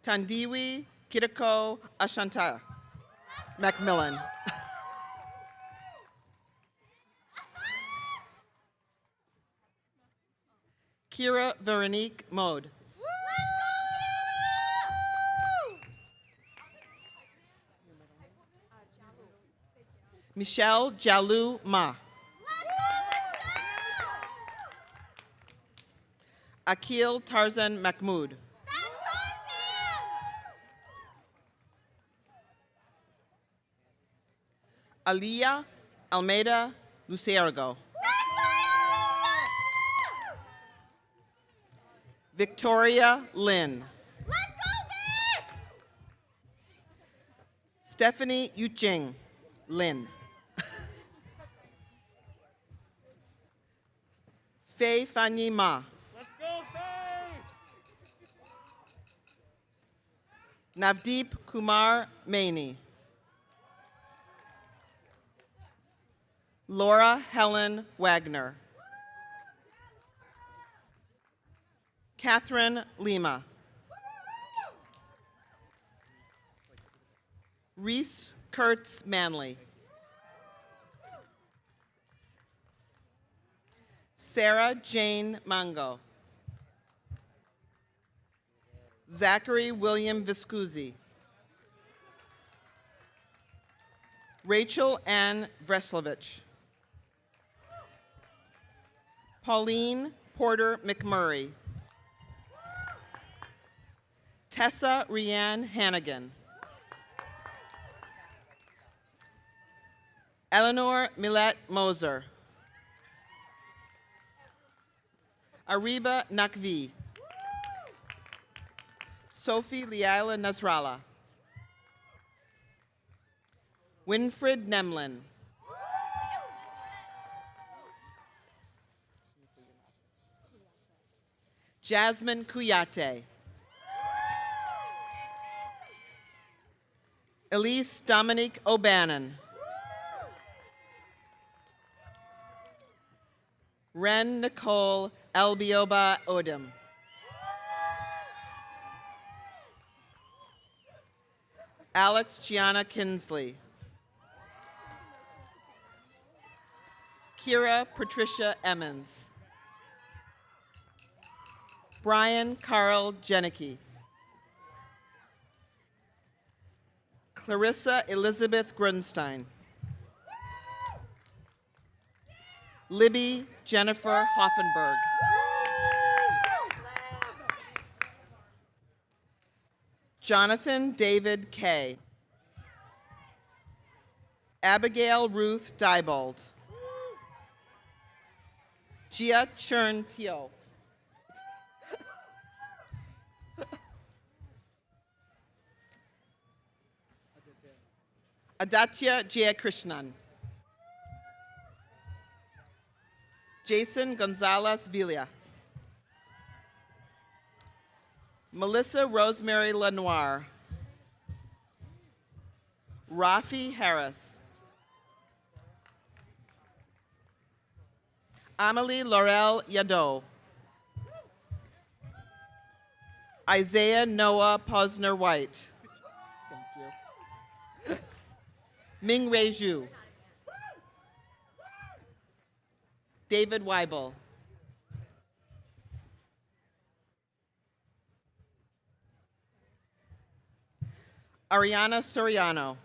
Tandiwi Kitako Ashanta Macmillan. Kira Veronique Mode. Michelle Jalou Ma. Akil Tarzan Mahmood. Aliyah Almeida Lucergo. Victoria Lynn. Stephanie Yuching Lin. Faye Fanyi Ma. Let's go, Faye! Navdeep Kumar Maini. Laura Helen Wagner. Catherine Lima. Reese Kurtz Manley. Sarah Jane Mango. Zachary William Viscusi. Rachel Ann Vreslovich. Pauline Porter McMurray. Tessa Rianne Hannigan. Eleanor Millette Moser. Ariba Nakvi. Sophie Liala Nasrallah. Winfred Nemlin. Jasmine Kuyate. Elise Dominique O'Bannon. Ren Nicole Albioba Odom. Alex Gianna Kinsley. Kira Patricia Emmons. Brian Carl Jenicky. Clarissa Elizabeth Grunstein. Libby Jennifer Hoffenberg. Jonathan David Kay. Abigail Ruth Diebold. Jia Chern Teo. Adatya Jayakrishnan. Jason Gonzalez Villa. Melissa Rosemary Lenoir. Rafi Harris. Amelie Laurel Yadot. Isaiah Noah Posner White. Thank you. Ming Rei Zhu. David Weibel. Ariana Soriano.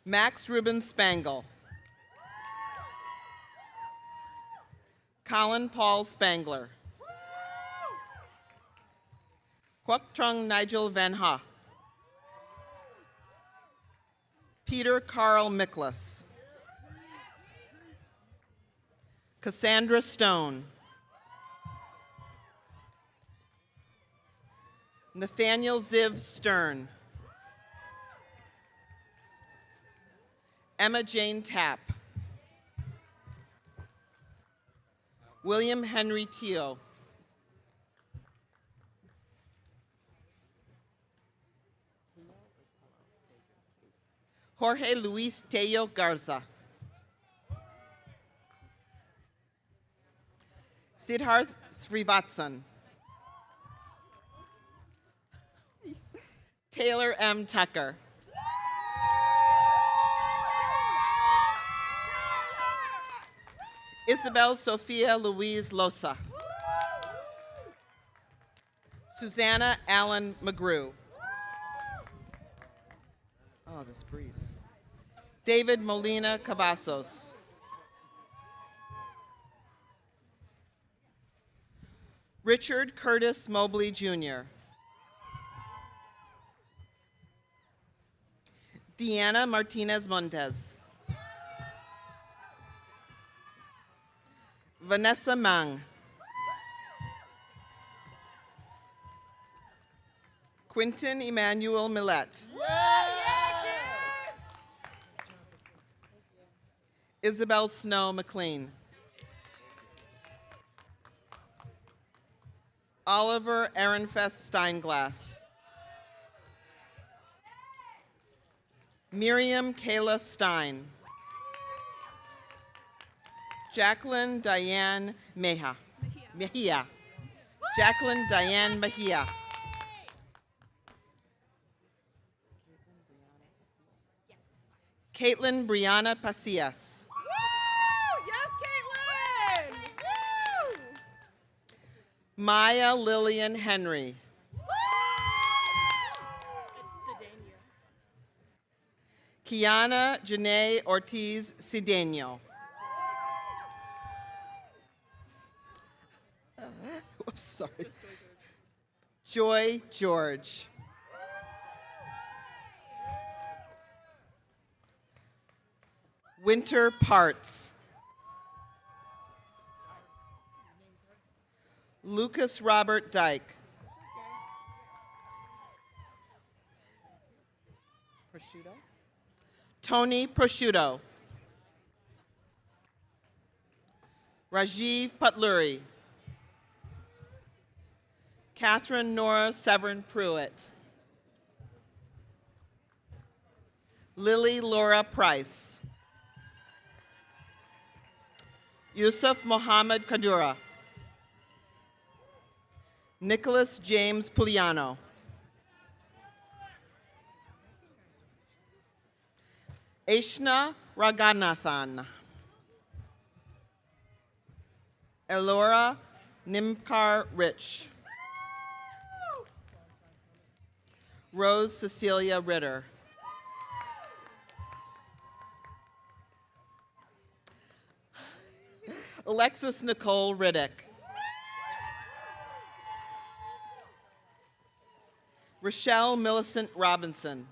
Max Ruben Spangle. Colin Paul Spangler. Quoc Trung Nigel Van Ha. Peter Carl Miklas. Cassandra Stone. Nathaniel Ziv Stern. Emma Jane Tapp. William Henry Teo. Jorge Luis Tello Garza. Siddharth Srivatsan. Taylor M. Tucker. Isabel Sophia Louise Losa. Susanna Allen McGrew. Oh, this breeze. David Molina Cavazos. Richard Curtis Mobley Jr. Deanna Martinez Montes. Vanessa Mang. Quinton Emmanuel Millette. Isabel Snow McLean. Oliver Ehrenfest Steinglass. Miriam Kayla Stein. Jacqueline Diane Mejia. Jacqueline Diane Mejia. Caitlin Brianna Pasillas. Yes, Caitlin! Maya Lillian Henry. Kiana Janae Ortiz Cedeno. Oops, sorry. Joy George. Winter Parts. Lucas Robert Dyke. Prosciutto. Tony Prosciutto. Rajiv Patluri. Catherine Nora Severin Pruitt. Lily Laura Price. Yusuf Mohammed Kadura. Nicholas James Puliano. Aishna Raganathan. Elora Nimkar Rich. Rose Cecilia Ritter. Alexis Nicole Riddick. Rochelle Millicent Robinson.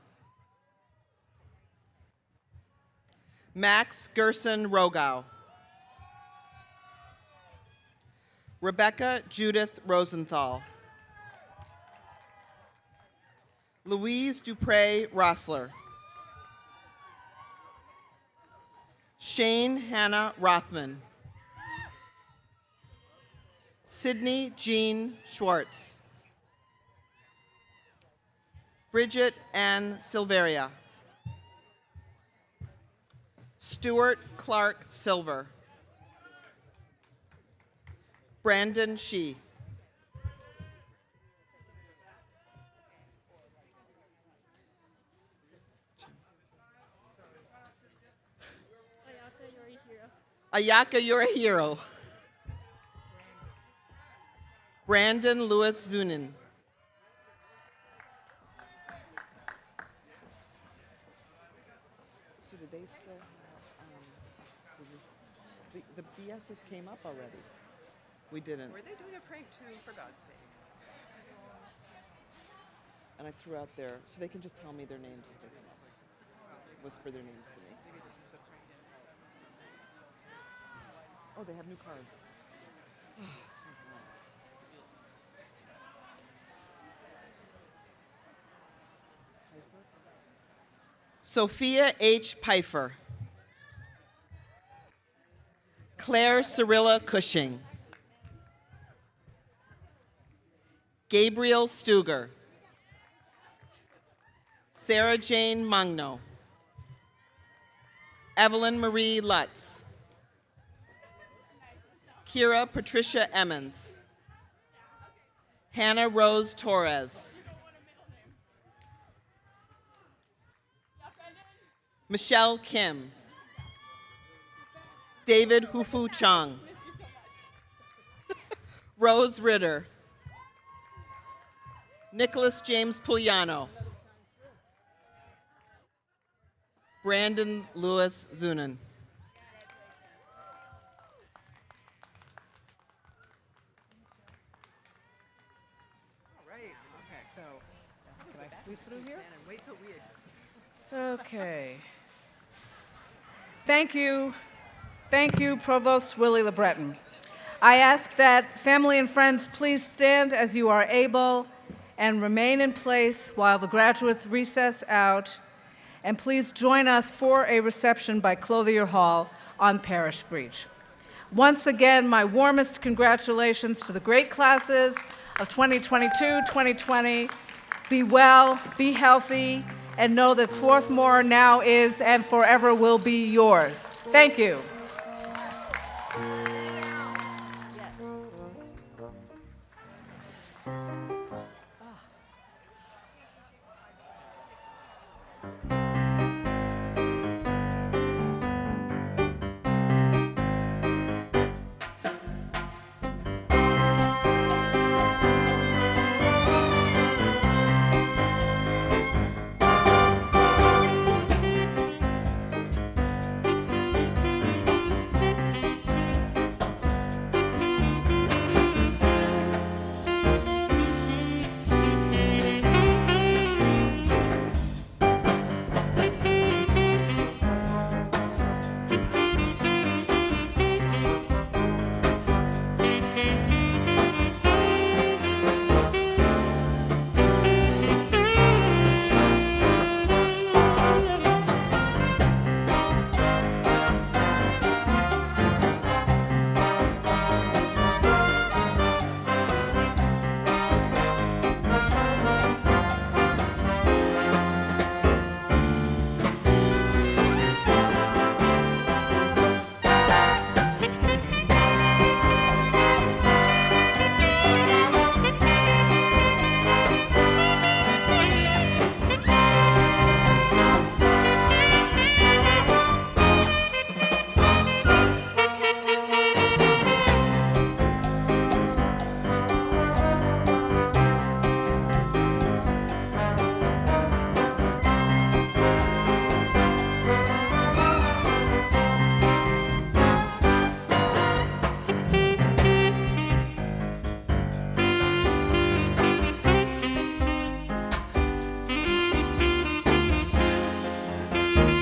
Max Gerson Rogow. Rebecca Judith Rosenthal. Louise Dupre Rossler. Shane Hannah Rothman. Sydney Jean Schwartz. Bridget Ann Silveria. Stuart Clark Silver. Brandon Shee. Ayaka, you're a hero. Brandon Lewis Zunin. So do they still have, the BSs came up already? We didn't. Were they doing a prank too, for God's sake? And I threw out their, so they can just tell me their names as they come up. Whisper their names to me. Oh, they have new cards. Sophia H. Pfeiffer. Claire Cyrilla Cushing. Gabriel Stuger. Sarah Jane Mungno. Evelyn Marie Lutz. Kira Patricia Emmons. Hannah Rose Torres. Michelle Kim. David Hufu Chang. Rose Ritter. Nicholas James Pugliano. Brandon Lewis Zunin. All right. Okay, so can I squeeze through here? And wait till we. Okay. Thank you. Thank you, Provost Willie LeBreton. I ask that family and friends please stand as you are able and remain in place while the graduates recess out. And please join us for a reception by Clothier Hall on Parish Breach. Once again, my warmest congratulations to the great classes of 2022-2020. Be well, be healthy, and know that Swarthmore now is and forever will be yours. Thank you.